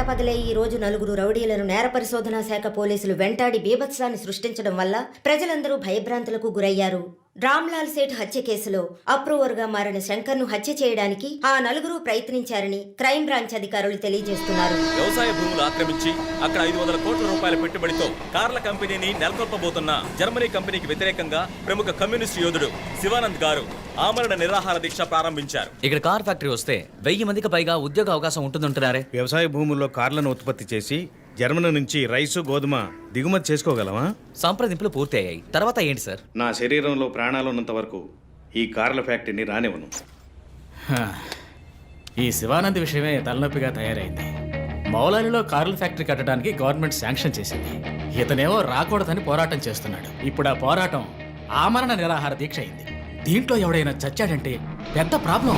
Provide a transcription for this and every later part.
పట్టపగలే ఈ రోజు నలుగురు రౌడీలను నేర పరిశోధనా శాఖ పోలీసులు వెంటాడి బీభత్సాన్ని సృష్టించడం వల్ల ప్రజలందరూ భయభ్రాంతులకు గురయ్యారు. రామ్లాల్ సేఠ్ హత్య కేసులో అప్రూవర్గా మారిన శంకర్ను హత్య చేయడానికి ఆ నలుగురు ప్రయత్నించారని క్రైమ్ బ్రాంచ్ అధికారులు తెలియజేస్తున్నారు. వ్యవసాయ భూములు ఆక్రమించి అక్కడ 500 కోట్ల రూపాయల పెట్టుబడితో కార్ల కంపెనీని నెలకొల్పబోతున్న జర్మనీ కంపెనీకి వ్యతిరేకంగా ప్రముఖ కమ్యూనిస్ట్ యోధుడు శివానంద్ గారు ఆమరణ నిరాహార దీక్ష ప్రారంభించారు. ఇక్కడ కార్ ఫ్యాక్టరీ వస్తే 1000 మందికి పైగా ఉద్యోగ అవకాశం ఉంటుందంటున్నారే. వ్యవసాయ భూముల్లో కార్లను ఉత్పత్తి చేసి జర్మనీ నుంచి రైసు గోధుమ దిగుమతి చేసుకోగలమా? సంప్రదింపులు పూర్తయ్యాయి. తర్వాత ఏంటి సార్? నా శరీరంలో ప్రాణాలు ఉన్నంత వరకు ఈ కార్ల ఫ్యాక్టరీని రానివ్వను. ఈ శివానంద్ విషయమే తలనొప్పిగా తయారైంది. మౌలాలిలో కార్ల ఫ్యాక్టరీ కట్టడానికి గవర్నమెంట్ శాంక్షన్ చేసింది. ఇతనేమో రాకూడదని పోరాటం చేస్తున్నాడు. ఇప్పుడు ఆ పోరాటం ఆమరణ నిరాహార దీక్ష అయింది. దీంట్లో ఎవడైనా చచ్చాడంటే పెద్ద ప్రాబ్లం.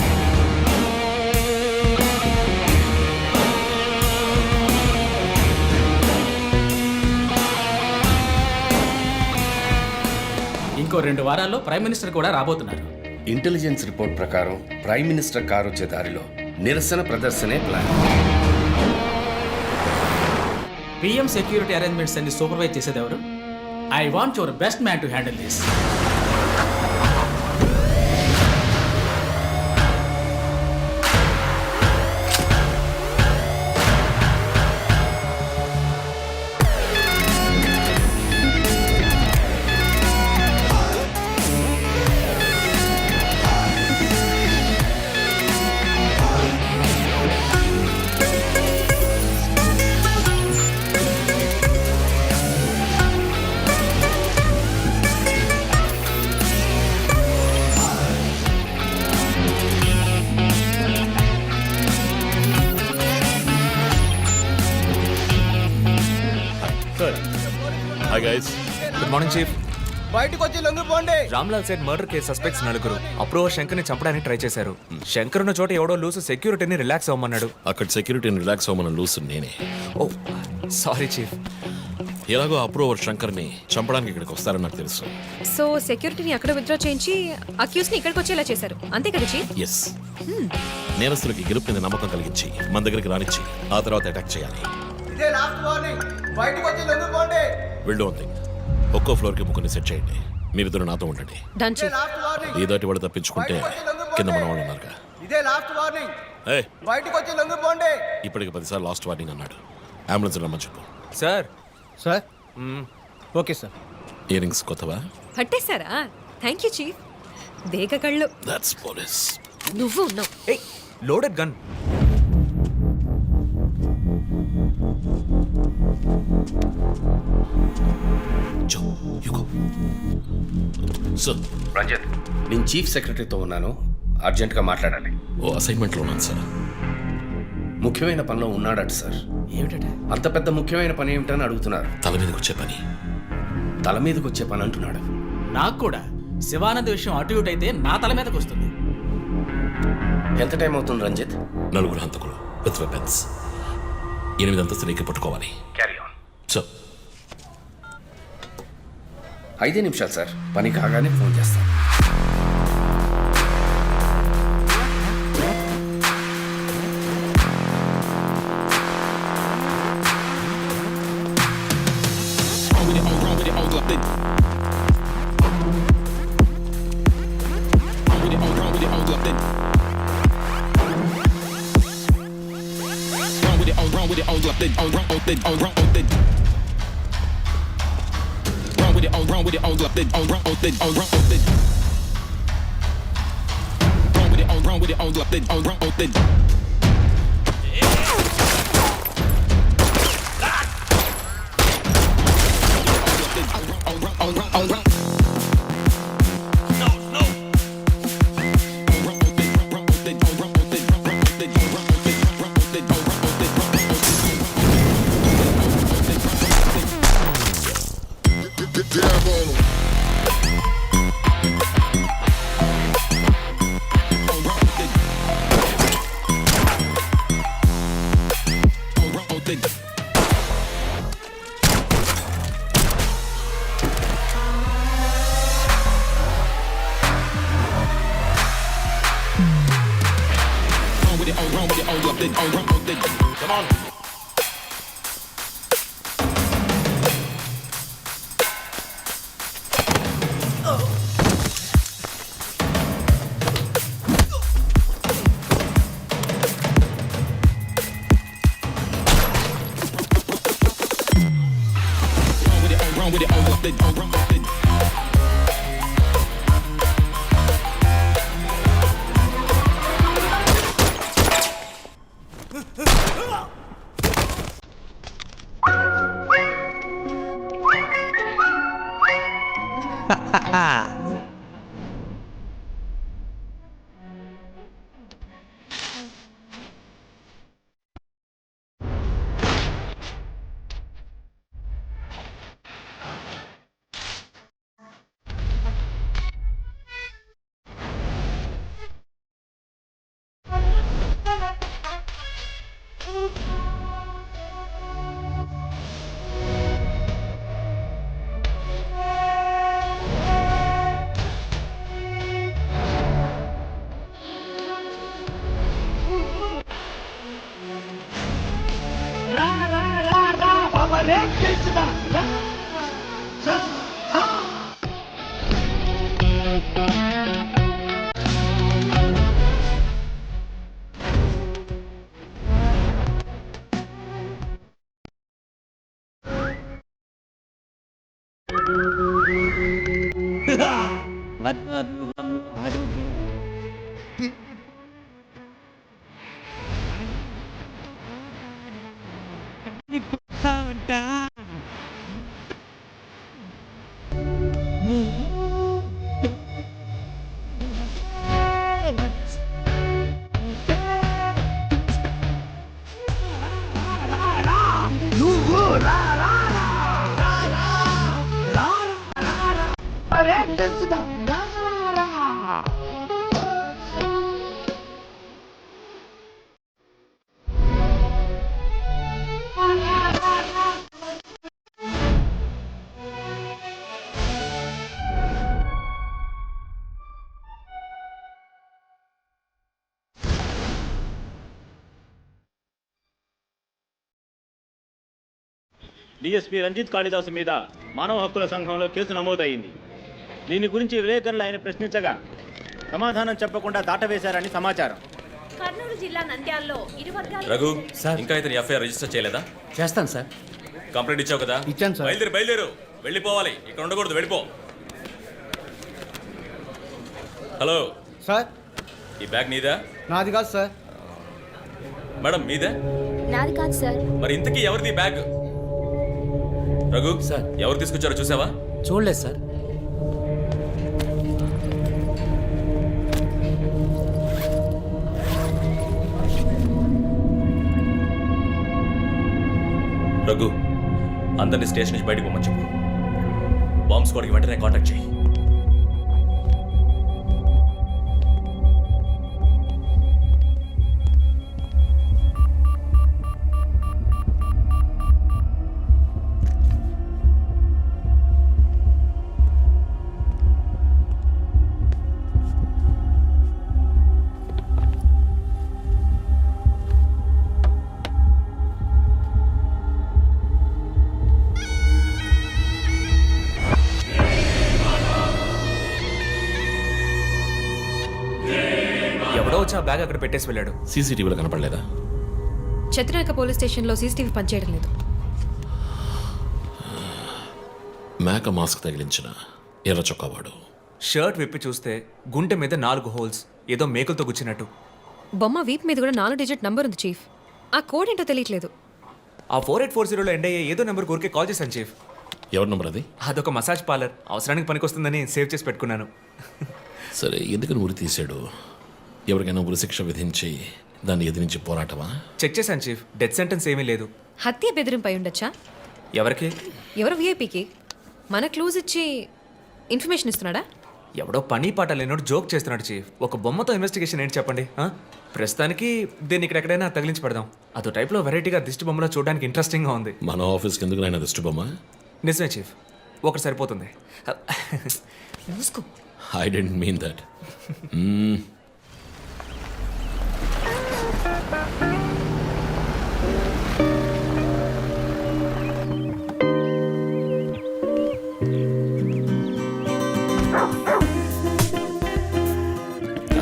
ఇంకో 2 వారాల్లో ప్రైమ్ మినిస్టర్ కూడా రాబోతున్నారు. ఇంటెలిజెన్స్ రిపోర్ట్ ప్రకారం ప్రైమ్ మినిస్టర్ కారు వచ్చే దారిలో నిరసన ప్రదర్శనే ప్లాన్. పిఎం సెక్యూరిటీ అరేంజ్మెంట్స్ అన్ని సూపర్వైజ్ చేసేది ఎవరు? I want your best man to handle this. Hi guys. Good morning chief. బయటకు వచ్చి లొంగిపోండి. Ramlal Seth murder case suspects నలుగురు అప్రూవర్ శంకర్ని చంపడానికి ట్రై చేశారు. శంకర్ ఉన్న చోట ఎవడో లూసు సెక్యూరిటీని రిలాక్స్ అవ్వమన్నాడు. అక్కడ సెక్యూరిటీని రిలాక్స్ అవ్వమని లూసు నేనే. ఓ సారీ చీఫ్. ఎలాగో అప్రూవర్ శంకర్ని చంపడానికి ఇక్కడికి వస్తారని నాకు తెలుసు. సో సెక్యూరిటీని అక్కడ విత్డ్రా చేయించి అక్యూస్ ని ఇక్కడికి వచ్చేలా చేశారు, అంతే కదా చీఫ్? ఎస్. నేరస్తులకి గెలుపు మీద నమ్మకం కలిగించి మన దగ్గరికి రానిచ్చి ఆ తర్వాత అటాక్ చేయాలి. ఇదే లాస్ట్ వార్నింగ్. బయటకు వచ్చి లొంగిపోండి. Will don't think. ఒక్కో ఫ్లోర్ కి ముగ్గురిని సెట్ చేయండి. మీరిద్దరు నాతో ఉండండి. Done chief. Last warning. ఈ దాటి వాడు తప్పించుకుంటే కింద మన వాళ్ళు ఉన్నారుగా. ఇదే లాస్ట్ వార్నింగ్. ఏయ్, బయటకు వచ్చి లొంగిపోండి. ఇప్పటికి 10 సార్లు లాస్ట్ వార్నింగ్ అన్నాడు. అంబులెన్స్ రమ్మని చెప్పు. Sir sir okay sir. Ear rings కొత్తవా? పట్టేశారా? Thank you chief. దేగ కళ్ళు. That's police. నువ్వు ఉన్నావు. A loaded gun. Joe you go. Sir. Ranjith, నేను చీఫ్ సెక్రటరీతో ఉన్నాను. అర్జెంటుగా మాట్లాడాలి. ఓ అసైన్మెంట్లో ఉన్నాను సార్. ముఖ్యమైన పనిలో ఉన్నాడట సార్. ఏమిటంటే అంత పెద్ద ముఖ్యమైన పని ఏమిటని అడుగుతున్నారు. తల మీదకి వచ్చే పని. తల మీదకి వచ్చే పని అంటున్నాడు. నాకు కూడా శివానంద్ విషయం అటు ఇటు అయితే నా తల మీదకి వస్తుంది. ఎంత టైం అవుతుంది రంజిత్? 4 హంతకులు విత్ వెపన్స్. 8 అంతస్తులు ఎక్కి పట్టుకోవాలి. Carry on. సో 5 నిమిషాలు సార్. పని కాగానే ఫోన్ చేస్తాను. Come on. run with it, oh, run with it, oh, run with it. DSP Ranjith Kalidasu మీద మానవ హక్కుల సంఘంలో కేసు నమోదైంది. దీని గురించి విలేకరులు ఆయన ప్రశ్నించగా సమాధానం చెప్పకుండా దాటవేశారని సమాచారం. కర్నూలు జిల్లా నంద్యాలలో ఇరు వర్గాల రఘు ఇంకా ఇతని ఎఫ్ఐఆర్ రిజిస్టర్ చేయలేదా? చేస్తాను సార్. కంప్లైంట్ ఇచ్చావు కదా? ఇచ్చాను సార్. బయలుదేరు వెళ్ళిపోవాలి, ఇక్కడ ఉండకూడదు, వెళ్ళిపో. హలో సార్, ఈ బ్యాగ్ నీదా? నాది కాదు సార్. మేడం మీదే? నాది కాదు సార్. మరి ఇంతకీ ఎవరిది బ్యాగ్? రఘు సార్. ఎవరు తీసుకొచ్చారో చూసావా? చూడలేదు సార్. రఘు అందరినీ స్టేషన్ నుంచి బయటకు పోమని చెప్పు. బాంబ్ స్క్వాడ్కి వెంటనే కాంటాక్ట్ చేయి. ఎవడో వచ్చి ఆ బ్యాగ్ అక్కడ పెట్టేసి వెళ్ళాడు. సీసీటీవీలో కనపడలేదా? చతురాక పోలీస్ స్టేషన్లో సీసీటీవీ పనిచేయడం లేదు. మేక మాస్క్ తగిలించిన ఎర్ర చొక్కావాడు. షర్ట్ విప్పి చూస్తే గుంటె మీద 4 హోల్స్, ఏదో మేకులతో గుచ్చినట్టు. బొమ్మ వీప్ మీద కూడా 4 డిజిట్ నంబర్ ఉంది చీఫ్. ఆ కోడ్ ఏంటో తెలియట్లేదు. ఆ 4840లో ఎండ్ అయ్యే ఏదో నెంబర్ ఊరికే కాల్ చేశాను చీఫ్. ఎవరి నంబర్ అది? అదొక మసాజ్ పార్లర్, అవసరానికి పనికొస్తుందని సేవ్ చేసి పెట్టుకున్నాను. సరే, ఎందుకని ఉరి తీశాడు? ఎవరికైనా ఉరి శిక్ష విధించి దాన్ని ఎదిరించి పోరాటమా? చెక్ చేశాను చీఫ్, డెత్ సెంటెన్స్ ఏమీ లేదు. హత్య బెదిరింపై ఉండొచ్చా? ఎవరికి? ఎవరు విఐపికి మన క్లూజ్ ఇచ్చి ఇన్ఫర్మేషన్ ఇస్తున్నాడా? ఎవడో పని పాట లేనోడు జోక్ చేస్తున్నాడు చీఫ్. ఒక బొమ్మతో ఇన్వెస్టిగేషన్ ఏంటి చెప్పండి? ప్రస్తుతానికి దీన్ని ఇక్కడెక్కడైనా తగిలించి పెడదాం. అదో టైప్లో వెరైటీగా దిష్టి బొమ్మలో చూడడానికి ఇంట్రెస్టింగ్గా ఉంది. మన ఆఫీస్కి ఎందుకు నాయన దిష్టి బొమ్మ? నిజమే చీఫ్, ఒకటి సరిపోతుంది. మూసుకో. I didn't mean that.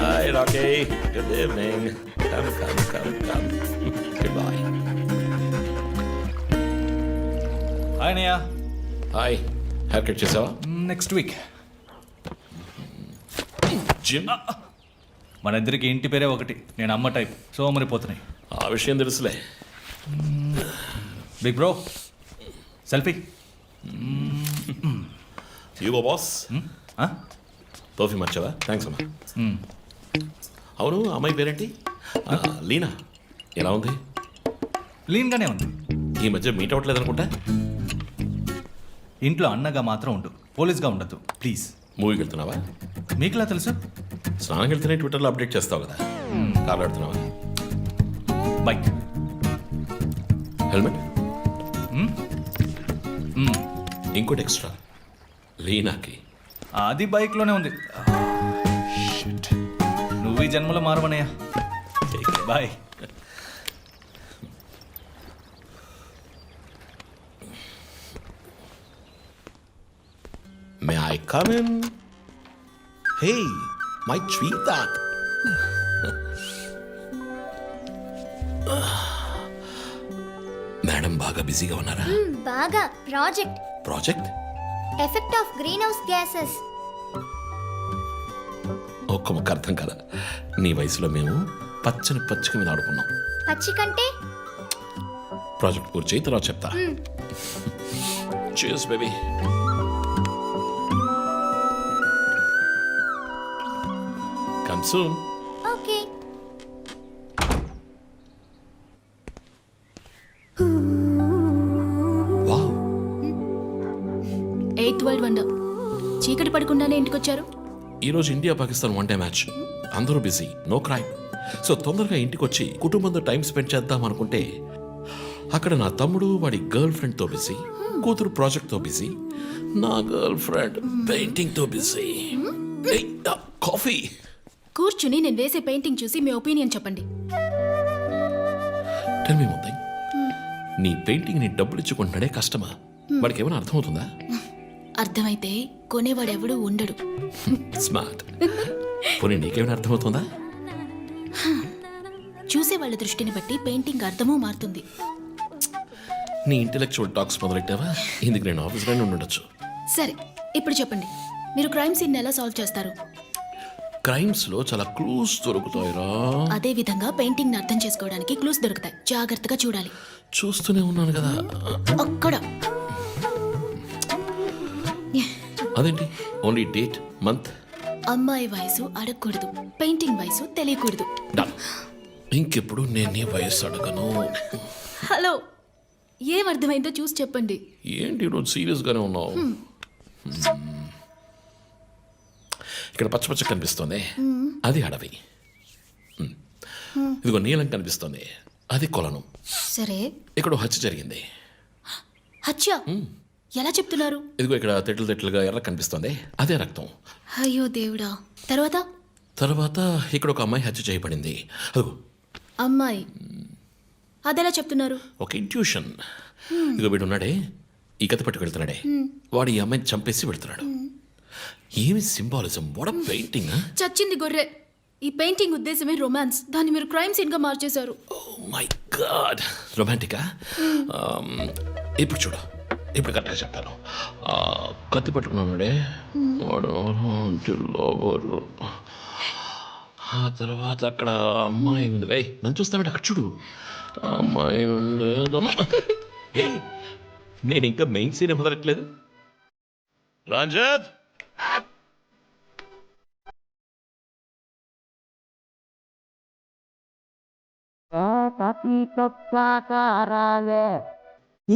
Hi, Rocky. Good evening. Come. Goodbye. Hi అన్నయ్య. హాయ్ హెయిర్ కట్ చేసావా? Next week. జిమ్? మన ఇద్దరికి ఇంటి పేరే ఒకటి. నేను అమ్మ టైప్, సోమరిపోతున్నాయి. ఆ విషయం తెలుసులే. Big bro selfie. ఇగో బాస్, టోఫీ మర్చావా? థ్యాంక్స్ అమ్మా. అవును, అమ్మాయి పేరేంటి? లీనా. ఎలా ఉంది? లీన్గానే ఉంది. ఈ మధ్య మీట్ అవ్వట్లేదు అనుకుంటా. ఇంట్లో అన్నగా మాత్రం ఉండు, పోలీస్గా ఉండద్దు ప్లీజ్. మూవీకి వెళ్తున్నావా? మీకులా తెలుసు? స్నానం వెళ్తేనే ట్విట్టర్లో అప్డేట్ చేస్తావు కదా. కార్లో వెళ్తున్నావా? బైక్. హెల్మెట్? ఇంకోటి ఎక్స్ట్రా లీనాకి. అది బైక్లోనే ఉంది. Shit. నువ్వు ఈ జన్మలో మారవనయ్యా. Bye. May I come in? Hey my sweet. Madam బాగా బిజీగా ఉన్నారా? బాగా. Project? Effect of greenhouse gases. ఒక్క ముక్క అర్థం కదా. నీ వయసులో మేము పచ్చని పచ్చిక మీద ఆడుకున్నాం. పచ్చి కంటే ప్రాజెక్ట్ పూర్తి చేయి, తర్వాత చెప్తా. Cheers, baby. Come soon. Okay. Wow. 8th world wonder. చీకటి పడకుండానే ఇంటికొచ్చారు. ఈరోజు India Pakistan one day match. అందరూ బిజీ, నో క్రైమ్. సో తొందరగా ఇంటికి వచ్చి కుటుంబంతో టైం స్పెండ్ చేద్దాం అనుకుంటే అక్కడ నా తమ్ముడు వాడి గర్ల్ ఫ్రెండ్తో బిజీ, కూతురు ప్రాజెక్ట్తో బిజీ, నా గర్ల్ ఫ్రెండ్ పెయింటింగ్తో బిజీ. కాఫీ. కూర్చుని నేను వేసే పెయింటింగ్ చూసి మీ ఒపీనియన్ చెప్పండి. Tell me one thing. నీ పెయింటింగ్ ని డబ్బులు ఇచ్చుకుంటున్నాడే కష్టమా? వాడికి ఏమైనా అర్థమవుతుందా? అర్థమైతే కొనేవాడెవడూ ఉండడు. స్మార్ట్. పోనీ నీకేమైనా అర్థమవుతుందా? చూసే వాళ్ళ దృష్టిని బట్టి పెయింటింగ్ అర్థమూ మారుతుంది. నీ ఇంటెలెక్చువల్ టాక్స్ మొదలెట్టావా? ఇందుకు నేను ఆఫీస్లోనే ఉండొచ్చు. సరే, ఇప్పుడు చెప్పండి, మీరు క్రైమ్ సీన్ ఎలా సాల్వ్ చేస్తారు? క్రైమ్స్ లో చాలా క్లూస్ దొరుకుతాయిరా. అదే విధంగా పెయింటింగ్ ని అర్థం చేసుకోవడానికి క్లూస్ దొరుకుతాయి. జాగ్రత్తగా చూడాలి. చూస్తూనే ఉన్నాను కదా. అక్కడ అదేంటి? Only date, month. అమ్మాయి వయసు అడగకూడదు, పెయింటింగ్ వయసు తెలియకూడదు. డన్. ఇంకెప్పుడు నేను నీ వయస్సు అడగను. హలో, ఏం అర్థమైందో చూసి చెప్పండి. ఏంటి ఈరోజు సీరియస్ గానే ఉన్నావు? ఇక్కడ పచ్చ పచ్చ కనిపిస్తోంది, అది అడవి. ఇదిగో నీలం కనిపిస్తోంది, అది కొలను. సరే, ఇక్కడ హత్య జరిగింది. హత్య ఎలా చెప్తున్నారు? ఇదిగో ఇక్కడ తెట్లు తెట్లుగా ఎర్ర కనిపిస్తోంది, అదే రక్తం. అయ్యో దేవుడా. తర్వాత ఇక్కడ ఒక అమ్మాయి హత్య చేయబడింది. అదిగో అమ్మాయి, అదెలా చెప్తున్నారు? ఒక ఇంట్యూషన్. ఇదిగో వీడు ఉన్నాడే, ఈ కథ పట్టుకు వెళ్తున్నాడే, వాడు ఈ అమ్మాయిని చంపేసి వెళ్తున్నాడు. ఏమి సింబాలిజం! What a painting! చచ్చింది గొర్రె. ఈ పెయింటింగ్ ఉద్దేశమే రొమాన్స్. దాన్ని మీరు క్రైమ్ సీన్ గా మార్చేశారు. ఓ మై గాడ్, రొమాంటికా? ఇప్పుడు చూడు, ఇప్పుడు కరెక్ట్గా చెప్తాను. కత్తి పట్టుకున్నాడే వాడు జిల్లాగోరు. ఆ తర్వాత అక్కడ అమ్మాయి ఉంది. వై నన్ను చూస్తామంటే అక్కడ చూడు, అమ్మాయి ఉంది. నేను ఇంకా మెయిన్ సీన్ మొదలట్లేదు. రంజిత్,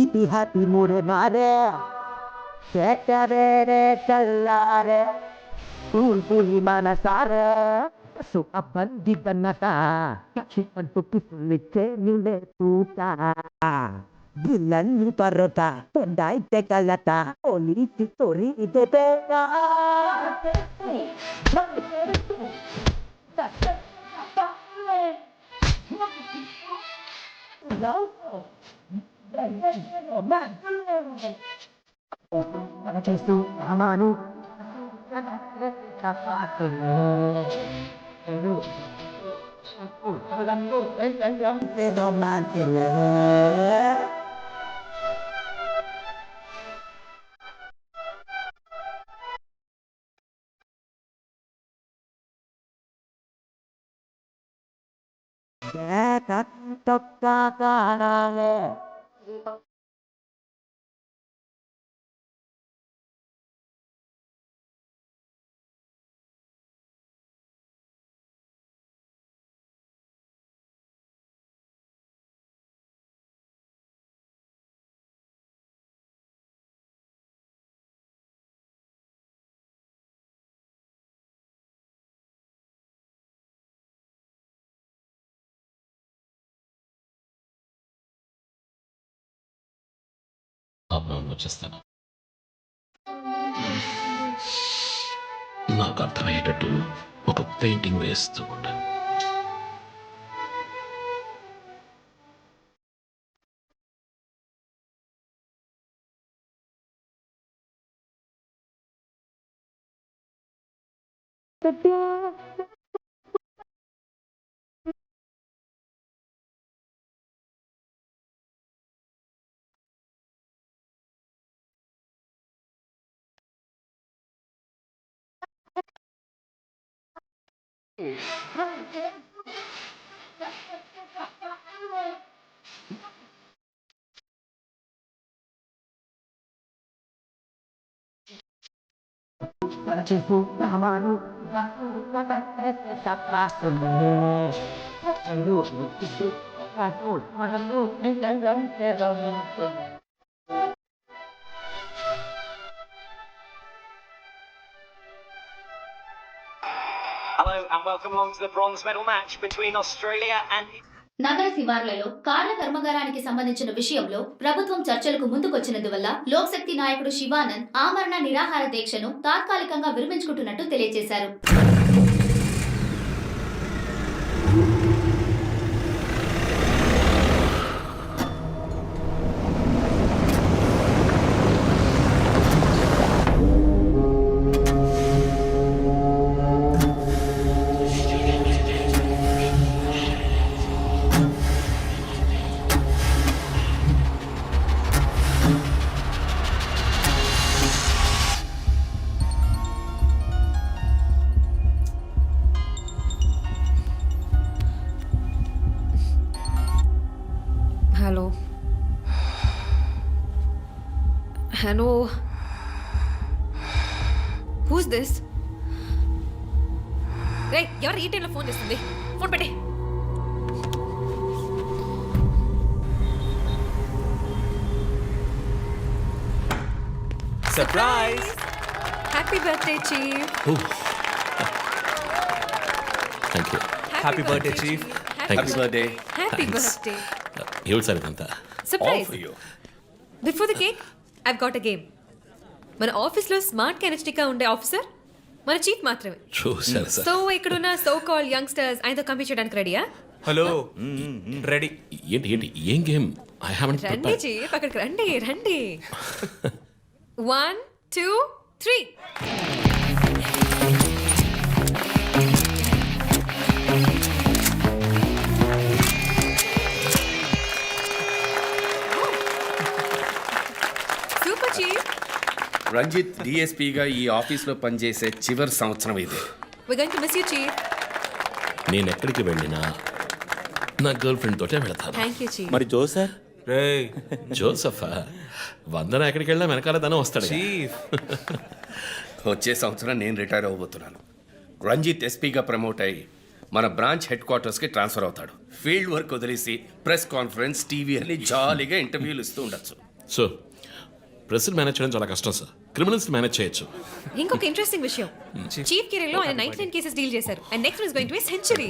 ఇతిహాసి మురే మారే చేతరే చల్లారే పూల్పులి మనసారే సుఖ బంది బన్నట చిప్పంటు పిచ్చే నిలే తూటా గిల్లని పర్రట పెండైతే కలట ఓలి చిత్తోరి ఇదే పేగా చేస్తూ అమాను తొక్కాలే వచ్చేస్తాను. నాకు అర్థమయ్యేటట్టు ఒక పెయింటింగ్ వేస్తూ ఉంటాను. Hello and welcome along to the bronze medal match between Australia and నగర శివార్లలో కార్ల కర్మాగారానికి సంబంధించిన విషయంలో ప్రభుత్వం చర్చలకు ముందుకొచ్చినందువల్ల లోక్శక్తి నాయకుడు శివానంద్ ఆమరణ నిరాహార దీక్షను తాత్కాలికంగా విరమించుకుంటున్నట్టు తెలియజేశారు. Hello hello who's this? రే, ఎవరు ఈ టైంలో ఫోన్ చేస్తుంది? ఫోన్ పెట్టే. Surprise! Happy birthday chief. Thank you. Happy birthday chief. Happy birthday. Happy birthday. ఏమిటి సార్ ఇదంతా? Surprise. Before the cake I've got a game. మన ఆఫీస్లో స్మార్ట్ కెనెస్టిక్గా ఉండే ఆఫీసర్ మన చీఫ్ మాత్రమే. చూసారు సార్. సో ఇక్కడున్న సో కాల్ యంగ్స్టర్స్ ఆయనతో కంపీట్ చేయడానికి రెడీయా? Hello, ready. ఏంటి ఏంటి ఏం గేమ్? ఐ హావెంట్ రండి ప్రిపేర్డ్. చీఫ్, అక్కడికి రండి రండి. 1 2 3. Super chief. రంజిత్ డిఎస్పీగా ఈ ఆఫీస్లో పనిచేసే చివరి సంవత్సరం ఇది. We're going to miss you, chief. నేను ఎక్కడికి వెళ్ళినా నా గర్ల్ ఫ్రెండ్ తోటే వెళతాను. Thank you, chief. మరి జో సార్? రేయ్ జోసఫా వందన ఎక్కడికి వెళ్ళినా వెనకాల తనే వస్తాడు. చీఫ్, వచ్చే సంవత్సరం నేను రిటైర్ అవ్వబోతున్నాను. రంజిత్ ఎస్పీగా ప్రమోట్ అయ్యి మన బ్రాంచ్ హెడ్ క్వార్టర్స్కి ట్రాన్స్ఫర్ అవుతాడు. ఫీల్డ్ వర్క్ వదిలేసి ప్రెస్ కాన్ఫరెన్స్, టీవీ అని జాలీగా ఇంటర్వ్యూలు ఇస్తూ ఉండొచ్చు. సో ప్రెస్ మేనేజ్ చేయడం చాలా కష్టం సార్. క్రిమినల్స్ మేనేజ్ చేయొచ్చు. ఇంకొక ఇంట్రెస్టింగ్ విషయం, చీఫ్ కెరీర్ లో ఆయన 99 కేసెస్ డీల్ చేశారు. And next is going to be century.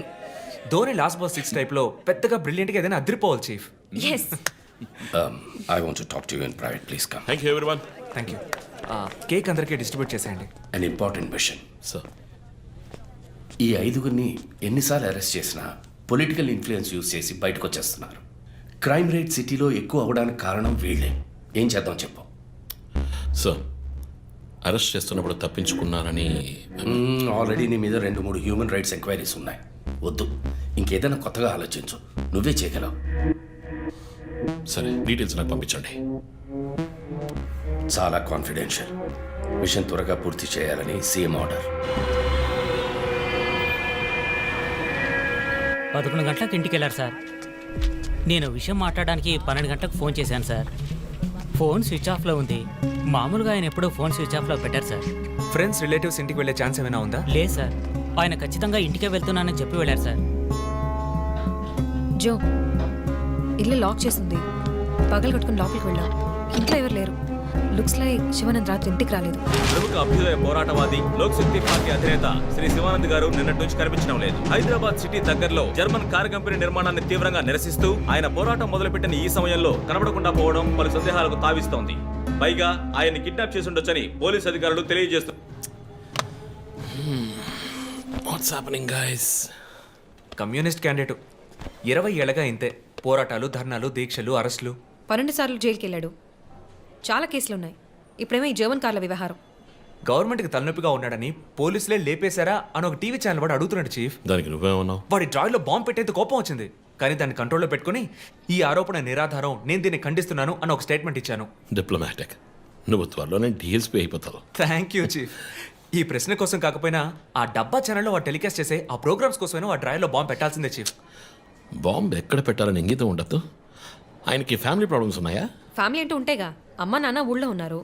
Dhoni last ball 6 type లో పెద్దగా బ్రిలియంట్ గా ఏదైనా అదిరిపోవాలి chief. yes. I want to talk to you in private, please come. Thank you everyone. Thank you. Cake అందరికీ distribute చేసేయండి. An important question. Sir ఈ ఐదుగురిని ఎన్నిసార్లు అరెస్ట్ చేసినా పొలిటికల్ ఇన్ఫ్లుయెన్స్ యూజ్ చేసి బయటకు వచ్చేస్తున్నారు. క్రైమ్ రేట్ సిటీలో ఎక్కువ అవడానికి కారణం వీళ్ళే. ఏం చేద్దాం చెప్పు. సార్ అరెస్ట్ చేస్తున్నప్పుడు తప్పించుకున్నారని ఆల్రెడీ నీ మీద 2-3 హ్యూమన్ రైట్స్ ఎంక్వైరీస్ ఉన్నాయి. వద్దు, ఇంకేదైనా కొత్తగా ఆలోచించు. నువ్వే చేయగలవు. సరే డీటెయిల్స్ నాకు పంపించండి. చాలా కాన్ఫిడెన్షియల్. మిషన్ త్వరగా పూర్తి చేయాలని సీఎం ఆర్డర్. 11 గంటలకు ఇంటికి వెళ్ళారు సార్. నేను విషయం మాట్లాడడానికి 12 గంటలకు ఫోన్ చేశాను సార్. ఫోన్ స్విచ్ ఆఫ్లో ఉంది. మామూలుగా ఆయన ఎప్పుడూ ఫోన్ స్విచ్ ఆఫ్లో పెట్టారు సార్. ఫ్రెండ్స్ రిలేటివ్స్ ఇంటికి వెళ్ళే ఛాన్స్ ఏమైనా ఉందా? లేదు సార్, ఆయన ఖచ్చితంగా ఇంటికే వెళ్తున్నానని చెప్పి వెళ్ళారు సార్. జో, ఇల్లు లాక్ చేసింది. పగలు కట్టుకుని లోపలికి వెళ్ళాం. ఇంట్లో ఎవరు లేరు. లుక్స్ లైక్ శివానంద్ రాత్రి ఇంటికి రాలేదు. ప్రముఖ అభ్యుదయ పోరాటవాది లోక్ శక్తి పార్టీ అధినేత శ్రీ శివానంద్ గారు నిన్నటి నుంచి కనిపించడం లేదు. హైదరాబాద్ సిటీ దగ్గరలో జర్మన్ కారు కంపెనీ నిర్మాణాన్ని తీవ్రంగా నిరసిస్తూ ఆయన పోరాటం మొదలుపెట్టిన ఈ సమయంలో కనబడకుండా పోవడం పలు సందేహాలకు తావిస్తోంది. పైగా ఆయన్ని కిడ్నాప్ చేసి ఉండొచ్చని పోలీసు అధికారులు తెలియజేస్తున్నారు. కమ్యూనిస్ట్ క్యాండిడేట్ 20 ఏళ్ళగా ఇంతే. పోరాటాలు, ధర్నాలు, దీక్షలు, అరెస్టులు. 12 సార్లు జైలుకి వెళ్ళాడు. చాలా కేసులున్నాయి. ఇప్పుడేమో ఈ జర్మన్ కార్ల వ్యవహారం. గవర్నమెంట్కి తలనొప్పిగా ఉన్నాడని పోలీసులే లేపేశారా అని ఒక టీవీ ఛానల్ వాడు అడుగుతున్నాడు చీఫ్. దానికి నువ్వేమన్నావు? వాడి డ్రాయిలో బాంబు పెట్టేందుకు కోపం వచ్చింది, కానీ దాన్ని కంట్రోల్లో పెట్టుకుని ఈ ఆరోపణ నిరాధారం, నేను దీన్ని ఖండిస్తున్నాను అని ఒక స్టేట్మెంట్ ఇచ్చాను. డిప్లొమాటిక్. నువ్వు త్వరలోనే డిఎస్పీ అయిపోతావు. Thank you chief. ఈ ప్రశ్న కోసం కాకపోయినా ఆ డబ్బా ఛానల్లో వాడు టెలికాస్ట్ చేసే ఆ ప్రోగ్రామ్స్ కోసమైనా వాడి డ్రాయిలో బాంబు పెట్టాల్సిందే చీఫ్. బాంబు ఎక్కడ పెట్టాలని ఇంగితం ఉండదు. ఆయనకి ఫ్యామిలీ ప్రాబ్లమ్స్ ఉన్నాయా? ఫ్యామిలీ అంటూ ఉంటేగా. అమ్మ నాన్న ఊళ్ళో ఉన్నారు.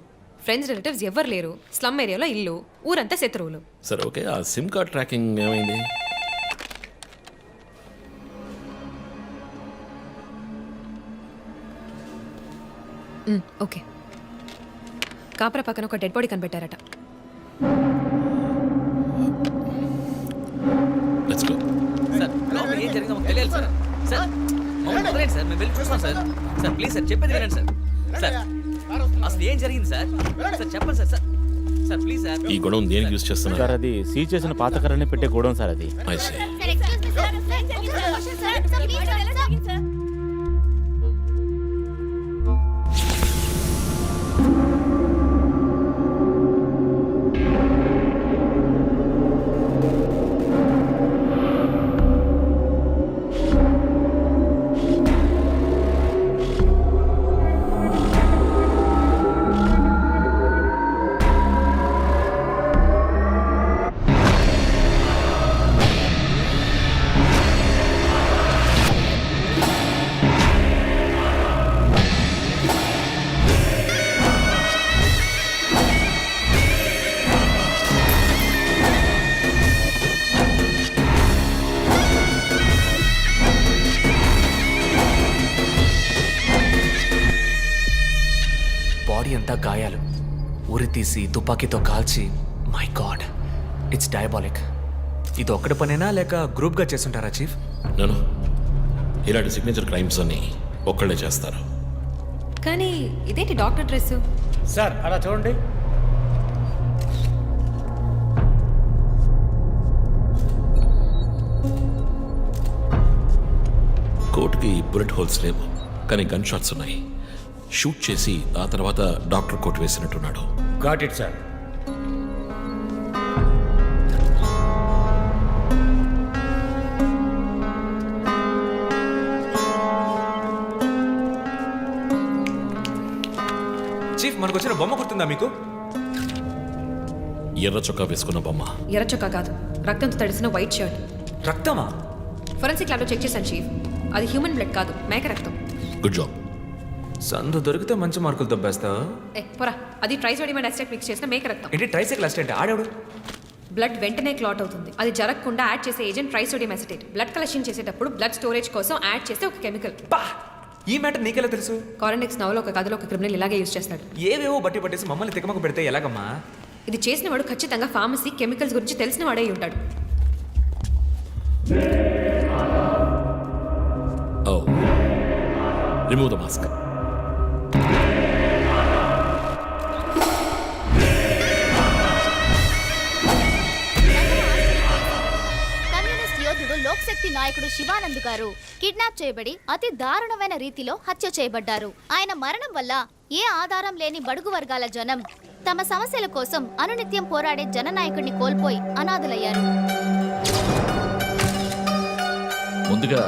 ఫ్రెండ్స్ రిలేటివ్స్ ఎవ్వరు లేరు. స్లమ్ ఏరియాలో ఇల్లు, ఊరంతా శత్రువులు. సరే ఓకే, ఆ సిమ్ కార్డ్ ట్రాకింగ్ ఏమైంది? ఓకే. కాపరా పక్కన ఒక డెడ్ బాడీ కనిపెట్టారట. Let's go. సార్ లోపల ఏం జరిగిందో మాకు తెలియాలి సార్. సార్ మమ్మల్ని వదిలేండి సార్, మేము వెళ్ళి చూస్తాం సార్. సార్ ప్లీజ్ సార్, చెప్పేది వినండి సార్. సార్ అసలు ఏం జరిగింది సార్? సార్ చెప్పండి sir. Sir sir please sir. ఈ గొడవ దేనికి యూజ్ చేస్తున్నారు? సార్ అది సీజ్ చేసిన పాత కర్రని పెట్టే గోడౌన్ సార్ అది. I see. బాడీ అంతా గాయాలు, ఉరి తీసి తుపాకీతో కాల్చి. My God, it's diabolic. ఇది ఒక్కడి పనేనా లేక గ్రూప్గా చేస్తుంటారా చీఫ్? నేను ఇలాంటి సిగ్నేచర్ క్రైమ్స్ అన్ని ఒక్కళ్ళే చేస్తారు. కానీ ఇదేంటి డాక్టర్ డ్రెస్? సార్ అలా చూడండి. కోట్కి బుల్లెట్ హోల్స్ లేవు, కానీ గన్ షాట్స్ ఉన్నాయి. షూట్ చేసి ఆ తర్వాత డాక్టర్ కోట్ వేసినట్టున్నాడు. Got it sir. చీఫ్, మనకు వచ్చిన బొమ్మ గుర్తుందా మీకు? ఎర్ర చొక్కా వేసుకున్న బొమ్మ. ఎర్ర చొక్కా కాదు, రక్తంతో తడిసిన వైట్ షర్ట్. రక్తమా? ఫోరెన్సిక్ ల్యాబ్లో చెక్ చేశాను చీఫ్. అది హ్యూమన్ బ్లడ్ కాదు, మేక రక్తం. Good job. సందు దొరికితే మంచి మార్కులు దొబ్బేస్తావు. పోరా, అది ట్రైసోడియం అసిటేట్ మిక్స్ చేసిన మేక రక్తం. ఏంటి ట్రైసైకిల్ అసిస్టెంట్? ఆడాడు. బ్లడ్ వెంటనే క్లాట్ అవుతుంది. అది జరగకుండా యాడ్ చేసే agent trisodium acetate. Blood collection చేసేటప్పుడు బ్లడ్ స్టోరేజ్ కోసం యాడ్ చేసే ఒక కెమికల్. ఈ మ్యాటర్ నీకెలా తెలుసు? కారెండెక్స్ నవలో ఒక కథలో ఒక క్రిమినల్ ఇలాగే యూజ్ చేస్తాడు. ఏవేవో బట్టి పట్టేసి మమ్మల్ని తికమక పెడితే ఎలాగమ్మా? ఇది చేసిన వాడు ఖచ్చితంగా ఫార్మసీ, కెమికల్స్ గురించి తెలిసిన వాడే ఉంటాడు. Oh. Remove the mask. Communist యోధుడు లోక్ శక్తి నాయకుడు శివానంద్ గారు కిడ్నాప్ చేయబడి అతి దారుణమైన రీతిలో హత్య చేయబడ్డారు. ఆయన మరణం వల్ల ఏ ఆధారం లేని బడుగు వర్గాల జనం తమ సమస్యల కోసం అనునిత్యం పోరాడే జననాయకుడిని కోల్పోయి అనాథులయ్యారు. ముందుగా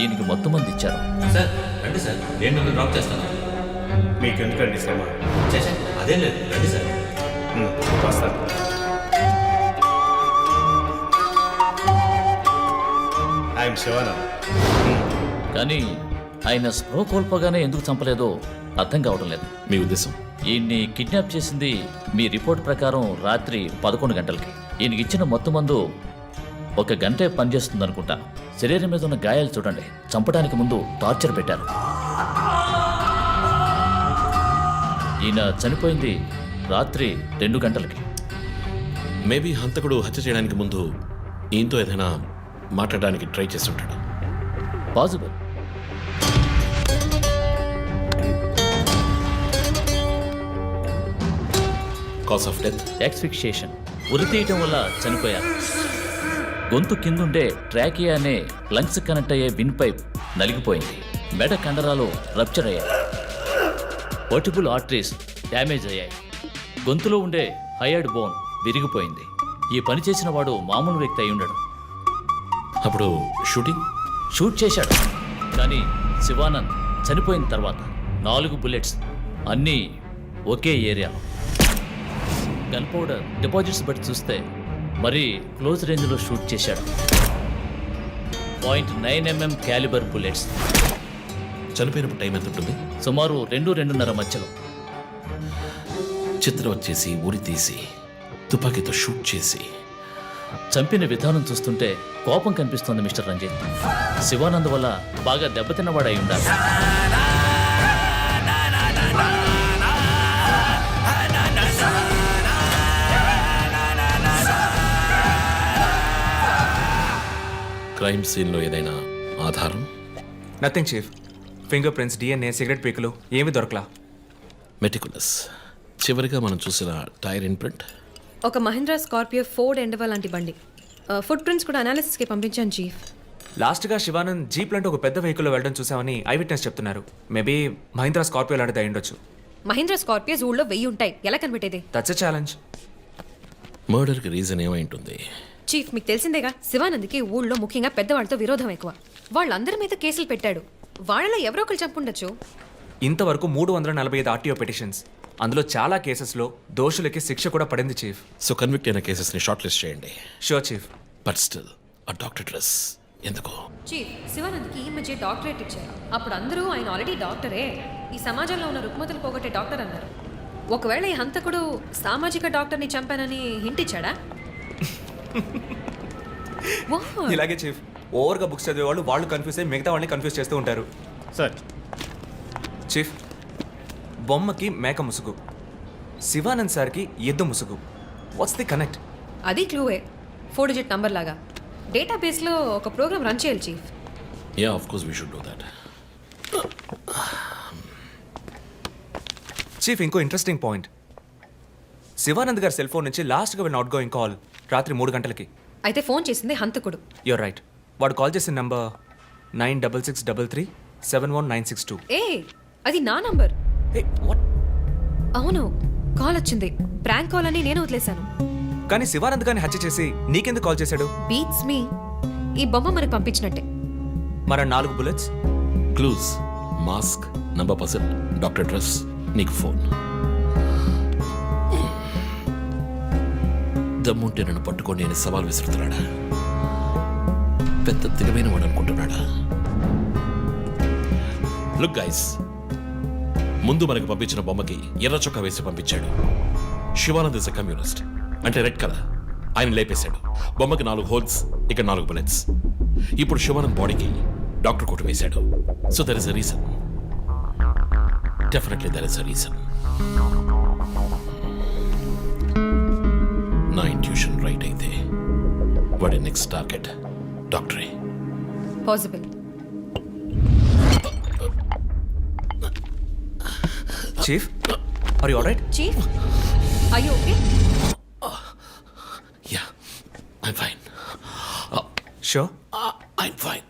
ఈయనకి మొత్తం మంది ఇచ్చారు. సార్ రండి సార్, నేను మిమ్మల్ని డ్రాప్ చేస్తాను. మీకెందుకండి శ్రమ? అదేం లేదు, రండి సార్. వస్తాను. ఐఎమ్ శివానంద్. కానీ ఆయన స్పృహ కోల్పోగానే ఎందుకు చంపలేదో అర్థం కావడం లేదు. మీ ఉద్దేశం? ఈయన్ని కిడ్నాప్ చేసింది మీ రిపోర్ట్ ప్రకారం రాత్రి 11 గంటలకి. ఈయనకి ఇచ్చిన మొత్తం మందు 1 గంటే పనిచేస్తుంది అనుకుంటా. శరీరం మీద ఉన్న గాయాలు చూడండి, చంపడానికి ముందు టార్చర్ పెట్టారు. ఈయన చనిపోయింది రాత్రి 2 గంటలకి. మేబీ హంతకుడు హత్య చేయడానికి ముందు ఈయనతో ఏదైనా మాట్లాడడానికి ట్రై చేసి ఉంటాడు. Possible. Cause of death? Asphyxiation, ఉరి తీయటం వల్ల చనిపోయారు. గొంతు కిందుండే ట్రాకియా అనే లంగ్స్ కనెక్ట్ అయ్యే విన్ పైప్ నలిగిపోయింది. మెడ కండరాలు రప్చర్ అయ్యాయి. వర్టిబుల్ ఆర్టరీస్ డ్యామేజ్ అయ్యాయి. గొంతులో ఉండే హైయర్డ్ బోన్ విరిగిపోయింది. ఈ పని చేసిన వాడు మామూలు వ్యక్తి అయి ఉండడు. అప్పుడు షూట్ చేశాడు. కానీ శివానంద్ చనిపోయిన తర్వాత 4 బుల్లెట్స్, అన్నీ ఒకే ఏరియాలో. గన్ పౌడర్ డిపాజిట్స్ బట్టి చూస్తే మరీ క్లోజ్ రేంజ్లో షూట్ చేశాడు. .9mm calibre bullets. చనిపోయినప్పుడు టైం ఎంత ఉంటుంది? సుమారు 2-2:30 మధ్యలో. చిత్రం వచ్చేసి ఉరి తీసి తుపాకీతో షూట్ చేసి చంపిన విధానం చూస్తుంటే కోపం కనిపిస్తోంది మిస్టర్ రంజిత్. శివానంద్ వల్ల బాగా దెబ్బతిన్నవాడై ఉండాలి. క్రైమ్ సీన్లో ఏదైనా ఆధారం? Nothing chief. Fingerprints, DNA, cigarette పీకులు ఏమీ దొరకలా. మెటికులస్. చివరిగా మనం చూసిన టైర్ ఇంప్రింట్? ఒక మహీంద్రా స్కార్పియో ఫోర్డ్ ఎండవా లాంటి బండి. ఫుట్ ప్రింట్స్ కూడా అనాలిసిస్కి పంపించాను చీఫ్. లాస్ట్గా శివానంద్ జీప్ లాంటి ఒక పెద్ద వెహికల్లో వెళ్ళడం చూసామని ఐ విట్నెస్ చెప్తున్నారు. మేబీ మహీంద్రా స్కార్పియో లాంటిది అయి ఉండొచ్చు. మహీంద్రా స్కార్పియోస్ ఊళ్ళో 1000 ఉంటాయి. ఎలా కనిపెట్టేది? That's a challenge. మర్డర్కి రీజన్ ఏమై ఉంటుంది? చీఫ్, మీకు తెలిసిందేగా, శివానంద్కి ఊళ్ళో ముఖ్యంగా పెద్దవాళ్ళతో విరోధం ఎక్కువ. వాళ్ళందరి మీద కేసులు పెట్టాడు. వాళ్ళలో ఎవరో ఒకరు చంపుండొచ్చు. ఇంతవరకు 345 ఆర్టీఓ పిటిషన్స్. అందులో చాలా కేసెస్లో దోషులకి శిక్ష కూడా పడింది చీఫ్. సో కన్విక్ట్ అయిన కేసెస్ని షార్ట్ లిస్ట్ చేయండి. Sure chief. బట్ స్టిల్ ఆ డాక్టర్ డ్రెస్ ఎందుకు? చీఫ్, శివానంద్కి ఈ మధ్య డాక్టరేట్ ఇచ్చారు. అప్పుడు అందరూ ఆయన ఆల్రెడీ డాక్టరే, ఈ సమాజంలో ఉన్న రుగ్మతలు పోగొట్టే డాక్టర్ అన్నారు. ఒకవేళ ఈ హంతకుడు సామాజిక డాక్టర్ని చంపానని హింట్ ఇచ్చాడా? ఇలాగే చీఫ్, ఓవర్గా బుక్స్ చదివే వాళ్ళు కన్ఫ్యూజ్ అయ్యి మిగతా వాళ్ళని కన్ఫ్యూజ్ చేస్తూ ఉంటారు. సార్, చీఫ్, బొమ్మకి మేక ముసుగు, శివానంద్ సార్కి ఎద్దు ముసుగు. What's the connect? అది క్లూవే. 4 డిజిట్ నంబర్ లాగా. డేటాబేస్లో ఒక ప్రోగ్రామ్ రన్ చేయాలి chief. Yeah, of course we should do that. Chief, ఇంకో ఇంట్రెస్టింగ్ పాయింట్. శివానంద్ గారి సెల్ ఫోన్ నుంచి లాస్ట్గా వెళ్ళిన అవుట్ గోయింగ్ కాల్ రాత్రి 3 గంటలకి. అయితే ఫోన్ చేసింది హంతకుడు. You're right. వాడు కాల్ చేసిన నంబర్ 9663371962. ఏ, అది నా నంబర్. వాట్? అవును, కాల్ వచ్చింది. ప్రాంక్ కాల్ అని నేను వదిలేశాను. కానీ శివానంద్ గారిని హత్య చేసి నీకెందుకు కాల్ చేశాడు? బీట్స్ మీ. ఈ బొమ్మ మనకు పంపించినట్టే. మరి 4 bullets? Clues, mask, number person, doctor dress, నీకు ఫోన్. దమ్ముంటే నన్ను పట్టుకొని అని సవాల్ విసురుతున్నాడా? పెద్ద తెలివైన వాడు అనుకుంటున్నాడా? లుక్ గైస్, ముందు మనకు పంపించిన బొమ్మకి ఎర్ర చొక్కా వేసి పంపించాడు. శివానంద్ ఇస్ ఎ కమ్యూనిస్ట్, అంటే రెడ్ కలర్. ఆయన లేపేశాడు. బొమ్మకి 4 హోల్స్, ఇక్కడ 4 బుల్లెట్స్. ఇప్పుడు శివానంద్ బాడీకి డాక్టర్ కోట్ వేశాడు. So there is a reason. Definitely there is a reason. నా ఇంట్యూషన్ రైట్ అయితే వాడి నెక్స్ట్ టార్గెట్ డాక్టరే. Possible. Chief, are you alright? Chief, are you okay? Yeah, I'm fine. Sure? I'm fine.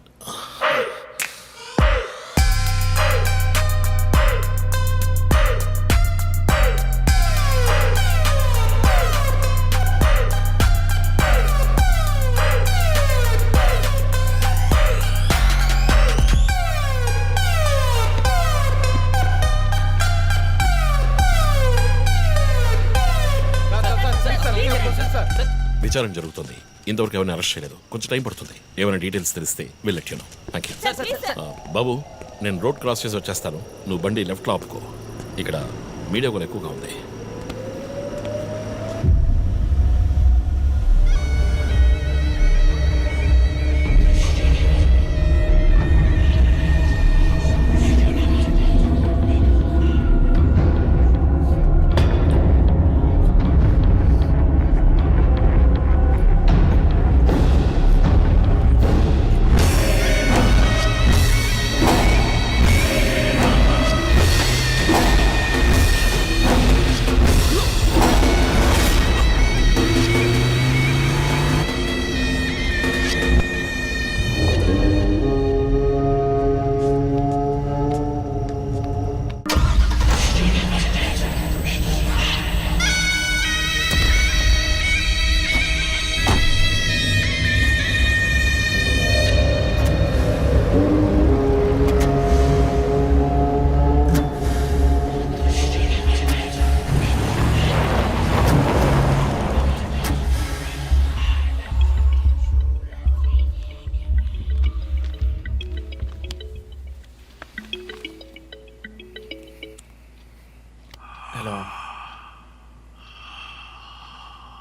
విచారణ జరుగుతుంది. ఇంతవరకు ఎవరిని arrest చేయలేదు. కొంచెం టైం పడుతుంది. ఏమైనా డీటెయిల్స్ తెలిస్తే వెళ్ళట్యూను. Thank you. బాబు, నేను రోడ్ క్రాస్ చేసి వచ్చేస్తాను. నువ్వు బండి లెఫ్ట్లో ఆపుకో. ఇక్కడ మీడియా కూడా ఎక్కువగా ఉంది.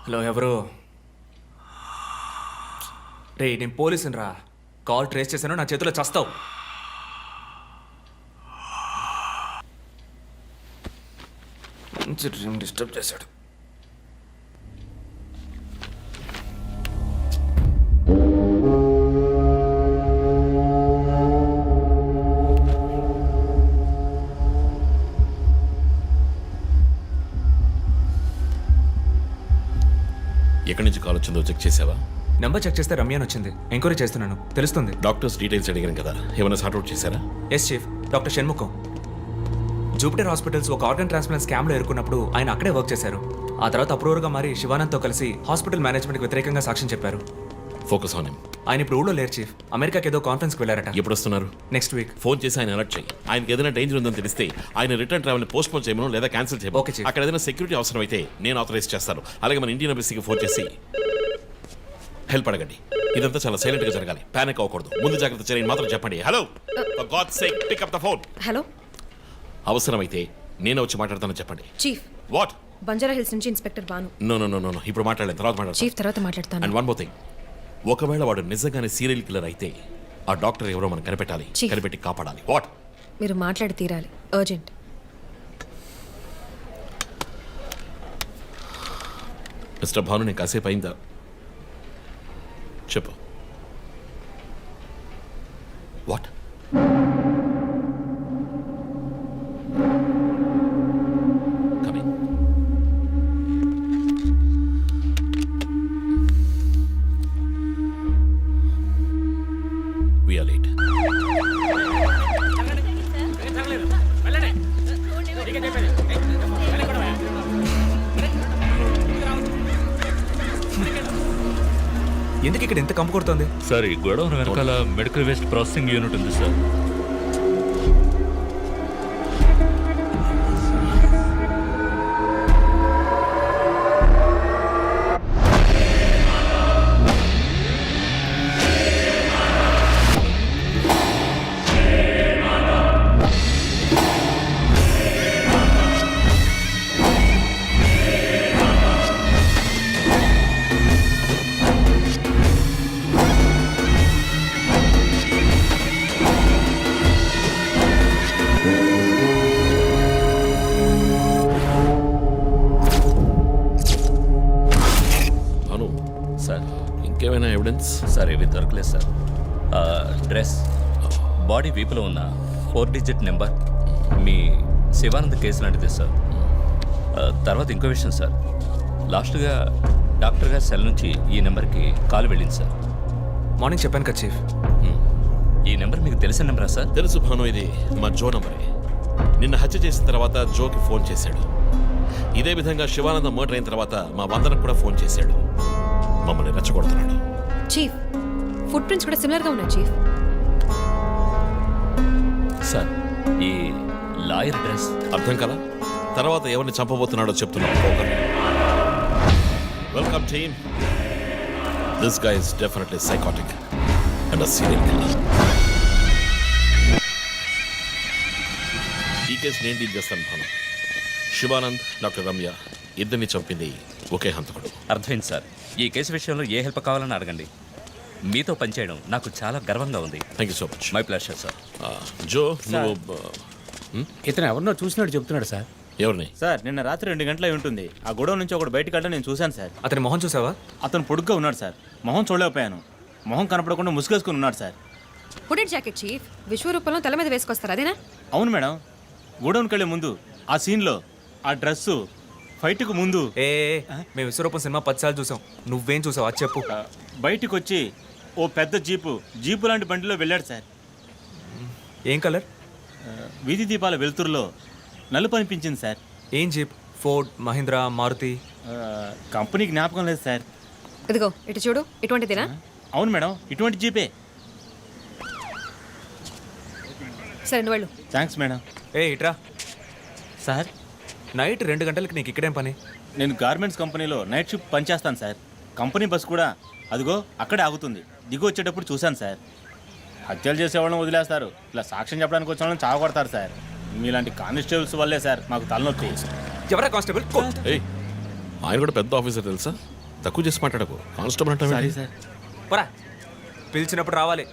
హలో, ఎవరు? రే, నేను పోలీసుని రా. కాల్ ట్రేస్ చేశాను, నా చేతిలో చస్తావు. మంచి డ్రీమ్ డిస్టర్బ్ చేశాడు. ఎక్కడి నుంచి కాల్ వచ్చిందో చెక్ చేసావా? నెంబర్ చెక్ చేస్తే రమ్య అని వచ్చింది. ఎంక్వైరీ చేస్తున్నాను, తెలుస్తుంది. డాక్టర్స్ డీటెయిల్స్ అడిగాను కదా, ఏమైనా సార్ట్అవుట్ చేశారా? Yes chief, doctor Shanmukham. Jupiter hospitals ఒక ఆర్గన్ ట్రాన్స్ప్లాంట్ స్కామ్లో ఎరుకున్నప్పుడు ఆయన అక్కడే వర్క్ చేశారు. ఆ తర్వాత అప్రూవర్గా మారి శివానంద్తో కలిసి హాస్పిటల్ మేనేజ్మెంట్కి వ్యతిరేకంగా సాక్ష్యం చెప్పారు. Focus on him. ఆయన ఇప్పుడు ఊళ్ళో లేరు చీఫ్. అమెరికాకి ఏదో కాన్ఫరెన్స్కి వెళ్ళారట. ఎప్పుడు వస్తున్నారు? Next week. ఫోన్ చేసి ఆయన అలర్ట్ చేయి. ఆయనకి ఏదైనా డేంజర్ ఉందని తెలిస్తే ఆయన రిటర్న్ ట్రావెల్ పోస్ట్ పోన్ చేయమను లేదా క్యాన్సిల్ చేయమను. Okay chief. అక్కడ ఏదైనా సెక్యూరిటీ అవసరం అయితే నేను ఆథరైజ్ చేస్తాను. అలాగే మన ఇండియన్ ఎంబసీకి ఫోన్ చేసి హెల్ప్ అడగండి. ఇదంతా చాలా సైలెంట్ గా జరగాలి. పానిక్ అవ్వకూడదు. ముందు జాగ్రత్త చర్యని మాత్రం చెప్పండి. Hello, for god's sake pick up the phone. Hello, అవసరమైతే నేను వచ్చి మాట్లాడతానని చెప్పండి. చీఫ్. వాట్? బంజారా హిల్స్ నుంచి inspector Bhanu. No no no no no, ఇప్పుడు మాట్లాడలేదు, తర్వాత మాట్లాడతాను. చీఫ్ తర్వాత మాట్లాడతాను. అండ్ వన్ మోర్ థింగ్, ఒకవేళ వాడు నిజంగానే సీరియల్ కిల్లర్ అయితే ఆ డాక్టర్ ఎవరో మనం కనిపెట్టాలి. చీఫ్. కనిపెట్టి కాపాడాలి. వాట్? మీరు మాట్లాడి తీరాలి, అర్జెంట్. మిస్టర్ భాను, నేను కాసేపు అయిందా? చెప్పు. What? Coming. We are late. ఎందుకు ఇక్కడ ఎంత కంపు కొడుతుంది? సార్, ఈ గొడవ వెనకాల మెడికల్ వేస్ట్ ప్రాసెసింగ్ యూనిట్ ఉంది సార్. ఇంకేమైనా ఎవిడెన్స్? సార్, ఏవి దొరకలేదు సార్. డ్రెస్, బాడీ వీపులో ఉన్న 4 డిజిట్ నెంబర్ మీ శివానంద్ కేసు లాంటిది సార్. తర్వాత ఇంకో విషయం సార్, లాస్ట్గా డాక్టర్ గారి సెల్ నుంచి ఈ నెంబర్కి కాల్ వెళ్ళింది సార్. మార్నింగ్ చెప్పాను కదా చీఫ్. ఈ నెంబర్ మీకు తెలిసిన నెంబరా సార్? తెలుసు భాను, ఇది మా జో నంబరే. నిన్న హత్య చేసిన తర్వాత జోకి ఫోన్ చేశాడు. ఇదే విధంగా శివానంద మర్డర్ అయిన తర్వాత మా వందనకు కూడా ఫోన్ చేశాడు. మమ్మల్ని రెచ్చగొడుతున్నాడు. చీఫ్, ఫుట్ ప్రింట్స్ కూడా సిమిలర్గా ఉన్నాయి చీఫ్. సార్, ఈ లాయర్ డ్రెస్ అర్థం కదా? తర్వాత ఎవరిని చంపబోతున్నాడో చెప్తున్నాడు. Welcome team. This guy is definitely psychotic and a serial killer. ఈ కేసు నేను డీల్ చేస్తాను భాను. శివానంద్, డాక్టర్ రమ్య ఇద్దరిని చంపింది ఒకే హంతకుడు. అర్థమైంది సార్. ఈ కేసు విషయంలో ఏ హెల్ప్ కావాలని అడగండి. మీతో పనిచేయడం నాకు చాలా గర్వంగా ఉంది. Thank you so much. My pleasure sir. Joe, నువ్వు ఇతను ఎవరినో చూసినట్టు చెప్తున్నాడు సార్. ఎవరిని? సార్ నిన్న రాత్రి 2 గంటలై ఉంటుంది. ఆ గొడవ నుంచి ఒకటి బయటకు వెళ్ళడం నేను చూశాను సార్. అతని మొహం చూసావా? అతను పొడుగ్గా ఉన్నాడు సార్. మొహం చూడలేకపోయాను. మొహం కనపడకుండా ముసుగేసుకుని ఉన్నాడు సార్. హుడెడ్ జాకెట్ చీఫ్, విశ్వరూపంలో తల మీద వేసుకొస్తారు అదేనా? అవును మేడం. గోడౌన్కి వెళ్ళే ముందు ఆ సీన్లో ఆ డ్రెస్సు ఫైట్కు ముందు మేము విశ్వరూపం సినిమా 10 సార్లు చూసాం. నువ్వేం చూసావు అది చెప్పు. బయటికి వచ్చి ఓ పెద్ద జీపు లాంటి బండిలో వెళ్ళాడు సార్. ఏం కలర్? వీధి దీపాల వెలుతురులో నలుపు అనిపించింది సార్. ఏం jeep? Ford, Mahindra, Maruti? Company జ్ఞాపకం లేదు సార్. ఇదిగో ఇటు చూడు, ఇటువంటిదేనా? అవును మేడం, ఇటువంటి జీపే. సరే నువ్వు వెళ్ళు. Thanks madam. ఇట్రా సార్. నైట్ 2 గంటలకి నీకు ఇక్కడేం పని? నేను గార్మెంట్స్ కంపెనీలో నైట్ షిఫ్ట్ పనిచేస్తాను సార్. కంపెనీ బస్ కూడా అదిగో అక్కడే ఆగుతుంది. దిగు వచ్చేటప్పుడు చూశాను సార్. హత్యలు చేసేవాళ్ళని వదిలేస్తారు, ఇలా సాక్ష్యం చెప్పడానికి వచ్చిన వాళ్ళని చావగొడతారు సార్. మీలాంటి కానిస్టేబుల్స్ వల్లే సార్ మాకు తలనొప్పి. ఎవరా కానిస్టేబుల్? ఆయన కూడా పెద్ద ఆఫీసర్ తెలుసా? తక్కువ చేసి మాట్లాడకు. కానిస్టేబుల్ అంటే సారీ సార్. పరా, పిలిచినప్పుడు రావాలి.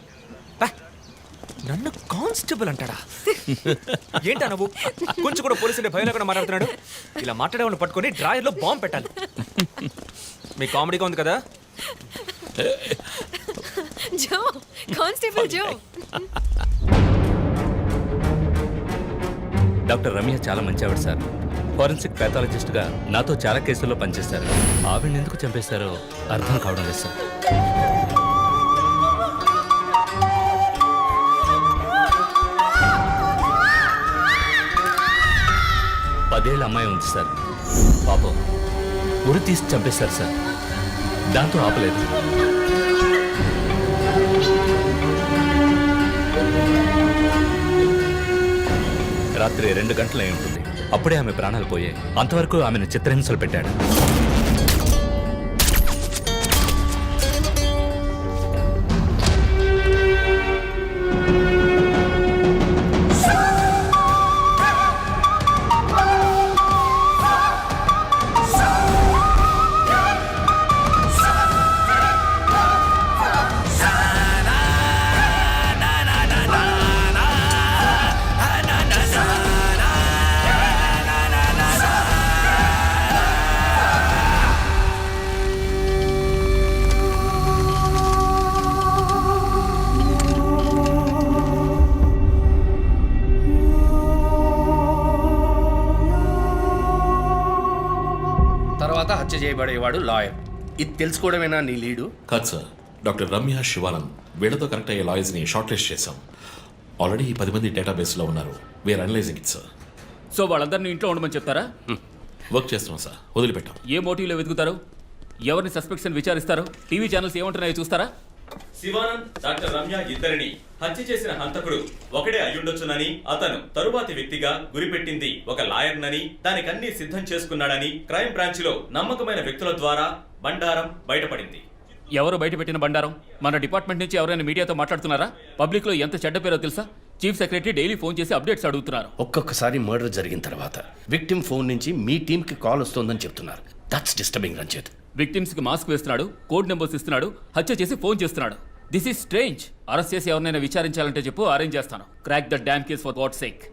నన్ను కానిస్టేబుల్ అంటాడా? ఏంటా నువ్వు? కొంచెం కూడా పోలీసుంటే భయం లేకుండా మాట్లాడుతున్నాడు. ఇలా మాట్లాడేవాళ్ళని పట్టుకొని డ్రాయర్లో బాంబు పెట్టాలి. మీ కామెడీగా ఉంది కదా? జో, కానిస్టేబుల్ జో. డాక్టర్ రమ్య చాలా మంచి ఆవిడ సార్. ఫోరెన్సిక్ ప్యాథాలజిస్ట్గా నాతో చాలా కేసుల్లో పనిచేస్తారు. ఆవిడని ఎందుకు చంపేస్తారో అర్థం కావడం లేదు సార్. పదేళ్ళ అమ్మాయి ఉంది సార్. పాపం ఉరి తీసి చంపేశారు సార్. దాంతో ఆపలేదు. రాత్రి 2 గంటలు అయి ఉంటుంది. అప్పుడే ఆమె ప్రాణాలు పోయాయి. అంతవరకు ఆమెను చిత్రహింసలు పెట్టాడు. తర్వాత హత్య చేయబడేవాడు లాయర్. ఇది తెలుసుకోవడమేనా నీ లీడు? కాదు సార్. డాక్టర్ రమ్య, శివానంద్ వీళ్ళతో కనెక్ట్ అయ్యే లాయర్స్ని షార్ట్ లిస్ట్ చేశాం. ఆల్రెడీ 10 మంది డేటాబేస్లో ఉన్నారు. We're analysing it sir. So వాళ్ళందరినీ ఇంట్లో ఉండమని చెప్తారా? వర్క్ చేస్తున్నాం సార్. వదిలిపెట్టాం. ఏ మోటివ్లో వెతుకుతారు? ఎవరిని సస్పెక్ట్స్ అని విచారిస్తారు? టీవీ ఛానల్స్ ఏమంటున్నాయో చూస్తారా? శివానంద్, డాక్టర్ రమ్య ఇద్దరిని హత్య చేసిన హంతకుడు ఒకడే అయ్యుండొచ్చునని, అతను తరువాతి వ్యక్తిగా గురిపెట్టింది ఒక లాయర్నని, దానికన్నీ సిద్ధం చేసుకున్నాడని క్రైమ్ బ్రాంచ్ లో నమ్మకమైన వ్యక్తుల ద్వారా బండారం బయటపడింది. ఎవరు బయటపెట్టిన బండారం? మన డిపార్ట్మెంట్ నుంచి ఎవరైనా మీడియాతో మాట్లాడుతున్నారా? పబ్లిక్ లో ఎంత చెడ్డ పేరో తెలుసా? చీఫ్ సెక్రటరీ డైలీ ఫోన్ చేసి అప్డేట్స్ అడుగుతున్నారు. ఒక్కొక్కసారి మర్డర్ జరిగిన తర్వాత విక్టిమ్ ఫోన్ నుంచి మీ టీంకి కాల్ వస్తుందని చెప్తున్నారు. That's disturbing Ranjith. విక్టిమ్స్ కి మాస్క్ వేస్తున్నాడు, కోడ్ నెంబర్స్ ఇస్తున్నాడు, హత్య చేసి ఫోన్ చేస్తున్నాడు. This is strange. అరెస్ట్ చేసి ఎవరినైనా విచారించాలంటే చెప్పు, అరేంజ్ చేస్తాను. Crack the damn case for god's sake.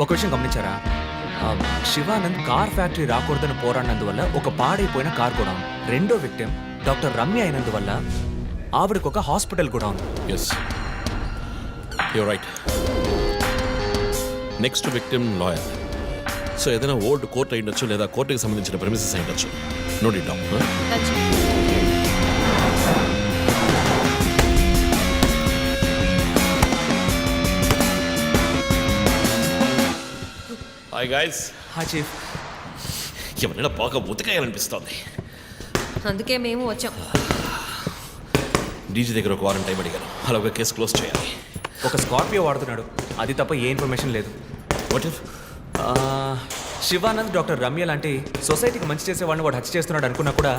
ఒక విషయం గమనించారా? శివానంద్ కార్ ఫ్యాక్టరీ రాకూడదని పోరాడినందువల్ల ఒక పాడైపోయిన కార్ కూడా ఉంది. రెండో విక్టిమ్ డాక్టర్ రమ్య అయినందువల్ల ఆవిడకు ఒక హాస్పిటల్ కూడా ఉంది. Yes, you right. Next victim lawyer. So ఏదైనా ఓల్డ్ కోర్ట్ అయి ఉండొచ్చు, లేదా కోర్టుకి సంబంధించిన ప్రెమిసెస్ అయి ఉండొచ్చు. Note it down. Hi guys. హా చీఫ్. ఎవరైనా బాగా ఉతకాయాలనిపిస్తోంది. అందుకే మేము వచ్చాం. డీజీ దగ్గర ఒక వారం టైం అడిగాను. అలాగే కేసు క్లోజ్ చేయాలి. ఒక స్కార్పియో వాడుతున్నాడు, అది తప్ప ఏ ఇన్ఫర్మేషన్ లేదు. What if Shivanand, doctor Ramya లాంటి సొసైటీకి మంచి చేసే వాళ్ళని వాడు హత్య చేస్తున్నాడు అనుకున్నా కూడా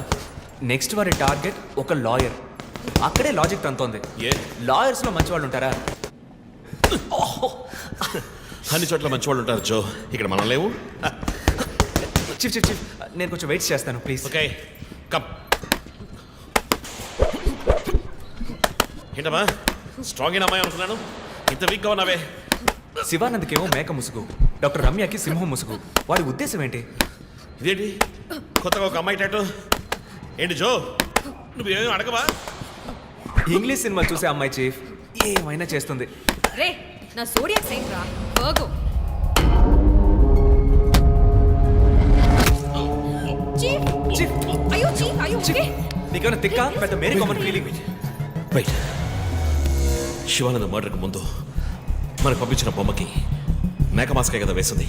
నెక్స్ట్ వారి టార్గెట్ ఒక లాయర్. అక్కడే లాజిక్ తంతోంది. లాయర్స్లో మంచి వాళ్ళు ఉంటారా? అన్ని చోట్ల మంచి వాళ్ళు ఉంటారు జో, ఇక్కడ మనం లేవు. చీఫ్ చీఫ్ చీఫ్ నేను కొంచెం వెయిట్ చేస్తాను ప్లీజ్. Okay come. ఏంటమ్మా స్ట్రాంగ్ అయిన అమ్మాయి అనుకున్నాను, ఇంత వీక్గా ఉన్నావే. శివానంద్కేమో మేక ముసుగు, డాక్టర్ రమ్యకి సింహం ముసుగు. వాడి ఉద్దేశం ఏంటి? ఇదేంటి కొత్తగా ఒక అమ్మాయి టాటూ ఏంటి జో, నువ్వేమీ అడగవా? ఇంగ్లీష్ సినిమా చూసే అమ్మాయి చీఫ్, ఏమైనా చేస్తుంది. రే నా సోడియాక్ సైన్ రా వర్గో. చీఫ్ చీఫ్ అయ్యో చీఫ్ అయ్యో ఓకే. నీకేమైనా తిక్క పెద్ద మేరీ కామన్ ఫీలింగ్. రైట్, శివానంద మర్డర్కి ముందు మనకు పంపించిన బొమ్మకి మేక మాస్కే కదా వేసింది.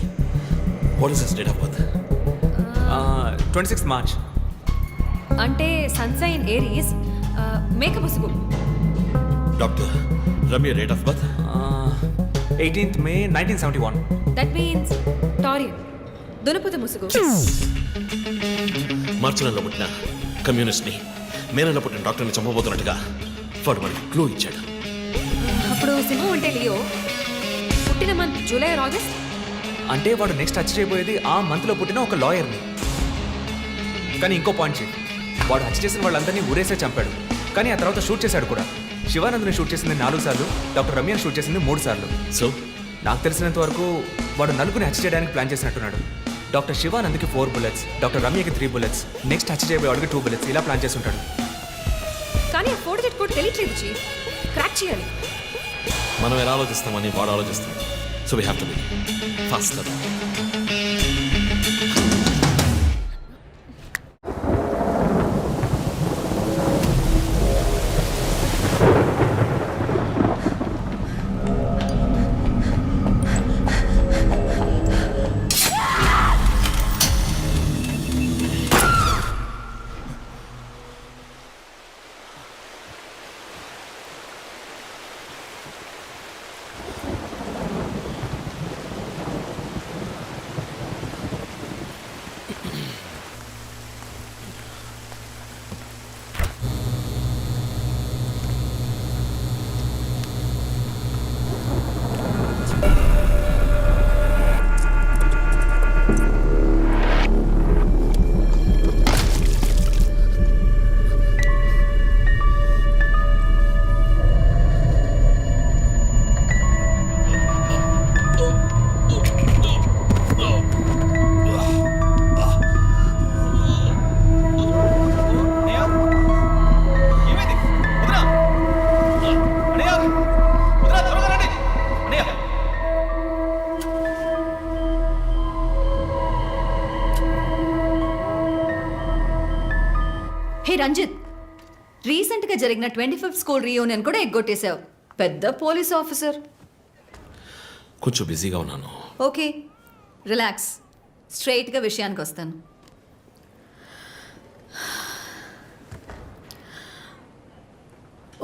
What is his date of birth? 26 March. అంటే సన్సైన్ ఏరీస్ మేక ముసుగు. Doctor Ramya date of birth? 18th May 1971. That means Taurean దునుపుత ముసుగు. మార్చి నెలలో పుట్టిన కమ్యూనిస్ట్ని మే నెలలో పుట్టిన డాక్టర్ని చంపబోతున్నట్టుగా వాడు మనకి క్లూ ఇచ్చాడు. అప్పుడు సింహం అంటే లియో, పుట్టిన మంత్ జూలై ఆర్ ఆగస్ట్. అంటే వాడు నెక్స్ట్ హత్య చేయబోయేది ఆ మంత్లో పుట్టిన ఒక లాయర్ని. కానీ ఇంకో పాయింట్ చీఫ్, వాడు హత్య చేసిన వాళ్ళందరినీ ఊరేసే చంపాడు, కానీ ఆ తర్వాత షూట్ చేశాడు కూడా. శివానంద్ని షూట్ చేసింది 4 సార్లు, డాక్టర్ రమ్యని షూట్ చేసింది 3 సార్లు. సో నాకు తెలిసినంత వరకు వాడు నలుగురిని హత్య చేయడానికి ప్లాన్ చేసినట్టున్నాడు. డాక్టర్ శివానంద్కి 4 bullets, డాక్టర్ రమ్యకి 3 bullets, నెక్స్ట్ హత్య చేయబోయేవాడికి 2 bullets, ఇలా ప్లాన్ చేసి ఉంటాడు. కానీ ఆ ఫోటో కోడ్ తెలియట్లేదు చీఫ్, క్రాక్ చేయాలి. మనం ఎలా ఆలోచిస్తామని వాడు ఆలోచిస్తాం. So we have to be faster. Hey Ranjith, రీసెంట్గా జరిగిన 25th స్కూల్ రీయూనియన్ కూడా ఎగ్గొట్టేశావు. పెద్ద పోలీస్ ఆఫీసర్. కొంచెం బిజీగా ఉన్నాను. ఓకే రిలాక్స్, స్ట్రైట్గా విషయానికి వస్తాను.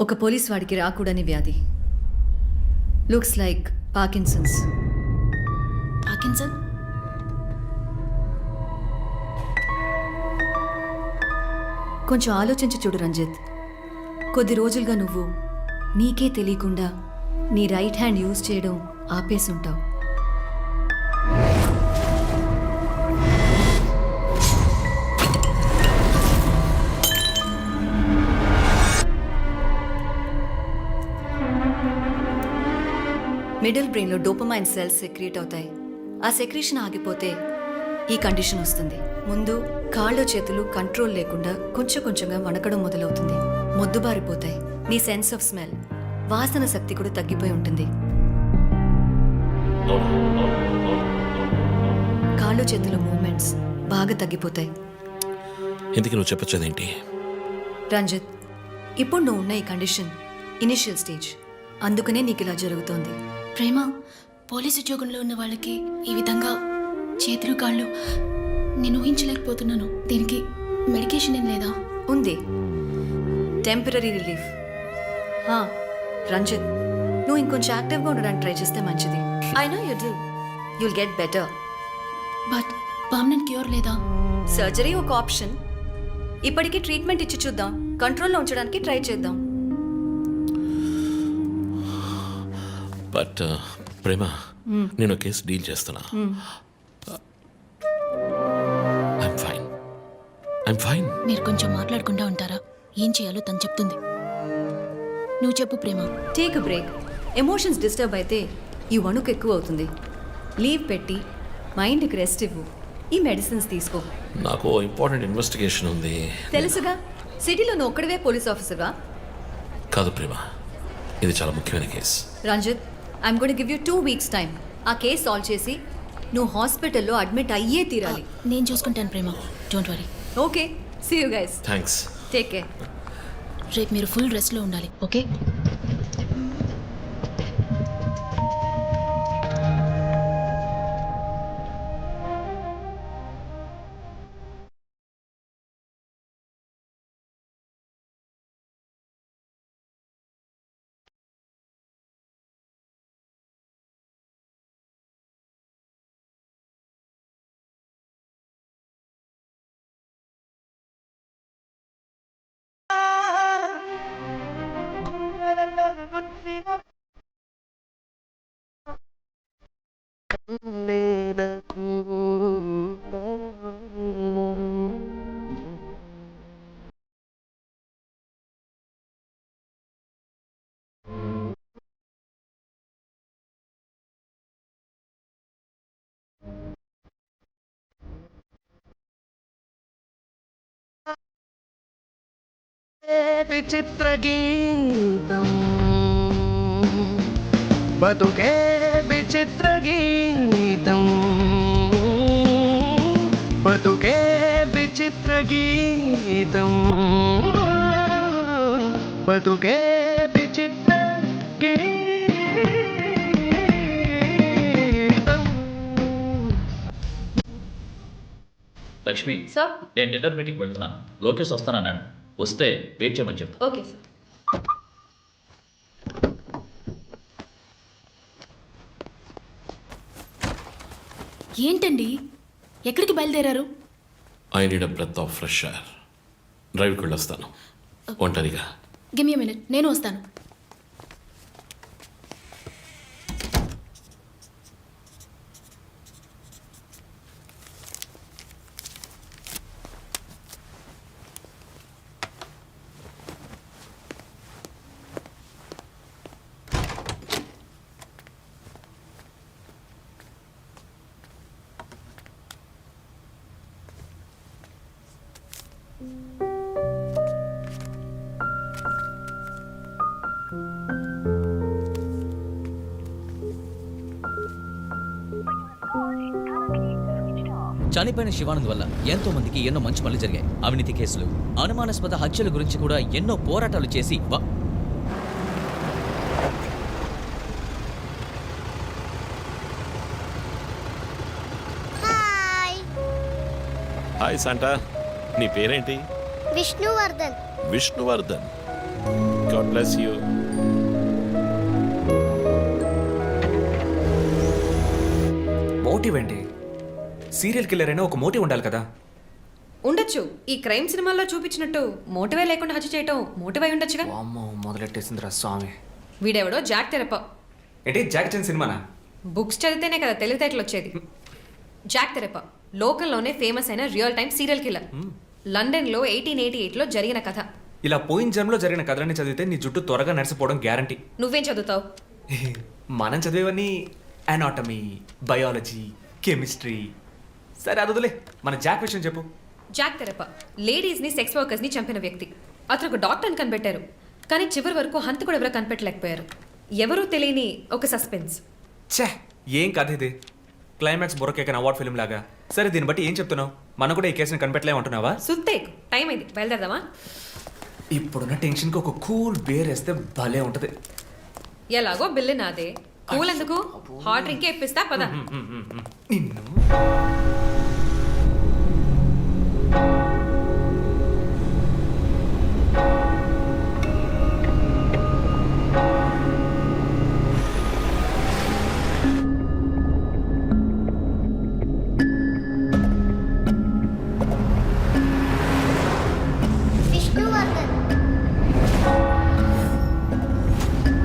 ఒక పోలీస్ వాడికి రాకూడని వ్యాధి, లుక్స్ లైక్ పార్కిన్సన్స్. పార్కిన్సన్? కొంచెం ఆలోచించి చూడు రంజిత్. కొద్ది రోజులుగా నువ్వు నీకే తెలియకుండా నీ రైట్ హ్యాండ్ యూజ్ చేయడం ఆపేసుంటావు. మిడిల్ బ్రెయిన్లో డోపమైన్ సెల్స్ సెక్రీట్ అవుతాయి. ఆ సెక్రీషన్ ఆగిపోతే ఈ కండిషన్ వస్తుంది. ముందు కాళ్ళు చేతులు కంట్రోల్ లేకుండా కొంచెం కొంచెంగా వణకడం మొదలవుతుంది. మొద్దుబారిపోతాయి. నీ సెన్స్ ఆఫ్ స్మెల్, వాసన శక్తి కూడా తగ్గిపోయి ఉంటుంది. కాళ్ళు చేతుల మూమెంట్స్ బాగా తగ్గిపోతాయి. ఎందుకు నువ్వు చెప్పొచ్చేదేంటి? రంజిత్, ఇప్పుడు నువ్వు ఉన్న ఈ కండిషన్ ఇనిషియల్ స్టేజ్, అందుకనే నీకు ఇలా జరుగుతోంది. ప్రేమ, పోలీస్ ఉద్యోగంలో ఉన్న వాళ్ళకి ఈ విధంగా చేతులు కాళ్ళు నేను ఊహించలేకపోతున్నాను. దీనికి మెడికేషన్ ఏం లేదా? ఉంది, టెంపరీ రిలీఫ్. రంజిత్, నువ్వు ఇంకొంచెం యాక్టివ్గా ఉండడానికి ట్రై చేస్తే మంచిది. I know you do, you'll get better. But permanent cure లేదా? సర్జరీ ఒక ఆప్షన్. ఇప్పటికీ ట్రీట్మెంట్ ఇచ్చి చూద్దాం, కంట్రోల్లో ఉంచడానికి ట్రై చేద్దాం. బట్ ప్రేమ, నేను కేసు డీల్ చేస్తున్నా. I'm fine. మీరు కొంచెం మాట్లాడకుండా ఉంటారా? ఏం చేయాలో తను చెప్తుంది. నువ్వు చెప్పు Prema. Take a break. Emotions disturb అయితే ఈ వణుకు ఎక్కువ అవుతుంది. లీవ్ పెట్టి మైండ్కి రెస్ట్ ఇవ్వు. ఈ మెడిసిన్స్ తీసుకో. నాకు ఇంపార్టెంట్ ఇన్వెస్టిగేషన్ ఉంది. తెలుసుగా, సిటీలో నువ్వు ఒక్కడివే పోలీస్ ఆఫీసర్వా? కాదు ప్రేమ, ఇది చాలా ముఖ్యమైన case. Ranjith, I'm going to give you 2 weeks time. ఆ కేసు సాల్వ్ చేసి నువ్వు హాస్పిటల్లో అడ్మిట్ అయ్యే తీరాలి. నేను చూసుకుంటాను Prema, don't worry. Okay, see you guys. Thanks. Take care. రేపు మీరు ఫుల్ రెస్ట్లో ఉండాలి, ఓకే? విచిత్ర గీతం బతుకే విచిత్ర గీతం బతుకే విచిత్ర గీతం బతుకే విచిత్ర గీతం. లక్ష్మి, నేను డిన్నర్ మీటింగ్ వెళ్తున్నాను. లోకేష్ వస్తానన్నాడు. వస్తే వెయిట్ చేయమని చెప్తా. Okay sir. ఏంటండి, ఎక్కడికి బయలుదేరారు? I need a breath of fresh air. డ్రైవ్కి వెళ్ళొస్తాను ఒంటరిగా. గివ్ మీ మినిట్, నేను వస్తాను. చనిపోయిన శివానంద్ వల్ల ఎంతో మందికి ఎన్నో మంచి పనులు జరిగాయి. అవినీతి కేసులు, అనుమానాస్పద హత్యల గురించి కూడా ఎన్నో పోరాటాలు చేసి హాయ్ శాంటా, నీ పేరేంటి? Vishnuvardhan. Vishnuvardhan. God bless you. Motive ఏంటి? సీరియల్ కిల్లర్ అయినా ఒక మోటివ్ ఉండాలి కదా. ఉండొచ్చు. ఈ క్రైమ్ సినిమాల్లో చూపించినట్టు మోటివే లేకుండా హత్య చేయటం మోటివ్ అయి ఉండొచ్చుగా. అమ్మో, మొదలెట్టేసిందిరా స్వామి. వీడెవడో జాక్ తెరప. ఏంటి, జాక్ చాన్ సినిమానా? బుక్స్ చదివితేనే కదా తెలివితేటలు వచ్చేది. జాక్ తెరప లోకల్లోనే ఫేమస్ అయిన రియల్ టైమ్ సీరియల్ కిల్లర్. లండన్లో 1888లో జరిగిన కథ. ఇలా పోయిన జన్మలో జరిగిన కథలన్నీ చదివితే నీ జుట్టు త్వరగా నడిచిపోవడం గ్యారంటీ. నువ్వేం చదువుతావు? మనం చదివేవన్నీ అనాటమీ, బయాలజీ, కెమిస్ట్రీ. సరే అదులే, మన జాక్ విషయం చెప్పు. జాక్ తెరప లేడీస్ని, సెక్స్ వర్కర్స్ని చంపిన వ్యక్తి. అతను ఒక డాక్టర్ని కనిపెట్టారు, కానీ చివరి వరకు హంతకుడు ఎవరో కనిపెట్టలేకపోయారు. ఎవరూ తెలియని ఒక సస్పెన్స్. ఛే, ఏం కథ ఇది? క్లైమాక్స్ బొరకేకన్ అవార్డ్ ఫిల్మ్ లాగా. సరే, దీన్ని బట్టి ఏం చెప్తున్నావు? మనం కూడా ఈ కేసుని కనిపెట్టలేమంటున్నావా? సుత్తేకు, టైం అయింది, బయలుదేరదామా? ఇప్పుడున్న టెన్షన్కి ఒక కూల్ బేర్ వేస్తే భలే ఉంటుంది. ఎలాగో బిల్లు నాదే, కూల్ ఎందుకు హాట్ డ్రింక్ ఇప్పిస్తా పద. నిన్ను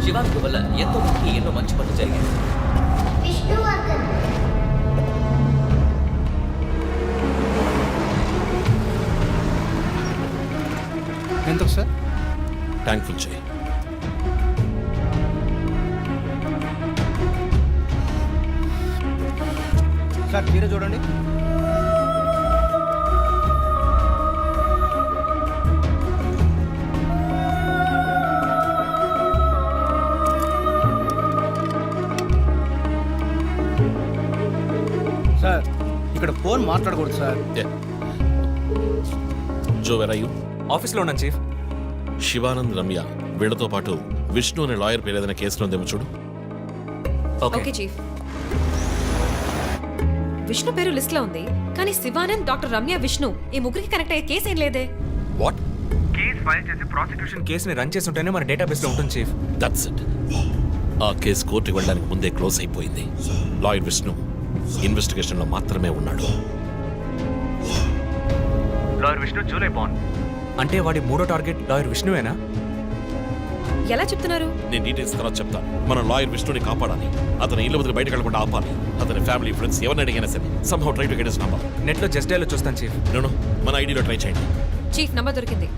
శివానంద్ వల్ల ఎంతో మందికి ఎన్నో మంచి పనులు జరిగాయి. ఎంత సార్? ట్యాంక్ ఫుల్ చేయి. సార్ మీరే చూడండి. సార్ ఇక్కడ ఫోన్ మాట్లాడకూడదు సార్. జో వెర్ ఆర్ యు? ఆఫీస్లో ఉన్నాను చీఫ్. శివానంద్, రమ్య వీళ్ళతో పాటు విష్ణు అనే లాయర్ పేరు ఏదైనా కేసులో ఉందేమో చూడు. Okay chief. విష్ణు పేరు లిస్ట్ లో ఉంది, కానీ శివానంద్, డాక్టర్ రమ్య, విష్ణు ఈ ముగ్గురికి కనెక్ట్ అయ్యే కేసు ఏం లేదే. వాట్? కేసు ఫైల్ చేసి ప్రాసిక్యూషన్ కేసుని రన్ చేసి ఉంటేనే మన డేటాబేస్లో ఉంటుంది చీఫ్. That's it. ఆ కేసు కోర్టుకి వెళ్ళడానికి ముందే క్లోజ్ అయిపోయింది. లాయర్ విష్ణు ఇన్వెస్టిగేషన్లో మాత్రమే ఉన్నాడు. లాయర్ విష్ణు జూలై బాండ్ అంటే వాడి మూడో టార్గెట్ లాయర్ విష్ణువేనా? ఎలా చెప్తున్నారు? నేను డీటెయిల్స్ తర్వాత చెప్తాను. మనం లాయర్ విష్ణుని కాపాడాలి. అతని ఇల్లు వదిలి బయటకు వెళ్ళకుండా ఆపాలి. అతని ఫ్యామిలీ ఫ్రెండ్స్ ఎవరిని అడిగినా సరే somehow try to get his number. నెట్లో జస్ట్ డైలో చూస్తాను చీఫ్. నో మన ఐడిలో ట్రై చేయండి. చీఫ్ నంబర్ దొరికింది.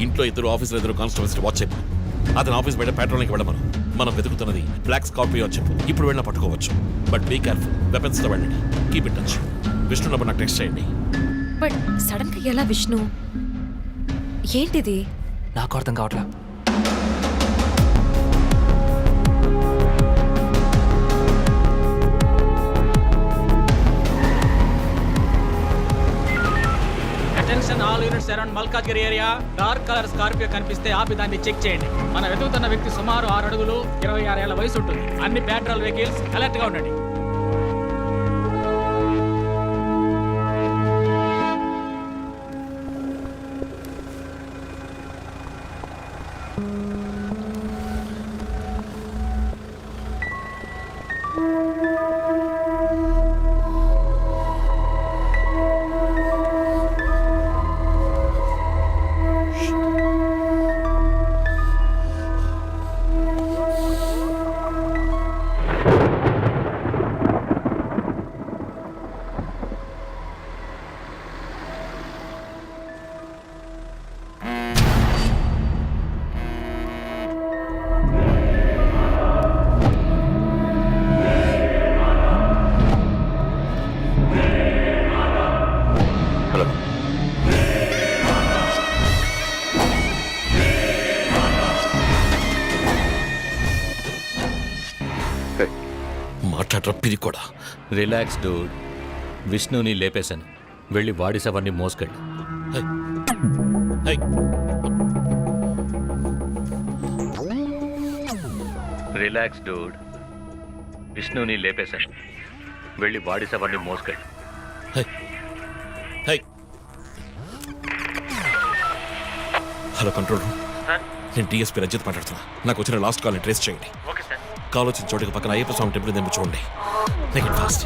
ఇంట్లో ఆఫీసులో ఇద్దరు కానిస్టేబుల్స్ వాచ్ చెప్పు. అతని ఆఫీస్ బయట పెట్రోలింగ్కి వెళ్ళమను. మనం వెతుకుతున్నది బ్లాక్ స్కార్పియో అని చెప్పు. ఇప్పుడు వెళ్ళినా పట్టుకోవచ్చు. But be careful. వెపన్స్తో వెళ్ళండి. Keep in touch. Vishnu number నాకు టెక్స్ట్ చేయండి. బట్ సడన్ గా ఎలా విష్ణు? ఏంటిది? నాకు అర్థం కావట్లా. Attention all units around Malkajgiri area. Dark colour Scorpio కనిపిస్తే ఆపి దాన్ని చెక్ చేయండి. మన వెతుకుతున్న వ్యక్తి సుమారు 6 అడుగులు 26 ఏళ్ల వయసు ఉంటుంది. అన్ని పెట్రోల్ వెహికల్స్ అలర్ట్ గా ఉండండి. మాట్లాడరా పిరి కూడా. Relax dude. విష్ణుని లేపేశాను. వెళ్ళి వాడి సవర్ని మోసుకెళ్ళు. Relax dude. విష్ణుని లేపేశాను. వెళ్ళి వాడి సవర్ని మోసుకెళ్ళు. Hello control room. నేను డిఎస్పీ రజిత్ మాట్లాడుతున్నా. నాకు వచ్చిన లాస్ట్ కాల్ని ట్రేస్ చేయండి. కాల్ వచ్చిన చోటుకి పక్కన అయ్యప్ప స్వామి టెంపుల్ ఉందేమో చూడండి. Make it fast.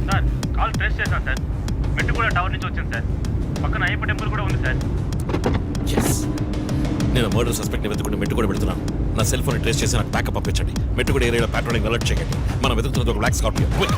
Sir call trace చేశాను సార్. మెట్టుగూడ టవర్ నుంచి వచ్చింది సార్. పక్కన అయ్యప్ప టెంపుల్ కూడా ఉంది సార్. నేను మర్డర్ సస్పెక్ట్ని వెతుకుంటూ మెట్టుగూడ పెడుతున్నాను. నా సెల్ ఫోన్ ట్రేస్ చేసి నాకు బ్యాకప్ పంపించండి. మెట్టుగూడ ఏరియాలో పెట్రోలింగ్ అలర్ట్ చేయండి. మనం వెతుకుతున్నది ఒక బ్లాక్ స్కార్పియో. క్విక్.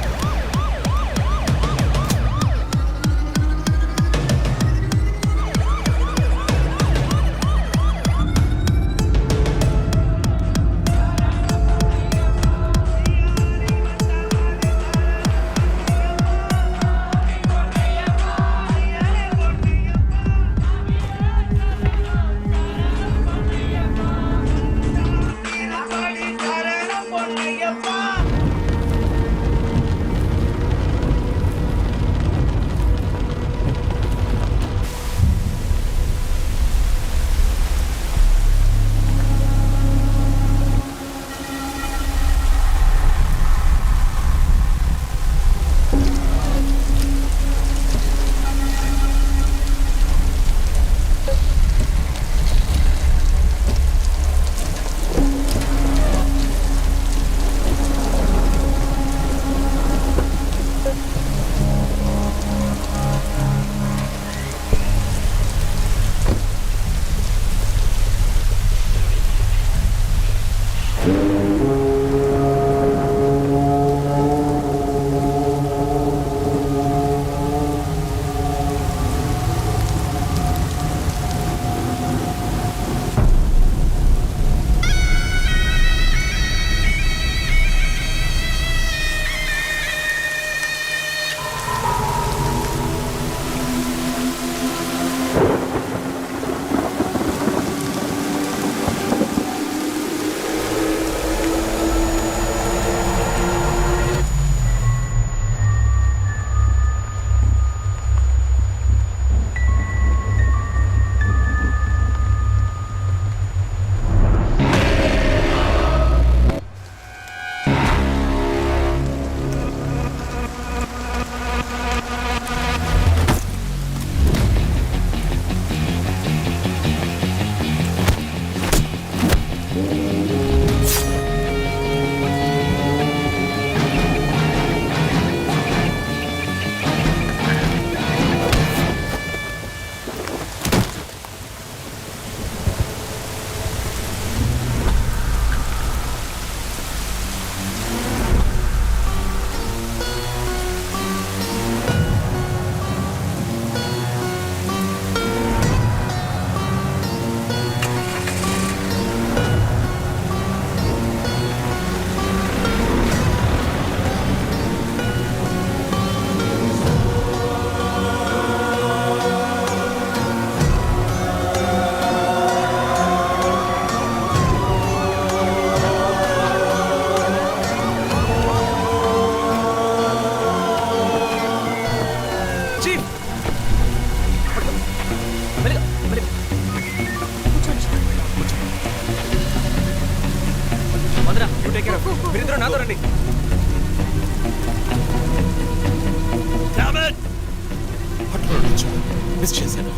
ప్రామిస్ చేశాను.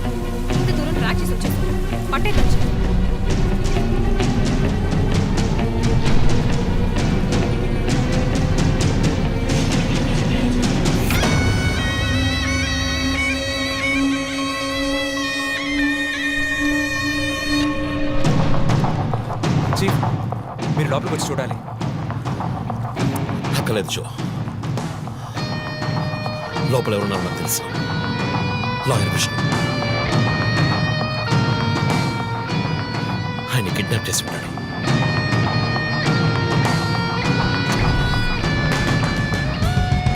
ఇంత దూరం ట్రాక్ చేసి వచ్చేసాను. పట్టేదొచ్చు. చీఫ్ మీరు లోపలికి వచ్చి చూడాలి. అక్కలేదు జో. లోపల ఎవరున్నారో నాకు తెలుసు. లాయర్ విష్ణు. ఆయన కిడ్నాప్ చేసి ఉంటాడు.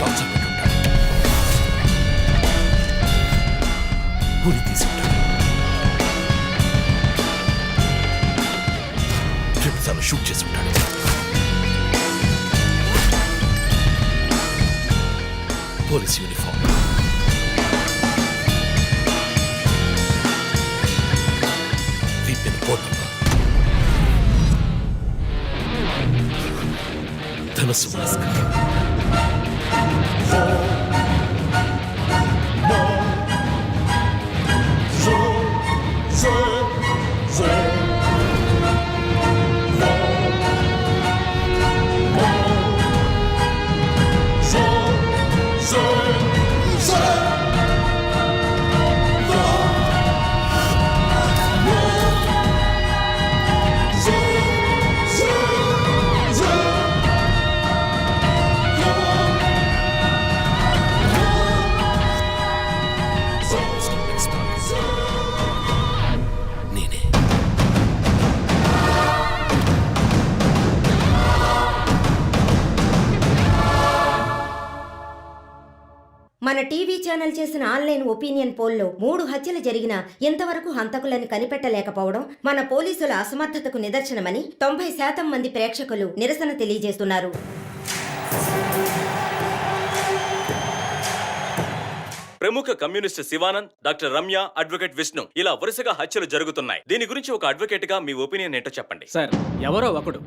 టార్చర్ పెట్టుంటాడు. ఉరి తీసి ఉంటాడు. ట్రిప్సాలు షూట్ చేసి ఉంటాడు. పోలీస్ యూనిఫామ్, వీపిన్ కోట్, ధనస్సు మాస్క్. నేనే. మన టీవీ ఛానల్ చేసిన ఆన్లైన్ ఒపీనియన్ పోల్లో 3 హత్యలు జరిగినా ఇంతవరకు హంతకులను కనిపెట్టలేకపోవడం మన పోలీసుల అసమర్థతకు నిదర్శనమని 90% మంది ప్రేక్షకులు నిరసన తెలియజేస్తున్నారు. ప్రముఖ communist Shivanand, doctor Ramya, advocate Vishnu ఇలా వరుసగా హత్యలు జరుగుతున్నాయి. దీని గురించి ఒక అడ్వకేట్ గా మీ ఒపీనియన్ ఏంటో చెప్పండి. సార్, ఎవరో ఒకడు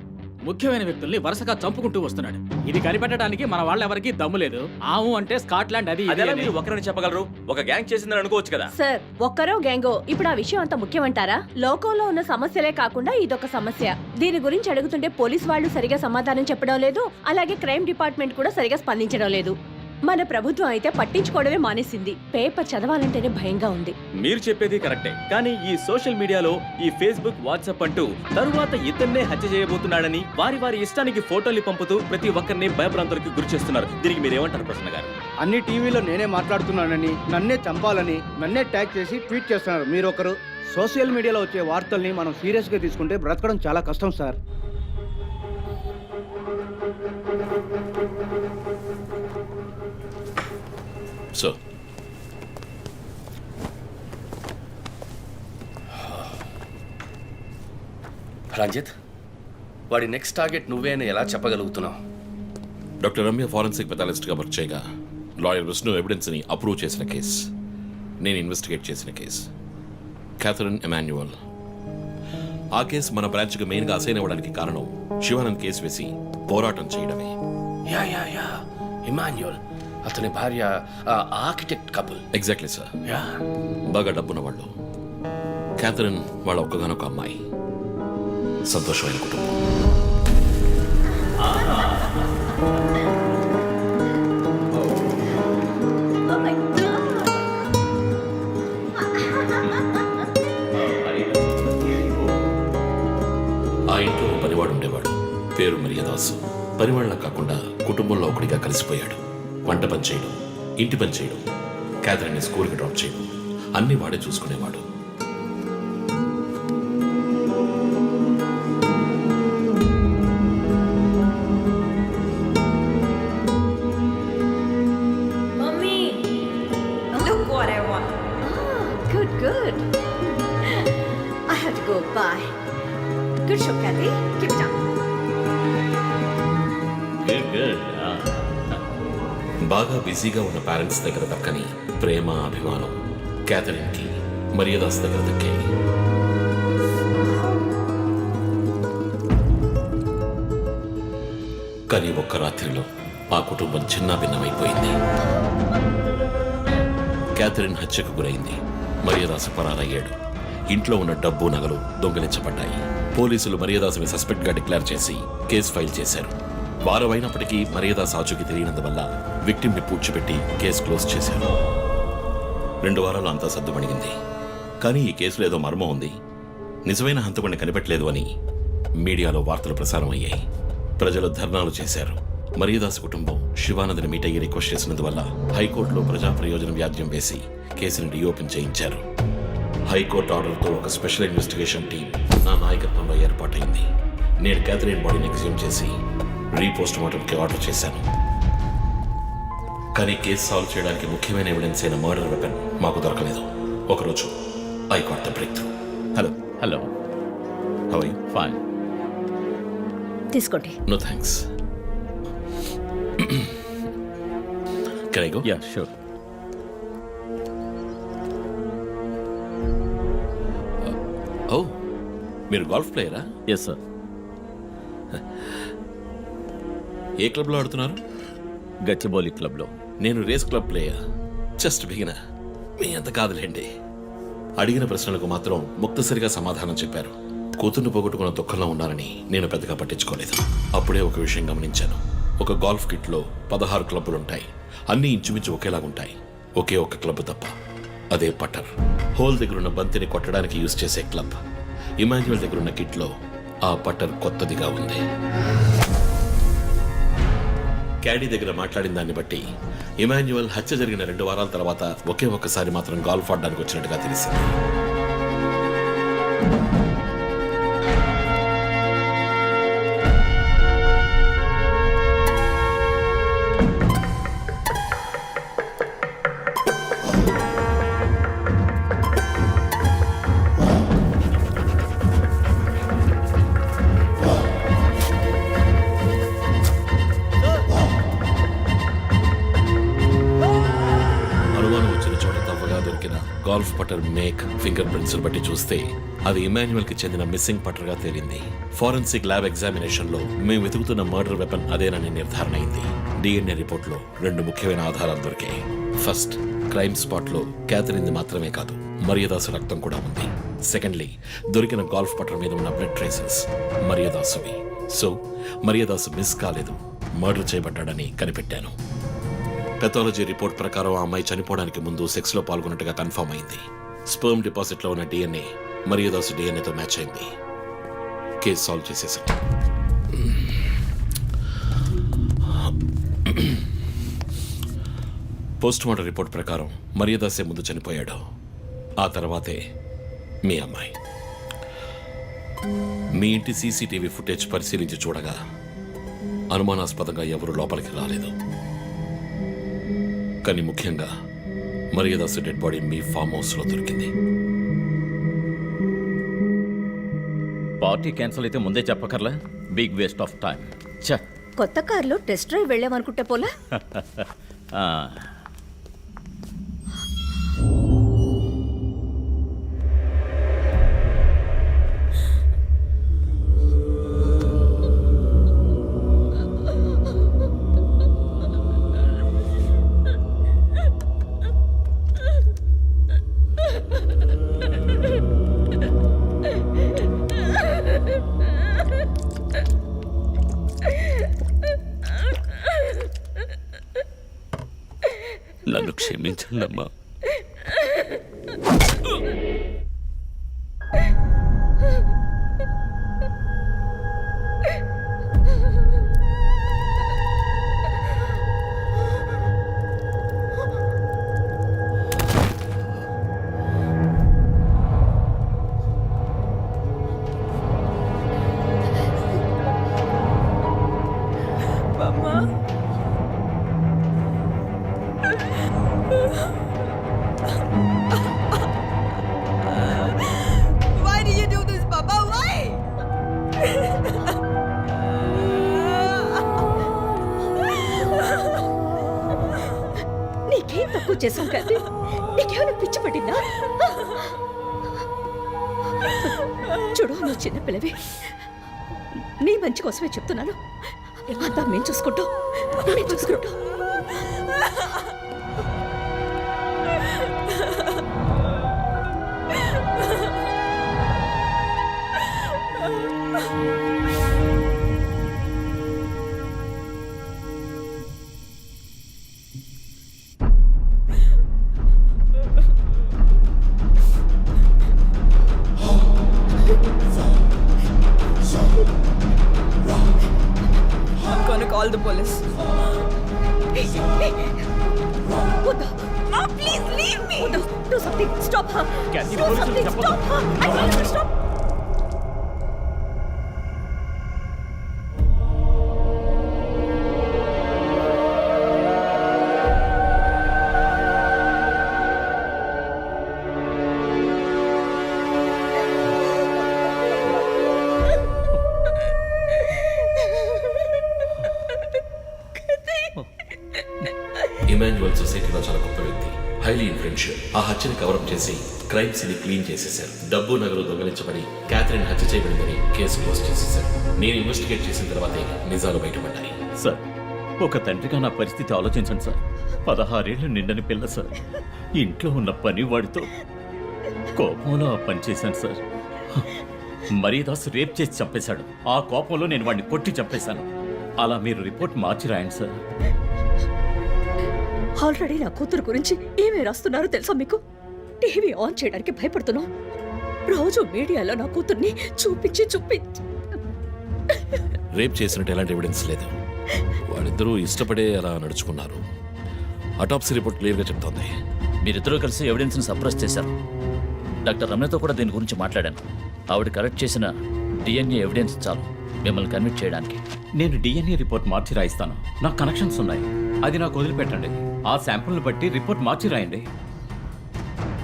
ముఖ్యమైన వ్యక్తుల్ని వరుసగా చంపుకుంటూ వస్తున్నాడు. ఇది కనిపెట్టడానికి మన వాళ్ళెవరికి దమ్ము లేదు. ఆవు అంటే స్కాట్లాండ్ అది అదే మీరు ఒకరిని చెప్పగలరు. ఒక గ్యాంగ్ చేసిందని అనుకోవచ్చు కదా. సార్, ఒక్కరో గ్యాంగో ఇప్పుడు ఆ విషయం అంత ముఖ్యమంటారా? లోకంలో ఉన్న సమస్యలే కాకుండా ఇదొక సమస్య. దీని గురించి అడుగుతుంటే పోలీస్ వాళ్ళు సరిగా సమాధానం చెప్పడం లేదు. అలాగే క్రైమ్ డిపార్ట్మెంట్ కూడా సరిగా స్పందించడం లేదు. మన ప్రభుత్వం అయితే పట్టించుకోవడమే మానేసింది. పేపర్ చదవాలంటేనే భయంగా ఉంది. మీరు చెప్పేది కరెక్టే, కానీ ఈ సోషల్ మీడియాలో ఈ ఫేస్బుక్, వాట్సాప్ అంటూ తరువాత ఇతన్నే హత్య చేయబోతున్నాడని వారి ఇష్టానికి ఫోటోలు పంపుతూ ప్రతి ఒక్కరిని భయభ్రాంతులకు గురి చేస్తున్నారు. దీనికి మీరేమంటారు ప్రసన్న గారు? అన్ని టీవీలో నేనే మాట్లాడుతున్నానని, నన్నే చంపాలని, నన్నే ట్యాగ్ చేసి ట్వీట్ చేస్తున్నారు మీరొకరు. సోషల్ మీడియాలో వచ్చే వార్తల్ని మనం సీరియస్గా తీసుకుంటే బ్రతకడం చాలా కష్టం సార్. సో రంజిత్, వాడి నెక్స్ట్ టార్గెట్ నువ్వే అని ఎలా చెప్పగలుగుతున్నావు? డాక్టర్ రమ్య ఫారెన్సిక్ పెథాలజిస్ట్గా వర్క్ చేయగా లాయర్ విష్ణు ఎవిడెన్స్ని అప్రూవ్ చేసిన కేస్, నేను ఇన్వెస్టిగేట్ చేసిన కేస్. Catherine Emmanuel. ఆ కేసు మన బ్రాంచ్కి మెయిన్గా అసైన్ అవ్వడానికి కారణం శివానంద్ కేసు వేసి పోరాటం చేయడమే. యా ఇమాన్యుయల్, అతని భార్య ఆర్కిటెక్ట్ కపుల్. Exactly sir. బాగా డబ్బున్న వాళ్ళు. క్యాథరిన్ వాళ్ళ ఒక్కగానొక అమ్మాయి. సంతోషమైన కుటుంబం. ఆ ఇంట్లో పనివాడు ఉండేవాడు, పేరు మరియదాసు. పనివాళ్ళ కాకుండా కుటుంబంలో ఒకటిగా కలిసిపోయాడు. వంట పని చేయడం, ఇంటి పని చేయడం, క్యాథరిన్ని స్కూల్కి డ్రాప్ చేయడం అన్నీ వాడే చూసుకునేవాడు. Mommy, look what I want. Oh, good. I have to go. Bye. Good show, Kathy. Keep it up. బాగా బిజీగా ఉన్న పేరెంట్స్ దగ్గర దక్కని ప్రేమ, అభిమానం క్యాథరిన్కి మరియదాస్ దగ్గర దక్కాయి. కానీ ఒక్క రాత్రిలో ఆ కుటుంబం చిన్నాభిన్నమైపోయింది. క్యాథరిన్ హత్యకు గురైంది. మర్యాదాసు పరారయ్యాడు. ఇంట్లో ఉన్న డబ్బు నగలు దొంగిలించబడ్డాయి. పోలీసులు మర్యాదాసుని సస్పెక్ట్గా డిక్లేర్ చేసి కేసు ఫైల్ చేశారు. వారం అయినప్పటికీ మర్యాదాస్ ఆచూకీ తెలియనందువల్ల విక్టిమ్ని పూడ్చిపెట్టి కేసు క్లోజ్ చేశారు. 2 వారాలు అంతా సర్దుమణిగింది. కానీ ఈ కేసులో ఏదో మర్మం ఉంది, నిజమైన హంతకుడిని కనిపెట్టలేదు అని మీడియాలో వార్తలు ప్రసారం అయ్యాయి. ప్రజలు ధర్నాలు చేశారు. మర్యాదాస్ కుటుంబం శివానంద్ని మీట్ అయ్యి రిక్వెస్ట్ చేసినందువల్ల హైకోర్టులో ప్రజా ప్రయోజన వ్యాజ్యం వేసి కేసును రీఓపెన్ చేయించారు. హైకోర్టు ఆర్డర్తో ఒక స్పెషల్ ఇన్వెస్టిగేషన్ టీం నా నాయకత్వంలో ఏర్పాటైంది. నేను క్యాథరిన్ బాడీని ఎగ్జ్యూమ్ చేసి రీపోస్ట్ మార్టంకి ఆర్డర్ చేశాను. కానీ కేసు సాల్వ్ చేయడానికి ముఖ్యమైన ఎవిడెన్స్ అయిన మర్డర్ వెపన్ మాకు దొరకలేదు. ఒకరోజు I got the breakthrough. Hello how are you? Fine. తీసుకోండి. No thanks. Can I go? Yeah sure. Oh, మీరు గోల్ఫ్ ప్లేయరా? ఎస్ సార్. ఏ క్లబ్లో ఆడుతున్నారు? గచ్చిబౌలి క్లబ్లో. నేను race club player, just beginner. మీ అంత కాదులేండి. అడిగిన ప్రశ్నలకు మాత్రం ముక్తసరిగా సమాధానం చెప్పారు. కూతుర్ని పోగొట్టుకున్న దుఃఖంలో ఉన్నారని నేను పెద్దగా పట్టించుకోలేదు. అప్పుడే ఒక విషయం గమనించాను. ఒక గోల్ఫ్ కిట్లో 16 క్లబ్బులుంటాయి. అన్నీ ఇంచుమించు ఒకేలాగుంటాయి. ఒకే ఒక క్లబ్ తప్ప, అదే పట్టర్. హోల్ దగ్గరున్న బంతిని కొట్టడానికి యూజ్ చేసే క్లబ్. ఇమాన్యువల్ దగ్గరున్న కిట్లో ఆ పట్టర్ కొత్తదిగా ఉంది. క్యాడీ దగ్గర మాట్లాడిన దాన్ని బట్టి ఇమాన్యువల్ హత్య జరిగిన 2 వారాల తర్వాత ఒకే ఒక్కసారి మాత్రం గోల్ఫ్ ఆడడానికి వచ్చినట్టుగా తెలిసింది. గోల్ఫ్ పట్టర్ మేక్, ఫింగర్ ప్రింట్స్ బట్టి చూస్తే అది ఇమాన్యువల్ కి చెందిన మిస్సింగ్ పట్టర్ గా తేలింది. ఫోరెన్సిక్ ల్యాబ్ ఎగ్జామినేషన్ లో మేము వెతుకుతున్న మర్డర్ వెపన్ అదేనని నిర్ధారణ అయింది. డిఎన్ఏ రిపోర్ట్ లో 2 ముఖ్యమైన ఆధారాలు దొరికాయి. ఫస్ట్, క్రైమ్ స్పాట్ లో క్యాథరిన్ మాత్రమే కాదు, మర్యాదాసు రక్తం కూడా ఉంది. సెకండ్లీ, దొరికిన గోల్ఫ్ పట్టర్ మీద ఉన్న బ్లడ్ ట్రేసెస్ మర్యాదాసువి. సో మర్యాదాసు మిస్ కాలేదు, మర్డర్ చేయబడ్డాడని కనిపెట్టాను. పెథాలజీ రిపోర్ట్ ప్రకారం ఆ అమ్మాయి చనిపోవడానికి ముందు సెక్స్ లో పాల్గొన్నట్టుగా కన్ఫర్మ్ అయింది. స్పర్మ్ డిపాజిట్ లో ఉన్న డిఎన్ఏ మర్యాదాసు డిఎన్ఏతో మ్యాచ్ అయింది. కేసు సాల్వ్ చేసేసాం. పోస్ట్ మార్టం రిపోర్ట్ ప్రకారం మర్యాదాసే ముందు చనిపోయాడు. ఆ తర్వాతే మీ అమ్మాయి. మీ ఇంటి సీసీటీవీ ఫుటేజ్ పరిశీలించి చూడగా అనుమానాస్పదంగా ఎవరు లోపలికి రాలేదు. కానీ ముఖ్యంగా మర్యాదాసు డెడ్ బాడీ మీ ఫామ్ హౌస్ లో దొరికింది. పార్టీ క్యాన్సిల్ అయితే ముందే చెప్పకర్లా? Big waste of time. కొత్త కార్లో టెస్ట్ డ్రైవ్ వెళ్ళామనుకుంటే పోలా? నన్ను క్షమించండి అమ్మా. Why do you do this, Papa? Why? నీకేం తక్కువ చేసాం కదా? నీకేమైనా పిచ్చి పట్టిందా? చూడు, నువ్వు చిన్న పిల్లవి. నీ మంచి కోసమే చెప్తున్నాను. అంతా మేము చూసుకుంటాం. call the police. Hey, hey. Uda. Mom, please leave me. Uda, do something. Stop her. Kathy, Do something. Stop her. I told you to stop. Emmanuel సొసైటీలో చాలా గొప్ప వ్యక్తి, హైలీ ఇన్ఫ్లుయెన్షియల్. ఆ హత్యని కవరప్ చేసి క్రైమ్ సీన్ క్లీన్ చేసేశారు. డబ్బు నగలు దొంగలించబడి Catherine హత్య చేయబడిందని కేసు క్లోజ్ చేసేశారు. నేను ఇన్వెస్టిగేట్ చేసిన తర్వాతే నిజాలు బయటపడ్డాయి. సార్, ఒక తండ్రిగా నా పరిస్థితి ఆలోచించండి సార్. 16 ఏళ్ళు నిండని పిల్ల సార్. ఇంట్లో ఉన్న పని వాడితో కోపంలో ఆ పని చేశాను సార్. మరీదాస్ రేప్ చేసి చంపేశాడు. ఆ కోపంలో నేను వాడిని కొట్టి చంపేశాను. అలా మీరు రిపోర్ట్ మార్చి రాయండి సార్. ఆల్రెడీ నా కూతురు గురించి ఏమేమి రాస్తున్నారో తెలుసా మీకు? టీవీ ఆన్ చేయడానికి భయపడుతున్నాం. రోజు మీడియాలో నా కూతుర్ని చూపించి రేప్ చేసినట్టు ఎలాంటి ఎవిడెన్స్ లేదు. వాళ్ళిద్దరూ ఇష్టపడే అలా నడుచుకున్నారు. అటాప్సీ రిపోర్ట్ క్లియర్గా చెప్తోంది. మీరిద్దరూ కలిసి ఎవిడెన్స్ని సప్రెస్ చేశారు. డాక్టర్ రమ్యతో కూడా దీని గురించి మాట్లాడాను. ఆవిడ కలెక్ట్ చేసిన డిఎన్ఏ ఎవిడెన్స్ చాలు మిమ్మల్ని కన్విక్ట్ చేయడానికి. నేను డిఎన్ఏ రిపోర్ట్ మార్చి రాయిస్తాను. నాకు కనెక్షన్స్ ఉన్నాయి. అది నాకు వదిలిపెట్టండి. ఆ శాంపుల్ని బట్టి రిపోర్ట్ మార్చి రాయండి.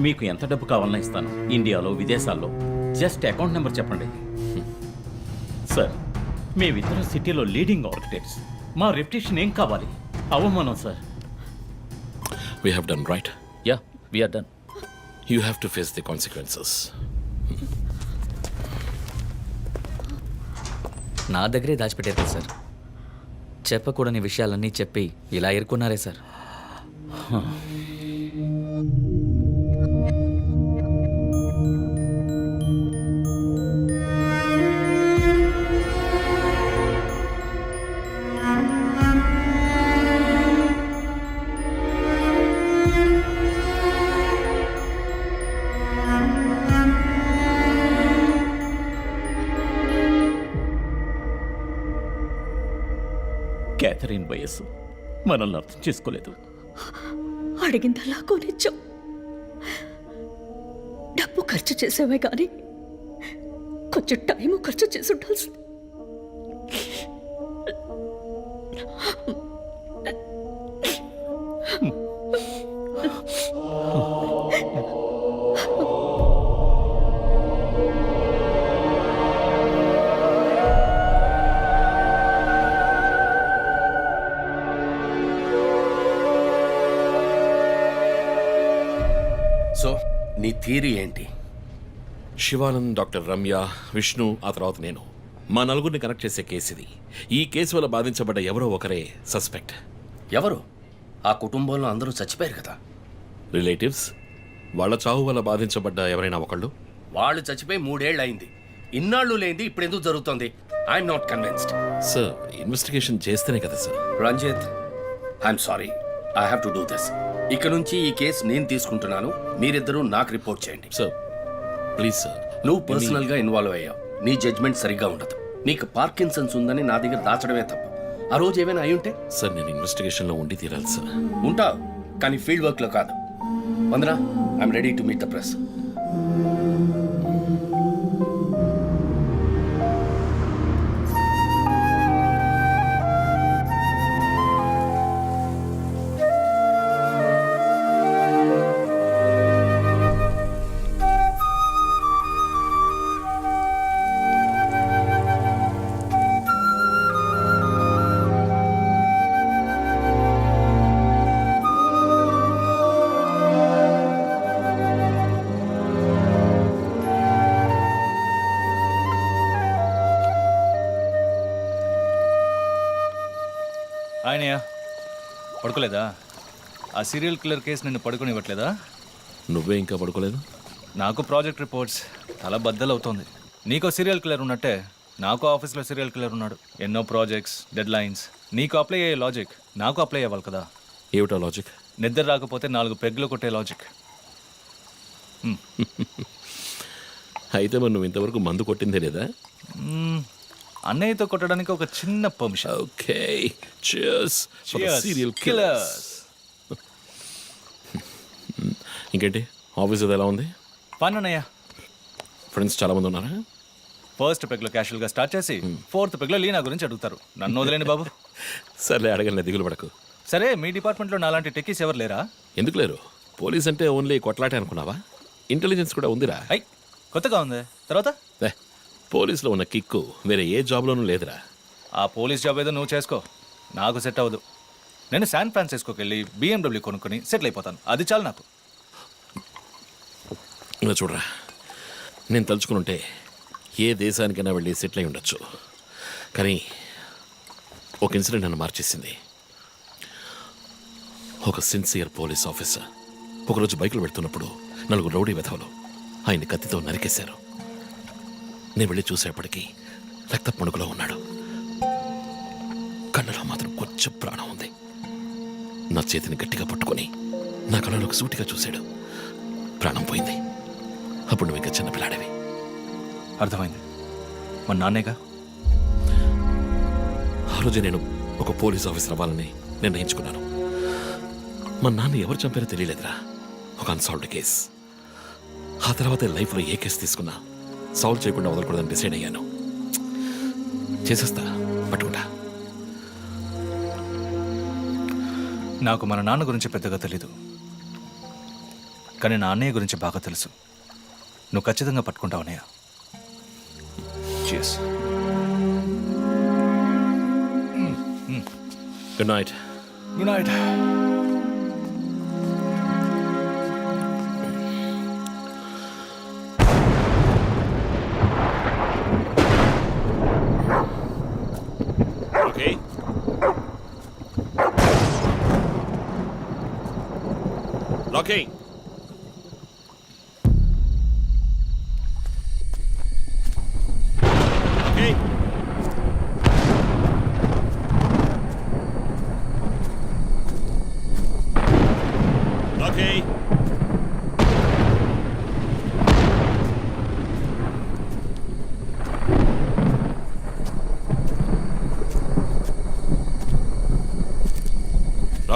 మీకు ఎంత డబ్బు కావాలన్నా ఇస్తాను. ఇండియాలో, విదేశాల్లో. జస్ట్ అకౌంట్ నెంబర్ చెప్పండి. సార్, మేమిద్దరం సిటీలో లీడింగ్ ఆర్కిటెక్ట్స్. మా రెప్యుటేషన్ ఏం కావాలి? అవమానం sir. We have done right. Yeah, we are done. You have to face the consequences. నా దగ్గరే దాచిపెట్టారు సార్. చెప్పకూడని విషయాలన్నీ చెప్పి ఇలా ఇరుక్కున్నారే సార్. క్యాథరిన్ వయస్సు మనల్ని అర్థం చేసుకోలేదు. అడిగిందల్లా కొనిచ్చాం. డబ్బు ఖర్చు చేసామే కానీ కొంచెం టైము ఖర్చు చేసి ఉండాల్సింది. సో నీ థియరీ ఏంటి? శివానంద్, డాక్టర్ రమ్య, విష్ణు, ఆ తర్వాత నేను, మా నలుగురిని కనెక్ట్ చేసే కేసు ఇది. ఈ కేసు వల్ల బాధించబడ్డ ఎవరో ఒకరే సస్పెక్ట్. ఎవరు? ఆ కుటుంబంలో అందరూ చచ్చిపోయారు కదా. రిలేటివ్స్. వాళ్ళ చావు వల్ల బాధించబడ్డ ఎవరైనా ఒకళ్ళు. వాళ్ళు చచ్చిపోయి 3 ఏళ్ళు అయింది. ఇన్నాళ్ళు లేనిది ఇప్పుడు ఎందుకు జరుగుతుంది? I'm not convinced. Sir, investigation చేస్తేనే కదా sir. Ranjith, I'm sorry, I have to do this. ఇక నుంచి ఈ కేసు నేను తీసుకుంటున్నాను. మీరిద్దరూ నాకు రిపోర్ట్ చేయండి. Sir please sir. నువ్వు పర్సనల్ గా ఇన్వాల్వ్ అయ్యావు. నీ జడ్జ్మెంట్ సరిగ్గా ఉండదు. నీకు పార్కిన్సన్స్ ఉందని నా దగ్గర దాచడమే తప్పు. ఆ రోజు ఏమైనా అయి ఉంటే? సార్, నేను ఇన్వెస్టిగేషన్లో ఉండి తీరాలి సార్. ఉంటావు, కానీ ఫీల్డ్ వర్క్లో కాదు. Vandana, I'm ready to meet the press. ఆయనయ్య పడుకోలేదా? ఆ సీరియల్ కిల్లర్ కేసు నిన్ను పడుకోనివ్వట్లేదా? నువ్వే ఇంకా పడుకోలేదు? నాకు ప్రాజెక్ట్ రిపోర్ట్స్ తల బద్దలవుతోంది. నీకో సీరియల్ కిల్లర్ ఉన్నట్టే నాకు ఆఫీస్లో సీరియల్ కిల్లర్ ఉన్నాడు. ఎన్నో ప్రాజెక్ట్స్, డెడ్ లైన్స్. నీకు అప్లై అయ్యే లాజిక్ నాకు అప్లై అవ్వాలి కదా. ఏమిటా లాజిక్? నిద్ర రాకపోతే 4 పెగ్గులు కొట్టే లాజిక్. అయితే మరి నువ్వు ఇంతవరకు మందు కొట్టిందే లేదా? అన్నయ్యతో కొట్టడానికి ఒక చిన్న permission. Okay cheers for the Cheers, serial killers. killers. ఇంకేంటి ఆఫీస్ అది ఎలా ఉంది? ఫన్ అన్నయ్య. ఫ్రెండ్స్ చాలా మంది ఉన్నారా? ఫస్ట్ పెగ్లో క్యాషువల్గా స్టార్ట్ చేసి ఫోర్త్ పెగ్లో లీనా గురించి అడుగుతారు. నన్ను వదిలేండి బాబు. సర్లే అడగలే, దిగులు పడకు. సరే మీ డిపార్ట్మెంట్లో నాలాంటి టెక్కీస్ ఎవరు లేరా? ఎందుకు లేరు? పోలీస్ అంటే ఓన్లీ కొట్లాటే అనుకున్నావా? ఇంటెలిజెన్స్ కూడా ఉందిరా. కొత్తగా ఉంది. తర్వాత పోలీసులో ఉన్న కిక్కు వేరే ఏ జాబ్లోనూ లేదురా. ఆ పోలీస్ జాబ్ ఏదో నువ్వు చేసుకో, నాకు సెట్ అవ్వదు. నేను శాన్ ఫ్రాన్సిస్కోకి వెళ్ళి BMW కొనుక్కొని సెటిల్ అయిపోతాను. అది చాలు నాకు. ఇలా చూడరా, నేను తలుచుకుని ఏ దేశానికైనా వెళ్ళి సెటిల్ అయి ఉండొచ్చు. కానీ ఒక ఇన్సిడెంట్ నన్ను మార్చేసింది. ఒక సిన్సియర్ పోలీస్ ఆఫీసర్ ఒకరోజు బైకులు పెడుతున్నప్పుడు 4 రౌడీ వెధవలు ఆయన్ని కత్తితో నరికేశారు. నేను వెళ్ళి చూసేప్పటికీ రక్త పణుకులో ఉన్నాడు. కళ్ళలో మాత్రం కొంచెం ప్రాణం ఉంది. నా చేతిని గట్టిగా పట్టుకొని నా కళ్ళలోకి సూటిగా చూశాడు. ప్రాణం పోయింది. అప్పుడు నువ్వు ఇంకా చిన్నపిల్లాడేవి. అర్థమైంది. మా నాన్నేగా. ఆ రోజు నేను ఒక పోలీస్ ఆఫీసర్ అవ్వాలని నిర్ణయించుకున్నాను. మా నాన్న ఎవరు చంపారో తెలియలేదురా. ఒక అన్సాల్వ్డ్ కేస్. ఆ తర్వాత లైఫ్లో ఏ కేసు తీసుకున్నా సాల్వ్ చేయకుండా వదలకూడదని డిసైడ్ అయ్యాను. చేసేస్తా, పట్టుకుంటా. నాకు మన నాన్న గురించి పెద్దగా తెలీదు, కానీ నా అన్నయ్య గురించి బాగా తెలుసు. నువ్వు ఖచ్చితంగా పట్టుకుంటావు అన్నయ్య. Cheers. Good night. Good night. Okay. Locking.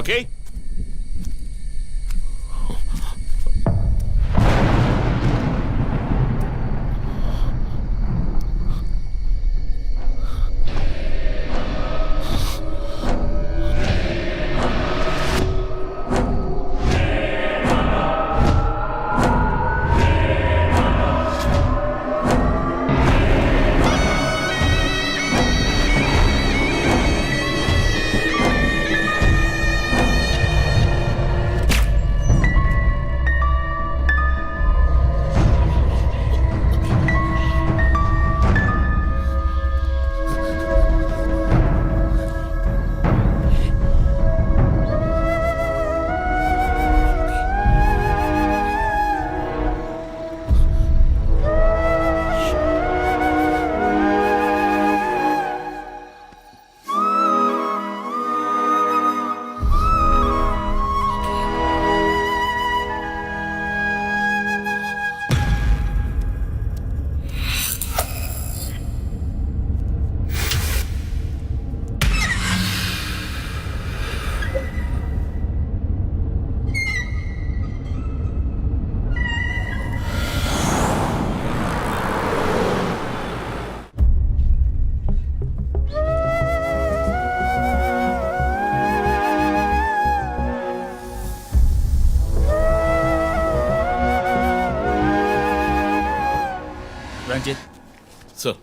Okay. రంజిత్ సార్,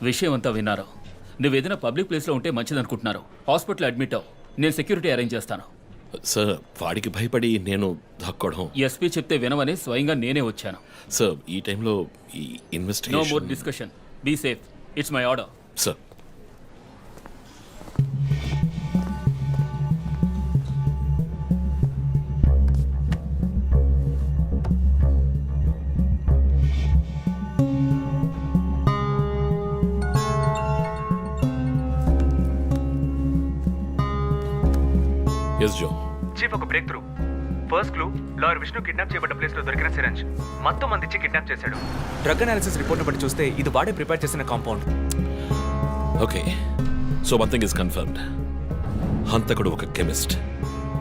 విషయం అంతా విన్నారు. నువ్వు ఏదైనా పబ్లిక్ ప్లేస్లో ఉంటే మంచిదనుకుంటున్నారు. హాస్పిటల్ అడ్మిట్ అవ్వు, నేను సెక్యూరిటీ అరేంజ్ చేస్తాను. సార్, వాడికి భయపడి నేను దాక్కోవడం. ఎస్పీ చెప్తే వినవని స్వయంగా నేనే వచ్చాను. సార్, ఈ టైంలో ఈ no more investigation. Discussion. Be safe. It's my order. Sir, yes Joe. Chief, ఒక breakthrough. First clue, lawyer Vishnu kidnap చేయబడ్డ ప్లేస్ లో దొరికిన సిరంజ్ మొత్తం మందిచ్చి కిడ్నాప్ చేశాడు. డ్రగ్ అనాలిసిస్ రిపోర్ట్ బట్టి చూస్తే ఇది వాడే ప్రిపేర్ చేసిన compound. Okay, so one thing is confirmed. హంతకుడు ఒక కెమిస్ట్,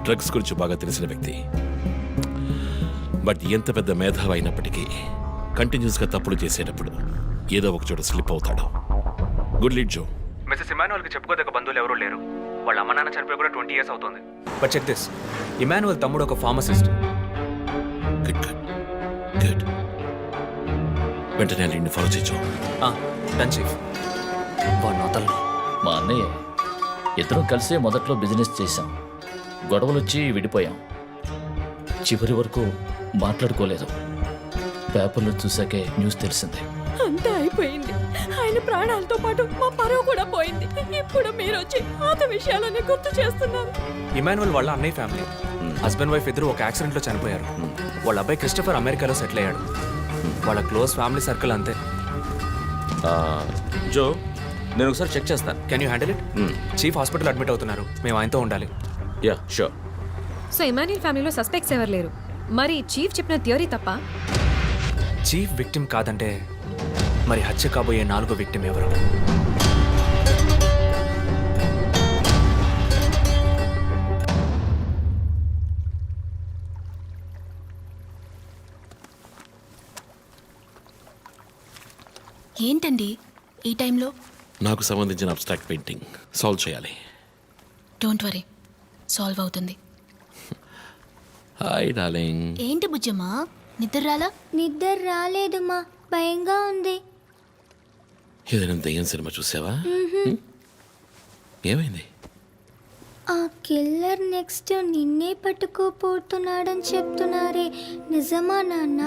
డ్రగ్స్ గురించి బాగా తెలిసిన వ్యక్తి. బట్ ఎంత పెద్ద మేధావి అయినప్పటికీ కంటిన్యూస్గా తప్పులు చేసేటప్పుడు ఏదో ఒక చోట స్లిప్ అవుతాడు. గుడ్ లీడ్ జో. మిస్సెస్ ఇమానువల్కి చెప్పుకోదగ్గ బంధువులు ఎవరూ లేరు. వాళ్ళ అమ్మ నాన్న చనిపోయి కూడా 20 years అవుతుంది. బట్ చెక్ దిస్, ఇమానువల్ తమ్ముడు ఒక ఫార్మసిస్ట్. గుడ్. వెంటనే లీడ్ని ఫాలో చేయొచ్చు. Done chief. వాడు నోతల్లో. మా అన్నయ్య ఇద్దరం కలిసే మొదట్లో బిజినెస్ చేశాం. గొడవలు వచ్చి విడిపోయాం. చివరి వరకు మాట్లాడుకోలేదు. పేపర్లో చూసాకే న్యూస్ తెలిసింది. అంతా అయిపోయింది. ఆయన ప్రాణాలతో పాటు మా పరువు కూడా పోయింది. ఇప్పుడు మీరు వచ్చి పాత విషయాలని గుర్తు చేస్తున్నారు. ఇమానువల్ వాళ్ళ అన్నయ్య ఫ్యామిలీ, హస్బెండ్ వైఫ్ ఇద్దరు ఒక యాక్సిడెంట్లో చనిపోయారు. వాళ్ళ అబ్బాయి క్రిస్టఫర్ అమెరికాలో సెటిల్ అయ్యాడు. వాళ్ళ క్లోజ్ ఫ్యామిలీ సర్కిల్ అంతే. జో, నేను ఒకసారి చెక్ చేస్తాను. Can you handle it? Chief hospital admit అవుతున్నారు. మేము ఆయనతో ఉండాలి. Yeah sure. సో ఇమాన్యుల్ ఫ్యామిలీలో సస్పెక్ట్స్ ఎవరు లేరు. మరి చీఫ్ చెప్పిన థియరీ తప్ప? చీఫ్ విక్టిమ్ కాదంటే మరి హత్య కాబోయే 4వ విక్టిమ్ ఎవరు? ఏంటండి ఈ టైంలో? నాకు సంబంధించిన అబ్స్ట్రాక్ట్ పెయింటింగ్ సాల్వ్ చేయాలి. డోంట్ వరీ, సాల్వ్ అవుతుంది. Hi darling. ఏంటి బుజ్జమ్మా, నిద్ర రాలా? నిద్ర రాలేదమ్మా, భయంగా ఉంది. ఏదైనా దెయ్యం సినిమా చూసావా? ఏమైంది? ఆ కిల్లర్ నెక్స్ట్ నిన్నే పట్టుకోపోతున్నాడని చెప్తున్నారే, నిజమా నాన్న?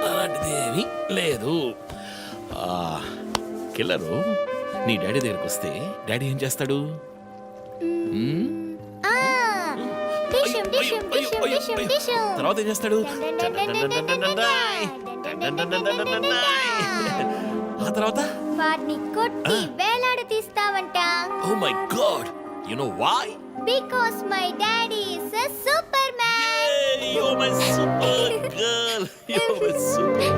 అలాంటిదేమీ లేదు. కిల్లరు నీ డాడీ దగ్గరికి వస్తే డాడీ ఏం చేస్తాడు? తర్వాత ఏం చేస్తాడు? ఆ తర్వాత వాడిని కొట్టి వేలాడదీస్తావంట. Oh my god, you know why? Because my daddy is a superman. You are my super girl. You are my super.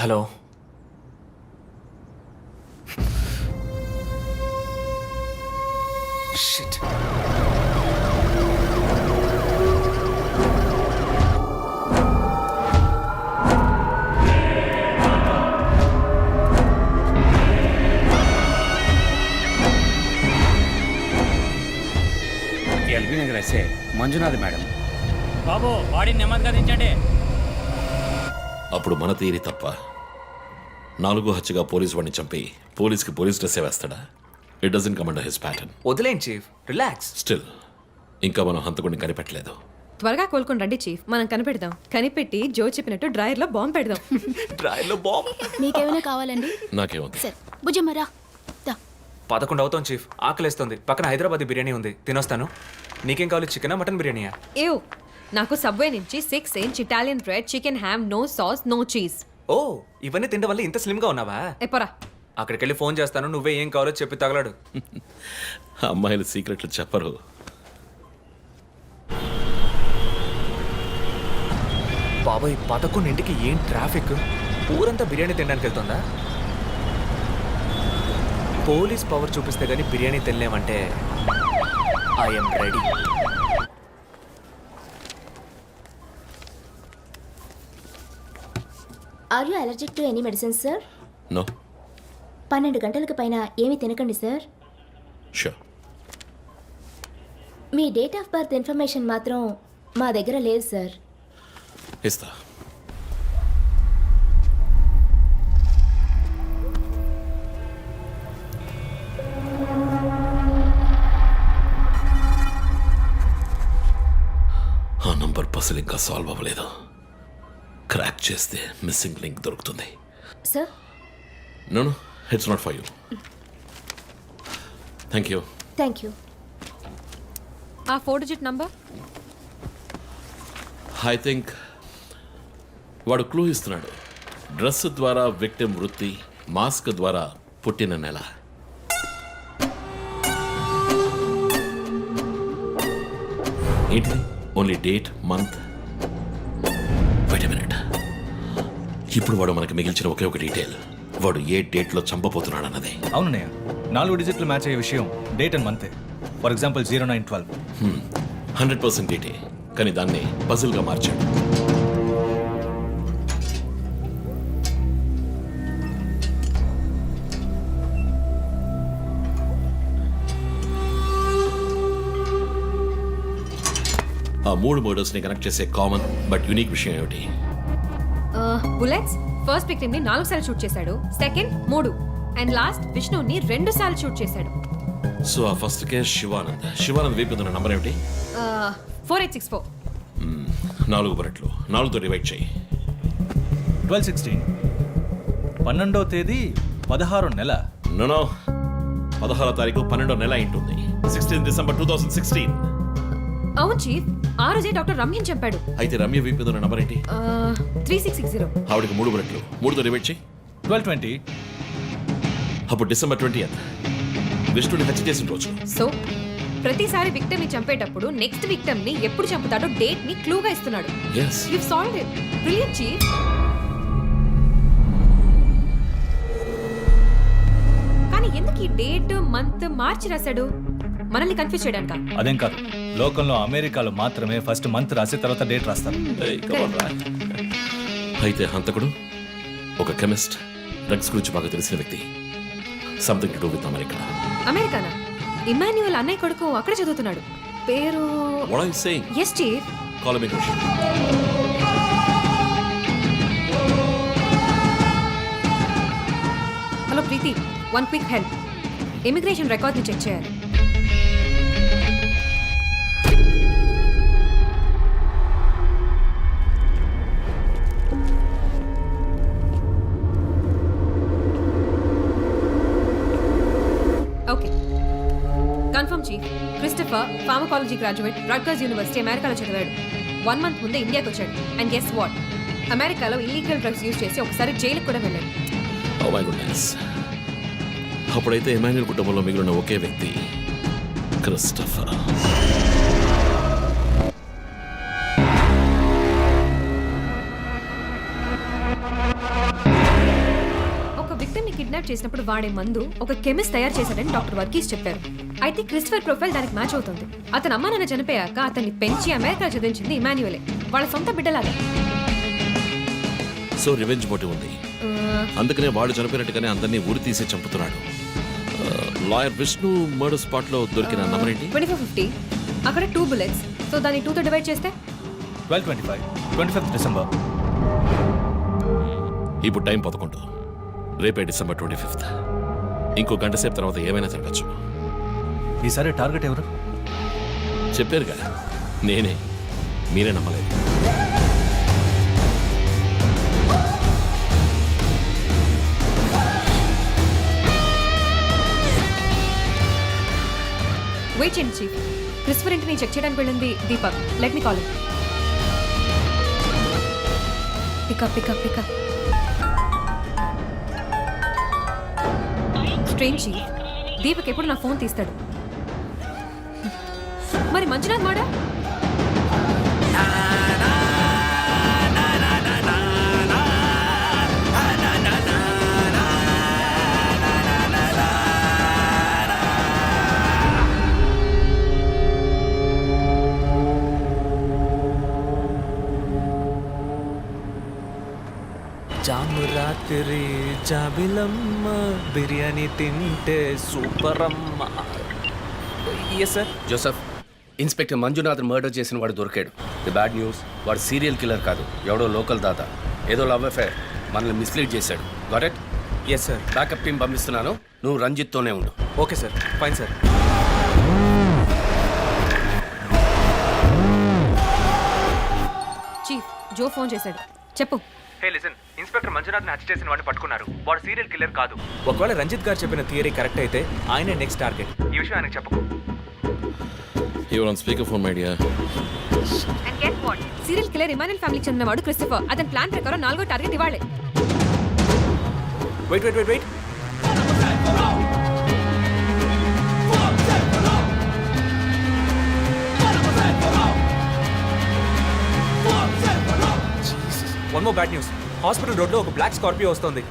Hello. Shit. LB Nagar SA Manjunath madam. బాబు బాడీ నెమ్మదిగా దించండి. అప్పుడు మన తీరి తప్ప 4వ హత్యగా పోలీసు వాడిని చంపి పోలీస్కి పోలీస్ డ్రెస్సే వేస్తాడా? It doesn't come under his pattern. వదిలేండి చీఫ్, రిలాక్స్. స్టిల్ ఇంకా మనం హంతకుడిని కనిపెట్టలేదు. త్వరగా కోలుకొని రండి చీఫ్, మనం కనిపెడదాం. కనిపెట్టి జో చెప్పినట్టు డ్రాయర్లో బాంబు పెడదాం. డ్రాయర్లో బాంబ్? మీకేమైనా కావాలండి? నాకేముంది. సరే బుజ్జమ్మ రా. 11 అవుతాం చీఫ్, ఆకలేస్తుంది. పక్కన హైదరాబాద్ బిర్యానీ ఉంది, తినొస్తాను. నీకేం కావాలి, చికెనా మటన్ బిర్యానీయా? ఏవ్, నాకు సబ్వే నుంచి 6 inch Italian bread, chicken ham, no sauce, no cheese. Oh, ఇవన్నీ తినడం వల్ల ఇంత స్లిమ్గా ఉన్నావా? ఎప్పరా అక్కడికి వెళ్ళి ఫోన్ చేస్తాను, నువ్వే ఏం కావాలో చెప్పి తగలాడు. అమ్మాయిలు సీక్రెట్లు చెప్పరు. బాబాయ్ 11ంటికి ఏం ట్రాఫిక్! ఊరంతా బిర్యానీ తినడానికి వెళ్తుందా? పోలీస్ పవర్ చూపిస్తే గానీ బిర్యానీ తినలేమంటే I'm ready. Are you allergic to any medicine sir? No. 12 గంటలకు పైన ఏమీ తినకండి సార్. షూర్. మీ డేట్ ఆఫ్ బర్త్ ఇన్ఫర్మేషన్ మాత్రం మా దగ్గర లేదు సార్. ఇస్తా. ఆ నంబర్ పసలు ఇంకా సాల్వ్ అవ్వలేదు. క్రాక్ చేస్తే మిస్సింగ్ లింక్ దొరుకుతుంది. Sir no no, it's not for you. Thank you. Thank you. ఆ 4 డిజిట్ నంబర్. ఐ థింక్ వాడు క్లూ ఇస్తున్నాడు. డ్రెస్ ద్వారా విక్టిమ్ వృత్తి, మాస్క్ ద్వారా పుట్టిన నెల. ఏంటి? Only date, month. Wait a minute. ఇప్పుడు వాడు మనకి మిగిల్చిన ఒకే ఒక డీటెయిల్, వాడు ఏ డేట్లో చంపబోతున్నాడు అన్నది. అవునన్నయ్య, 4 డిజిట్లు మ్యాచ్ అయ్యే విషయం డేట్ అండ్ మంతే. For example 0912. 100% డేటే, కానీ దాన్ని పజిల్గా మార్చాడు. ఆ 3 మర్డర్స్ని కనెక్ట్ చేసే కామన్ బట్ యూనిక్ విషయం ఏమిటి? బుల్లెట్స్. ఫస్ట్ విక్టిమ్ ని 4 సార్లు షూట్ చేశాడు, సెకండ్ 3, అండ్ లాస్ట్ విష్ణుని 2 సార్లు షూట్ చేశాడు. సో ఆ ఫస్ట్ కేస్ శివానంద్ వైపు ఉన్న నంబర్ ఏమిటి? 4864. 4 బుల్లెట్లు, 4తో డివైడ్ చేయి. 12/16. 12వ తేదీ 16వ నెల. నో 16వ తారీఖు 12వ నెల ఉంటుంది. 16 డిసెంబర్ 2016. అవును చీఫ్, ఆ రోజే డాక్టర్ రమ్యని చంపాడు. అయితే రమ్య వైపు ఉన్న నంబర్ ఏంటి? 3660. ఆవిడకి 3 బుల్లెట్లు, 3తో డివైడ్ చేయి. 12/20. అప్పుడు డిసెంబర్ 20th విష్ణుని హత్య చేసిన రోజు. సో ప్రతిసారి విక్టిమ్ ని చంపేటప్పుడు నెక్స్ట్ విక్టిమ్ ని ఎప్పుడు చంపుతాడో డేట్ ని క్లూగా ఇస్తున్నాడు. Yes. You've solved it. Brilliant, chief. కానీ ఎందుకు ఈ డేట్, మంత్ మార్చి రాశాడు? మనల్ని కన్ఫ్యూజ్ చేయడానికా? అదేం కాదు, లోకంలో అమెరికాలో మాత్రమే ఫస్ట్ మంత్ రాసి తర్వాత డేట్ రాస్తారు. అయితే హంతకుడు ఒక కెమిస్ట్, డ్రగ్స్ గురించి బాగా తెలిసిన వ్యక్తి. Something to do with America. అమెరికానా? ఇమాన్యుయల్ అన్నయ్య కొడుకు అక్కడ చదువుతున్నాడు. పేరు What are you saying? Yes, chief. Call him Kushi. Hello Preethi, one quick help. Immigration record ని చెక్ చేయాలి. Okay, confirm chief. Christopher pharmacology graduate, Rutgers university, అమెరికాలో చదివాడు. 1 month ముందే ఇండియాకి వచ్చాడు. అండ్ గెస్ వాట్, అమెరికాలో ఇల్లీగల్ డ్రగ్స్ యూజ్ చేసి ఒకసారి జైలుకి కూడా వెళ్ళాడు. Oh my goodness. అప్పుడైతే ఎమాన్యుయల్ కుటుంబంలో మిగిలిన ఒకే వ్యక్తి క్రిస్టఫర్. ఒక విక్టిమ్ ని కిడ్నాప్ చేసినప్పుడు వాడే మందు ఒక కెమిస్ట్ తయారు చేశాడని డాక్టర్ వర్గీస్ చెప్పారు. అయితే క్రిస్టఫర్ ప్రొఫైల్ దానికి మ్యాచ్ అవుతుంది. అతను అమ్మా నాన్న చనిపోయాక అతన్ని పెంచి అమెరికా చదివించింది ఇమాన్యుయలే, వాళ్ళ సొంత బిడ్డలాగా. సో రివెంజ్ మోటివ్ ఉంది, అందుకనే వాడు చనిపోయినట్టుగానే అందరినీ ఊరి తీసి చంపుతున్నాడు. లాయర్ విష్ణు మర్డర్ స్పాట్ లో దొరికిన నంబర్ ఏంటి? 2450. అక్కడ 2 bullets. సో దాన్ని 2తో డివైడ్ చేస్తే 12/25. 25th December. ఇప్పుడు టైం 11. రేపే డిసెంబర్ 25th. ఇంకో గంట సేపు తర్వాత ఏమైనా జరగచ్చు. ఈసారి టార్గెట్ ఎవరు? చెప్పారుగా, నేనే. మీరే నమ్మలేదు. వెయిట్ చేయండి చీఫ్. క్రిస్టఫర్ ఇంటిని చెక్ చేయడానికి వెళ్ళింది Deepak. Let me call. Pick up. Strange chief, Deepak ఎప్పుడు నా ఫోన్ తీస్తాడు. మరి మంజునాథ్ మాడా? జాము రాత్రి జాబిలమ్మ బిర్యానీ తింటే సూపర్ అమ్మ. Yes sir. Joseph, inspector Manjunath murder చేసిన వాడు దొరికాడు. ది బ్యాడ్ న్యూస్, వాడు సీరియల్ కిల్లర్ కాదు, ఎవడో లోకల్ దాత. ఏదో లవ్ అఫైర్, మనల్ని మిస్లీడ్ చేశాడు. Got it? Yes sir. Backup team పంపిస్తున్నాను, నువ్వు రంజిత్తోనే ఉండు. Okay sir, fine sir. Chief, Joe phone చేశాడు. చెప్పు. హే లిసన్, ఇన్స్పెక్టర్ మంజునాథ్ని హత్య చేసిన వాడిని పట్టుకున్నారు. వాడు సీరియల్ కిల్లర్ కాదు. ఒకవేళ రంజిత్ గారు చెప్పిన థియరీ కరెక్ట్ అయితే ఆయనే నెక్స్ట్ టార్గెట్. ఈ విషయం ఆయనకు చెప్పకు. You're on speaker phone my dear. And get what? Serial killer Emmanuel ఫ్యామిలీకి చెందినవాడు క్రిస్టఫర్. అతని ప్లాన్ ప్రకారం 4వ టార్గెట్ ఇవాళే. Wait wait wait wait. One more bad news. Hospital road లో ఒక బ్లాక్ స్కార్పియో వస్తుంది.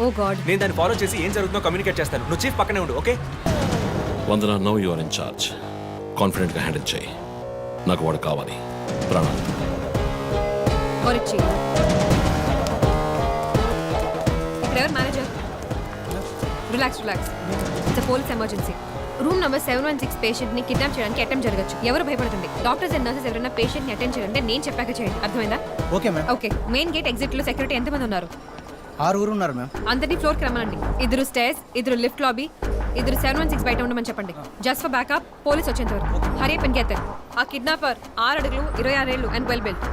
Oh god. నేను దాన్ని ఫాలో చేసి ఏం జరుగుతుందో కమ్యూనికేట్ చేస్తాను. నువ్వు చీఫ్ పక్కనే ఉండు, okay? Vandana, no you are in charge. కాన్ఫిడెంట్గా హ్యాండిల్ చేయి. నాకు వాడు కావాలి. ప్రాణాలు. కొరిచి. ఇక్కడ ఎవరు manager? Relax relax. It's police emergency. Room number 716 patient ని కిడ్నాప్ చేయడానికి అటెంప్ట్ జరగచ్చు. ఎవరు భయపడుతుంది? డాక్టర్స్ అండ్ నర్సెస్ ఎవరైనా పేషెంట్ ని అటెండ్ చేయాలంటే నేను చెప్పాక చేయండి. అర్థమైందా? Okay ma'am. Okay. Main gate exit లో సెక్యూరిటీ ఎంతమంది ఉన్నారు? 6 ఉన్నారు మ్యామ్. అందరినీ ఫ్లోర్ కి రమ్మనండి. 2 స్టేర్స్, 2 లిఫ్ట్ లాబీ, 2 716 బయట ఉండమని చెప్పండి. Just for backup. పోలీస్ వచ్చేంత వరకు. హరీ పెన్ గెట్. ఆ కిడ్నాపర్ 6 అడుగులు 26 ఏళ్ళు and well built.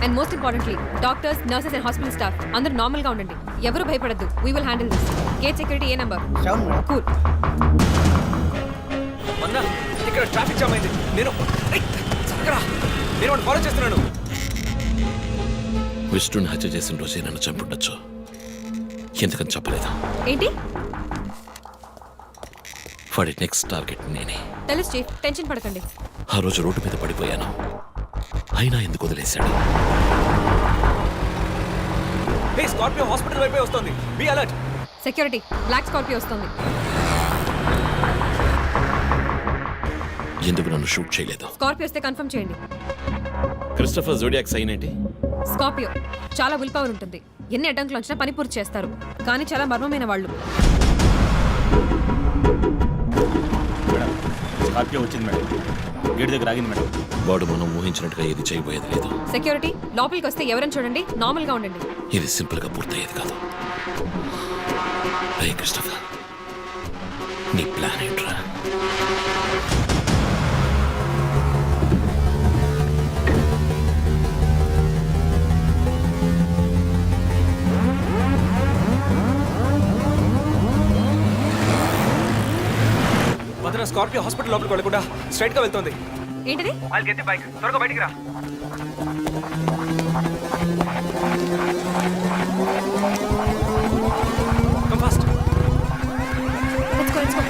And most importantly doctors, nurses and hospital staff అందరూ నార్మల్ గా ఉండండి. ఎవరు భయపడద్దు. We will handle this. Gate security A number? 7. Cool. మొన్న ఇక్కడ ట్రాఫిక్ జామ్ అయింది. నేను వాడిని ఫాలో చేస్తున్నాను. విష్ణుని హత్య చేసిన రోజే నన్ను చంపుండొచ్చు. ఎందుకని చెప్పలేదు? ఏంటి? వాడి నెక్స్ట్ టార్గెట్ నేనే. తెలుసు చీఫ్, టెన్షన్ పడకండి. ఆ రోజు రోడ్డు మీద పడిపోయాను. అయినా ఎందుకు వదిలేశాడు? హే, స్కార్పియో హాస్పిటల్ వైపే వస్తుంది. Be alert. Security, black Scorpio వస్తుంది. ఎందుకు నన్ను షూట్ చేయలేదు? స్కార్పియో వస్తే కన్ఫర్మ్ చేయండి. క్రిస్టఫర్ జోడియాక్ సైన్ ఏంటి? స్కార్పియో చాలా విల్ పవర్ ఉంటుంది. ఎన్ని అడ్డంకులు వచ్చినా పని పూర్తి చేస్తారు. కానీ చాలా మర్మమైన వాళ్ళు. స్కార్పియో వచ్చింది మేడం. గేట్ దగ్గర ఆగింది మేడం. వాడు మనం ఊహించినట్టుగా ఏది చేయబోయేది లేదు. సెక్యూరిటీ, లోపలికి వస్తే ఎవరైనా చూడండి. నార్మల్ గా ఉండండి. ఇది సింపుల్ గా పూర్తయ్యేది కాదు. రే క్రిస్టఫర్, నీ ప్లాన్ ఏంట్రా? వదిన, స్కార్పియో హాస్పిటల్ లోపలికి వెళ్ళకుండా స్ట్రైట్ గా వెళ్తుంది. ఏంటిది? వాళ్ళకి ఎత్తి బైక్ త్వరగా బయటికి రా. Come fast. Let's go, let's go.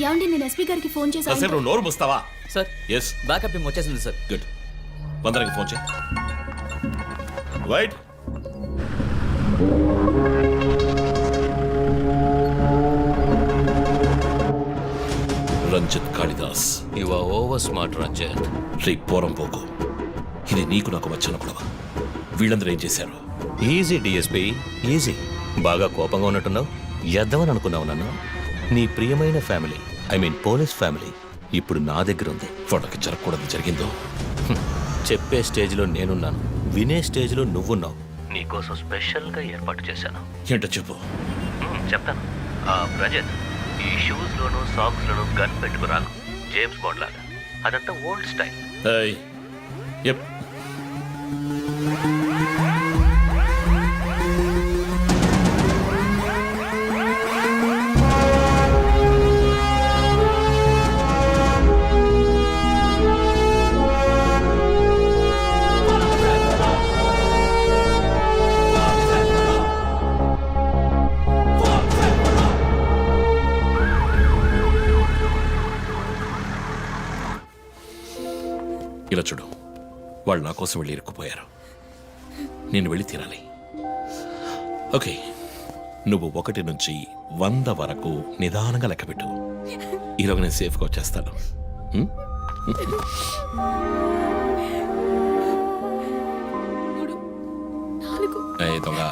ఏమండి, నేను ఎస్పీ గారికి ఫోన్ చేశాను. నువ్వు నోరు మూస్తావా? సార్, ఎస్, బ్యాకప్ టీం వచ్చేసింది సార్. గుడ్. వందనకి ఫోన్ చేయి. Wait. Ranjith Kalidas. You are over smart Ranjith. రే పోరం పోకు. ఇది నీకు నాకు వచ్చిన గొడవ. వీళ్ళందరూ ఏం చేశారు? Easy DSP, easy. బాగా కోపంగా ఉన్నట్టున్నావు. ఎద్దామని అనుకున్నావు నన్ను. నీ ప్రియమైన family, I mean police family, ఇప్పుడు నా దగ్గర ఉంది. వాళ్ళకి జరగకూడదు జరిగిందో. చెప్పే స్టేజ్లో నేనున్నాను, వినే స్టేజ్లో నువ్వున్నావు. నీకోసం స్పెషల్గా ఏర్పాటు చేశాను. ఏంటో చెప్పు. చెప్తాను. రజత్, ఈ షూస్లోను సాక్స్లోను గన్ పెట్టుకురాకు. జేమ్స్ బాండ్ లాగా. అదంతా ఓల్డ్ స్టైల్. ఎప్. ఇలా చూడు, వాళ్ళు నా కోసం వెళ్ళి ఇరుక్కుపోయారు. నేను వెళ్ళి తీరాలి. ఓకే, నువ్వు 1 నుంచి 100 వరకు నిదానంగా లెక్కపెట్టు. ఈలోగా నేను సేఫ్గా వచ్చేస్తాను. దొంగ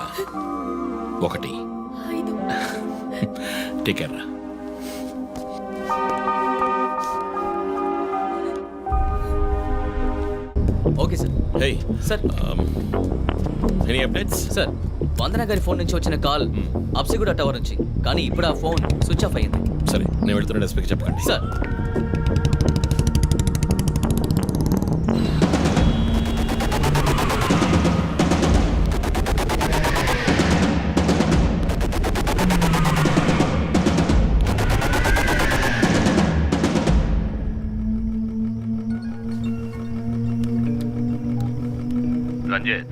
1 ticket. Okay sir. Hey sir, any updates? Sir, Vandana గారి ఫోన్ నుంచి వచ్చిన కాల్ అప్సిగూడ టవర్ నుంచి, కానీ ఇప్పుడు ఆ ఫోన్ స్విచ్ ఆఫ్ అయ్యింది. సరే, నేను వెళ్తున్న ఎస్పీకి చెప్పకండి. సార్. రంజిత్,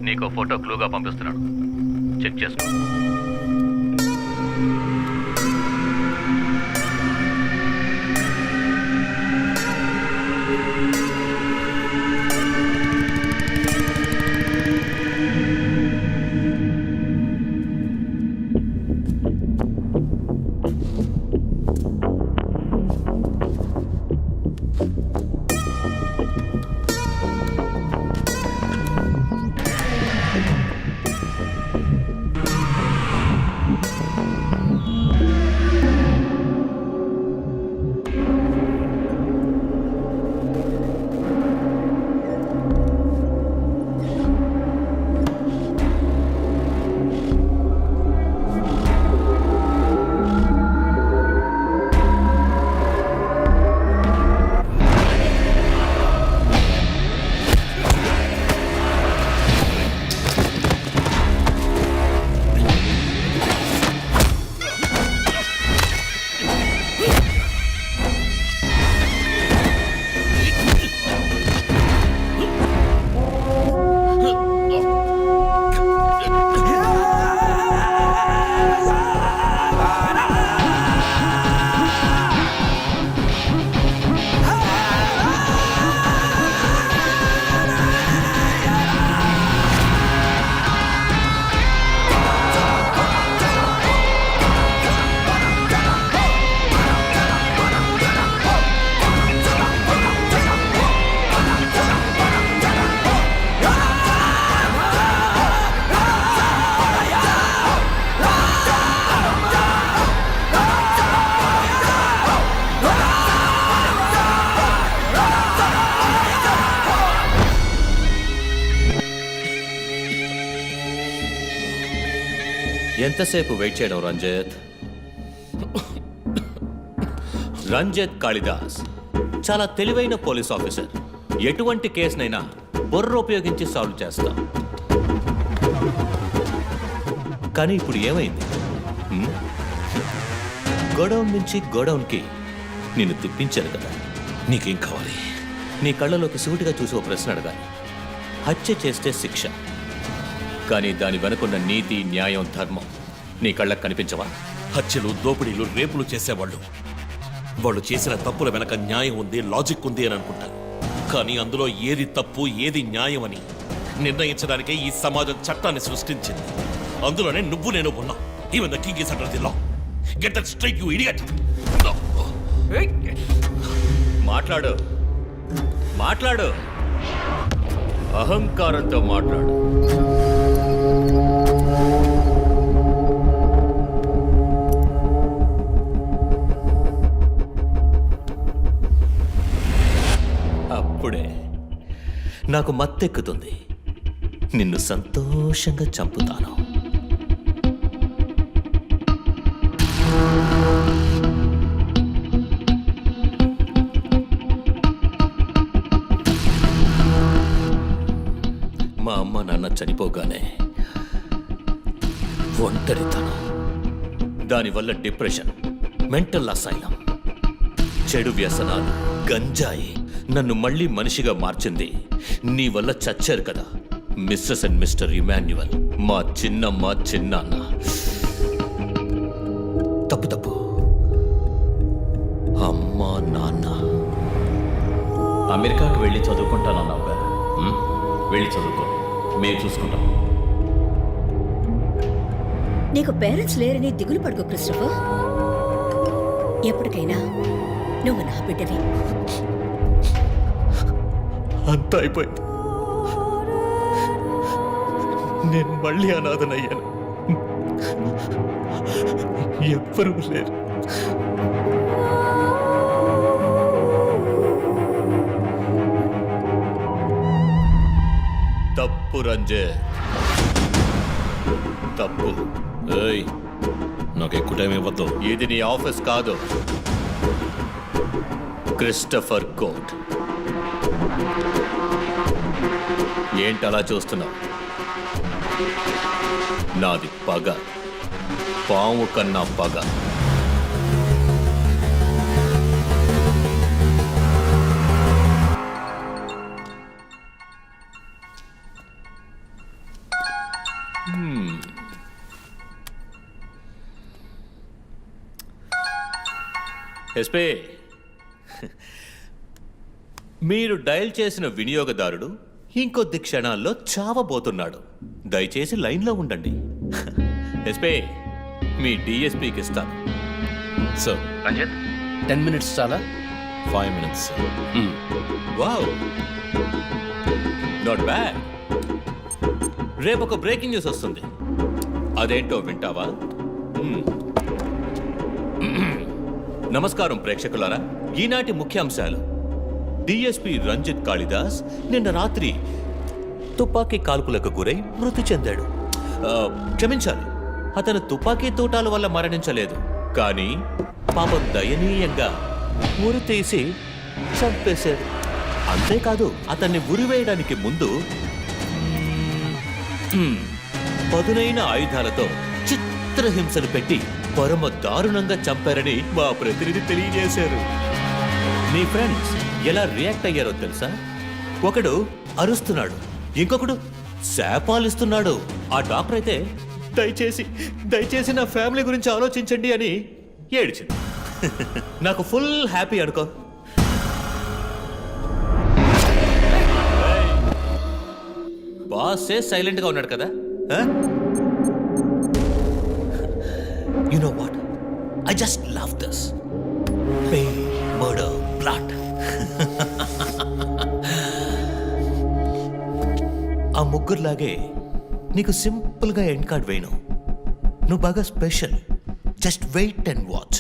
నీకు ఫోటో క్లూగా పంపిస్తున్నాడు, చెక్ చేసుకో. ఎంతసేపు వెయిట్ చేయడం రంజిత్? రంజిత్ కాళిదాస్ చాలా తెలివైన పోలీస్ ఆఫీసర్. ఎటువంటి కేసునైనా బుర్ర ఉపయోగించి సాల్వ్ చేస్తాం. కానీ ఇప్పుడు ఏమైంది? గోడౌన్ నుంచి గోడౌన్కి నిన్ను తిప్పించాను కదా. నీకేం కావాలి? నీ కళ్ళలోకి సూటిగా చూసి ఓ ప్రశ్న అడగాలి. హత్య చేస్తే శిక్ష, కానీ దాని వెనుకున్న నీతి, న్యాయం, ధర్మం నీ కళ్ళకు కనిపించవా? హత్యలు, దోపిడీలు, రేపులు చేసేవాళ్ళు వాళ్ళు చేసిన తప్పుల వెనక న్యాయం ఉంది, లాజిక్ ఉంది అని అనుకుంటారు. కానీ అందులో ఏది తప్పు, ఏది న్యాయం అని నిర్ణయించడానికే ఈ సమాజం చట్టాన్ని సృష్టించింది. అందులోనే నువ్వు నేను ఉన్నా. Even the king is under the law. Get that straight, you idiot. మాట్లాడు, మాట్లాడు, అహంకారంతో మాట్లాడు. అప్పుడే నాకు మత్తెక్కుతుంది. నిన్ను సంతోషంగా చంపుతాను. మా అమ్మ నాన్న చనిపోగానే ఒంటరితనం, దానివల్ల డిప్రెషన్, మెంటల్ అసైలం, చెడు వ్యసనాలు, గంజాయి నన్ను మళ్ళీ మనిషిగా మార్చింది. నీ వల్ల చచ్చారు కదా మిస్సెస్ అండ్ మిస్టర్ ఇమాన్యువల్, మా చిన్నమ్మ, చిన్నాన్న. తప్పు తప్పు, అమ్మ, నాన్న. అమెరికాకి వెళ్ళి చదువుకుంటానన్నావుగా, వెళ్ళి చదువుకో, మేము చూసుకుంటాం. నీకు పేరెంట్స్ లేరని దిగులు పడుకో క్రిస్టఫర్. ఎప్పటికైనా నువ్వు నా బిడ్డవి. అంతా అయిపోయింది. నేను మళ్ళీ అనాథనయ్యాను. ఎవ్వరూ లేరు. తప్పు రంజన్, తప్పు. ఏయ్, నాకు ఎక్కువ టైం ఇవ్వద్దు. ఇది నీ ఆఫీస్ కాదు, క్రిస్టఫర్ కోర్ట్. ఏంటలా చూస్తున్నావు? నాది పగ, పాము కన్నా పగ. ఎస్పీ, మీరు డయల్ చేసిన వినియోగదారుడు ఇంకొద్ది క్షణాల్లో చావబోతున్నాడు. దయచేసి లైన్లో ఉండండి. ఎస్పీ, మీ డిఎస్పీకి ఇస్తాను. సార్, 10 minutes చాలా? 5 minutes. Wow, not bad. రేపు ఒక బ్రేకింగ్ న్యూస్ వస్తుంది. అదేంటో వింటావా? నమస్కారం ప్రేక్షకులారా. ఈనాటి ముఖ్యాంశాలు: డిఎస్పీ రంజిత్ కాళిదాస్ నిన్న రాత్రి తుపాకీ కాల్పులకు గురై మృతి చెందాడు. క్షమించాలి, అతను తుపాకీ తూటాల వల్ల మరణించలేదు, కానీ పాపం దయనీయంగా ఉరి తీసి చంపేశారు. అంతేకాదు, అతన్ని ఉరివేయడానికి ముందు పదునైన ఆయుధాలతో చిత్రహింసలు పెట్టి పరమ దారుణంగా చంపారని మా ప్రతినిధి తెలియజేశారు. నీ ఫ్రెండ్స్ ఎలా రియాక్ట్ అయ్యారో తెలుసా? ఒకడు అరుస్తున్నాడు, ఇంకొకడు శాపాలిస్తున్నాడు. ఆ డాక్టర్ అయితే దయచేసి నా ఫ్యామిలీ గురించి ఆలోచించండి అని ఏడ్చింది. నాకు ఫుల్ హ్యాపీ అనుకో. బాసే సైలెంట్గా ఉన్నాడు కదా. You know what? I just love this. Pain, murder, blood. ఆ ముగ్గురులాగే నీకు సింపుల్గా ఎండ్ కార్డ్ వేయను. నువ్వు బాగా special. Just wait and watch.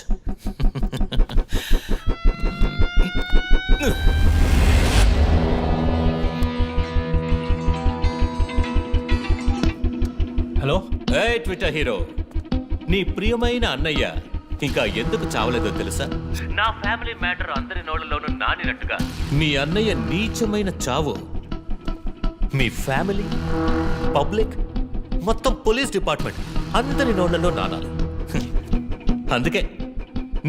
Hello. ఏ ట్విట్టర్ హీరో, నీ ప్రియమైన అన్నయ్య ఇంకా ఎందుకు చావలేదో తెలుసా? నా ఫ్యామిలీ మ్యాటర్ అందరి నోళ్ళలోనూ నానినట్టుగా మీ అన్నయ్య నీచమైన చావు మీ ఫ్యామిలీ, పబ్లిక్, మొత్తం పోలీస్ డిపార్ట్మెంట్ అందరి నోళ్లలో నానాలి. అందుకే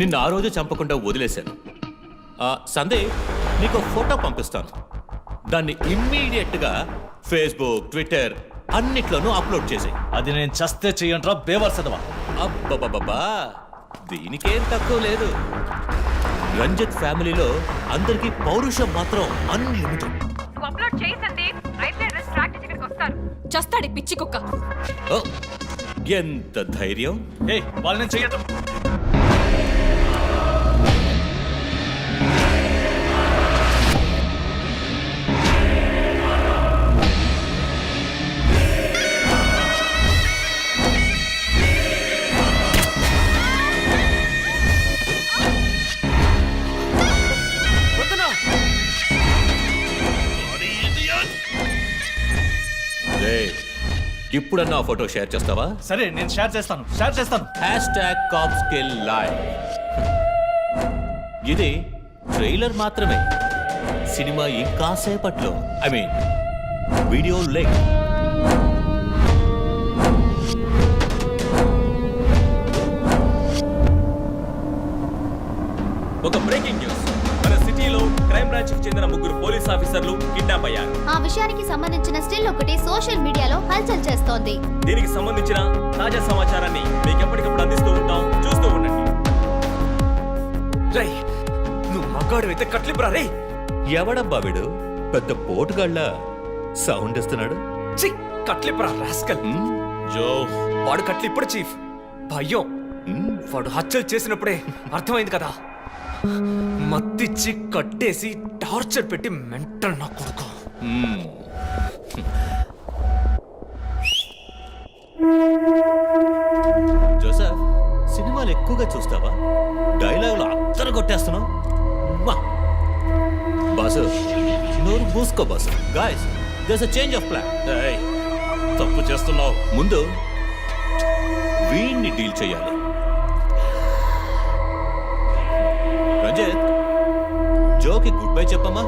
నిన్న ఆ రోజు చంపకుండా వదిలేశాను. సందే, నీకు ఫోటో పంపిస్తాను. దాన్ని ఇమ్మీడియట్గా ఫేస్బుక్, ట్విట్టర్ అన్నిట్లోనూ అప్లోడ్ చేసాయి. అది నేను చస్తే చెయ్యంట్రా బేవర్సదవా. అబ్బబ్బబ్బా, దీనికేం తక్కువ లేదు. రంజిత్ ఫ్యామిలీలో అందరికీ పౌరుషం మాత్రం అన్లిమిటెడ్. చస్తాడి పిచ్చి కుక్క. ఎంత ధైర్యం! వాళ్ళని చెయ్యదు. ఇప్పుడన్నా ఫోటో షేర్ చేస్తావా? సరే, నేను షేర్ చేస్తాను. #CopsKillLive. ఇది ట్రైలర్ మాత్రమే. సినిమా ఇంకాసేపట్లో, ఐ మీన్ వీడియో లింక్. ఒక బ్రేకింగ్ న్యూస్. మన సిటీలో క్రైమ్ బ్రాంచ్ కి చెందిన 3 పోలీస్ ఆఫీసర్లు కిడ్నాప్ అయ్యారు. ఆ విషయానికి సంబంధించిన స్టిల్ ఒకటి సోషల్ మీడియాలో హల్చల్ చేస్తోంది. దీనికి సంబంధించిన తాజా సమాచారాన్ని మీకు ఎప్పటికప్పుడు అందిస్తూ ఉంటాం, చూస్తూ ఉండండి. రై, నువ్వు మగాడు అయితే కట్లిపురా రే. ఎవడబ్బా వీడు పెద్ద పోటుగాళ్ళ సౌండ్ ఇస్తున్నాడు. ఛీ, కట్లిప్పురా రాస్కల్. జో వాడు కట్లిప్పుడు చీఫ్. భయం. వాడు హత్యలు చేసినప్పుడే అర్థమైంది కదా. మత్తిచ్చి కట్టేసి టార్చర్ పెట్టి మెంటల్ నా కొడుకు. జోసఫ్, సినిమాలు ఎక్కువగా చూస్తావా? డైలాగులు అత్తరు కొట్టేస్తున్నావు. బాసు, నోరు మూసుకో boss. Guys, there's a change of plan. తప్పు చేస్తున్నావు. ముందు వీణ్ణి డీల్ చేయాలి. రంజిత్, జోకి గుడ్ బై చెప్పమ్మా.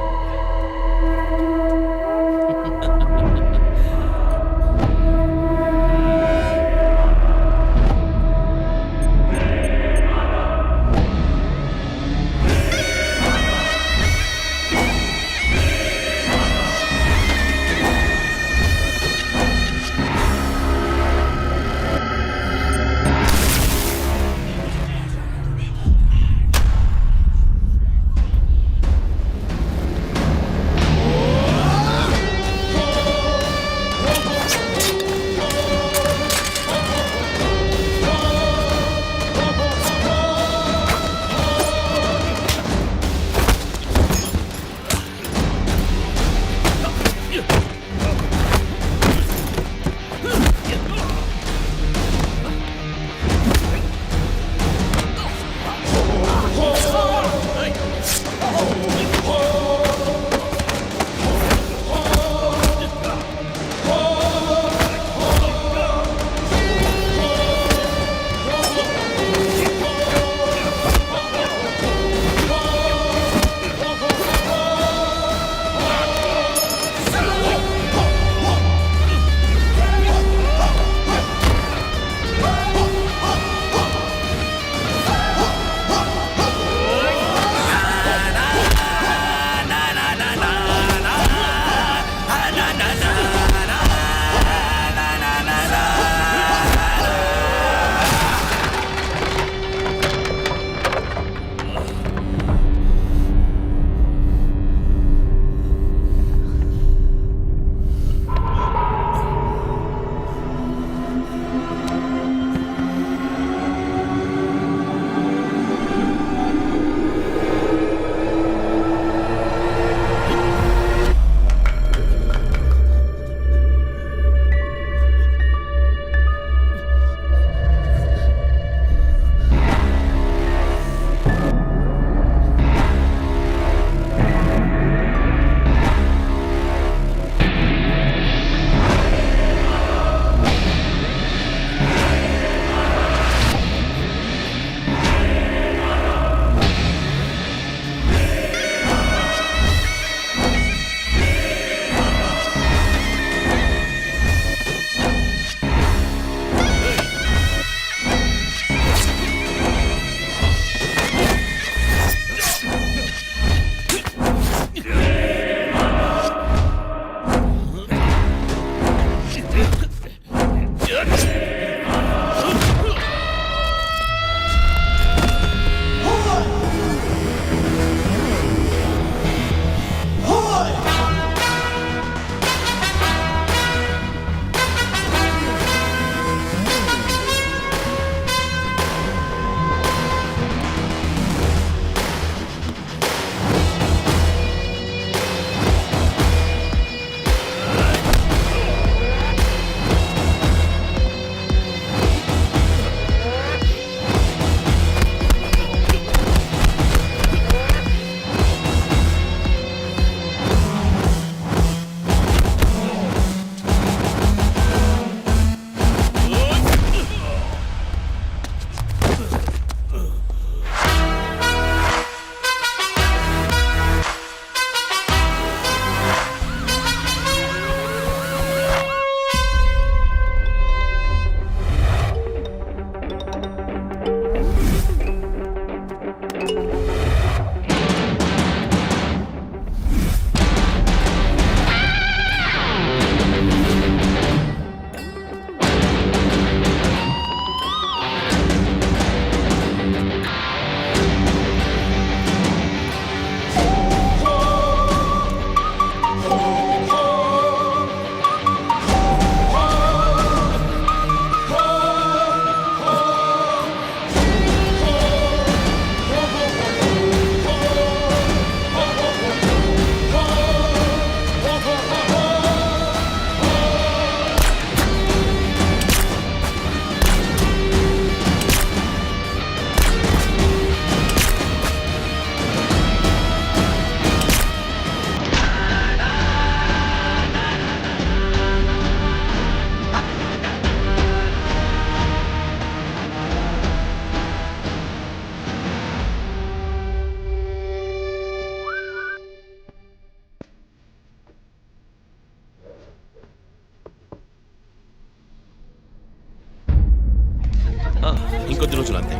ఇంకొద్ది రోజులు అంతే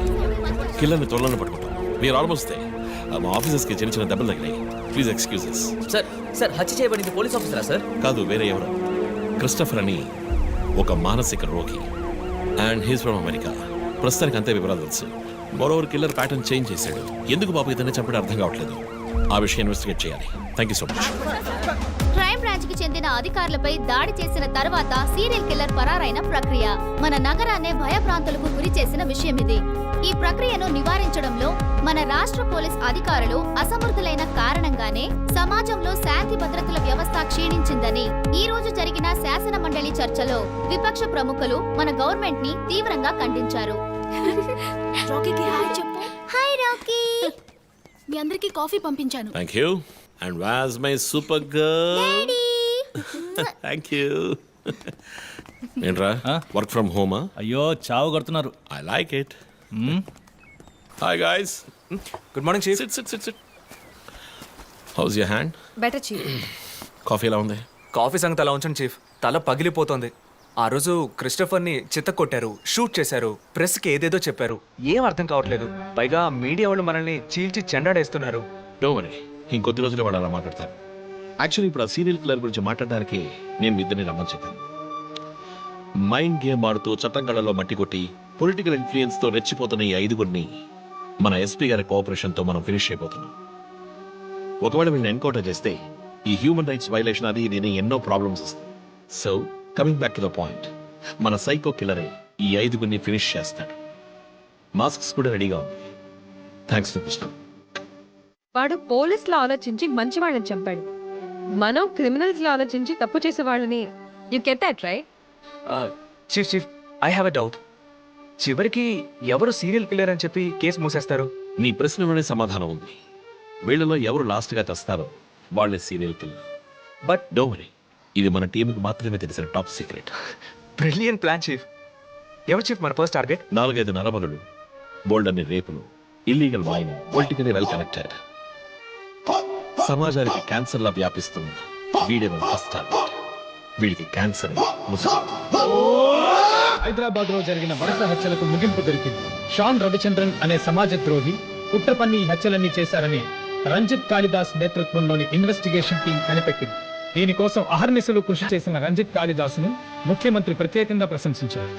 కిల్లర్ని త్వరలోనే పట్టుకుంటాం వీఆర్ ఆల్మోస్ట్ దే మా ఆఫీసర్స్కి చిన్న చిన్న దెబ్బలు తగినాయి ప్లీజ్ ఎక్స్క్యూజెస్. సార్ హత్య చేయబడింది పోలీస్ ఆఫీసరా సార్? కాదు, వేరే ఎవరు. క్రిస్టఫర్ అని ఒక మానసిక రోగి అండ్ హీస్ ఫ్రమ్ అమెరికా. ప్రస్తుతానికి అంతే వివరాలు తెలుసు. మరోవర్ కిల్లర్ ప్యాటర్న్ చేంజ్ చేశాడు. ఎందుకు బాబు ఇతన్ని చంపడం అర్థం కావట్లేదు. ఆ విషయం ఇన్వెస్టిగేట్ చేయాలి. Thank you so much. Crime branch కి చెందిన అధికారులపై దాడి చేసిన తర్వాత సీరియల్ కిల్లర్ పరారైన ప్రక్రియ మన నగరాన్నే భయభ్రాంతులకు గురి చేసిన విషయం ఇది. ఈ ప్రక్రియను నివారించడంలో మన రాష్ట్ర పోలీస్ అధికారులు అసమర్థులైన కారణంగానే సమాజంలో శాంతి భద్రతల వ్యవస్థ క్షీణించిందని ఈ రోజు జరిగిన శాసన మండలి చర్చలో విపక్ష ప్రముఖులు మన గవర్నమెంట్ ని తీవ్రంగా ఖండించారు. రాకీకి హాయ్ చెప్పు. Hi Rocky. మీ అందరికీ కాఫీ పంపించాను. Thank you. And was my super girl. Thank you. ఏంట్రా వర్క్ ఫ్రమ్ హోమా? అయ్యో చావు కొడుతున్నారు. I like it. Hi guys. Good morning chief. Sit sit sit sit. How's your hand? Better chief. Coffee ఎలా ఉంది? కాఫీ సంగతి అలా ఉంచండి చీఫ్. తల పగిలిపోతోంది. ఆ రోజు క్రిస్టఫర్ని చిత్త కొట్టారు, షూట్ చేశారు, ప్రెస్కి ఏదేదో చెప్పారు. ఏం అర్థం కావట్లేదు. పైగా మీడియా వాళ్ళు మనల్ని చీల్చి చెండాడేస్తున్నారు. డోమని ఇంకొద్ది రోజులు వాడు అలా మాట్లాడతారు. యాక్చువల్లీ ఇప్పుడు ఆ సీరియల్ కిల్లర్ గురించి మాట్లాడడానికి నేను మీ ఇద్దరిని రమ్మని చెప్పాను. మైండ్ గేమ్ ఆడుతూ చట్టం గళ్ళలో మట్టి కొట్టి పొలిటికల్ ఇన్ఫ్లుయెన్స్తో రెచ్చిపోతున్న ఈ 5గురిని మన ఎస్పీ గారి కోఆపరేషన్తో మనం ఫినిష్ అయిపోతున్నాం. ఒకవేళ వీళ్ళని ఎన్కౌంటర్ చేస్తే ఈ హ్యూమన్ రైట్స్ వైలేషన్ అది ఇది ఎన్నో ప్రాబ్లమ్స్ వస్తాయి. So coming back to the point, మన సైకో కిల్లరే ఈ 5గురిని ఫినిష్ చేస్తాడు. మాస్క్స్ కూడా రెడీగా ఉంది. Thanks to Krishna. వాడు పోలీసులు ఆలోచించి మంచి వాళ్ళని చంపాడు. మనం క్రిమినల్స్ లో ఆలోచించి తప్పు చేసే వాళ్ళని. You get that right? Chief I have a doubt. చివరికి ఎవరు సీరియల్ కిల్లర్ అని చెప్పి కేసు మూసేస్తారు? నీ ప్రశ్నలోనే సమాధానం ఉంది. వీళ్ళలో ఎవరు లాస్ట్గా తెస్తారో వాళ్ళే serial killer. But don't worry, ఇది మన టీంకి మాత్రమే తెలిసిన top secret. Brilliant plan chief. ఎవరు చీఫ్ మన ఫస్ట్ టార్గెట్? 4-5 నరబలులు, బోల్డ్ అనే రేపులు, illegal mining, politically well connected, సమాజానికి క్యాన్సర్లా వ్యాపిస్తుంది. వీడే మన ఫస్ట్ టార్గెట్. వీడికి క్యాన్సర్ హైదరాబాద్ లో జరిగిన వరుస హత్యలకు ముగింపు దొరికింది. షాన్ రవిచంద్రన్ అనే సమాజ ద్రోహి కుట్రపన్ని ఈ హత్యలన్నీ చేశారని రంజిత్ కాళిదాస్ నేతృత్వంలోని ఇన్వెస్టిగేషన్ టీం కనిపెట్టింది. దీనికోసం అహర్నిశలు కృషి చేసిన రంజిత్ కాళిదాస్ ను ముఖ్యమంత్రి ప్రత్యేకంగా ప్రశంసించారు.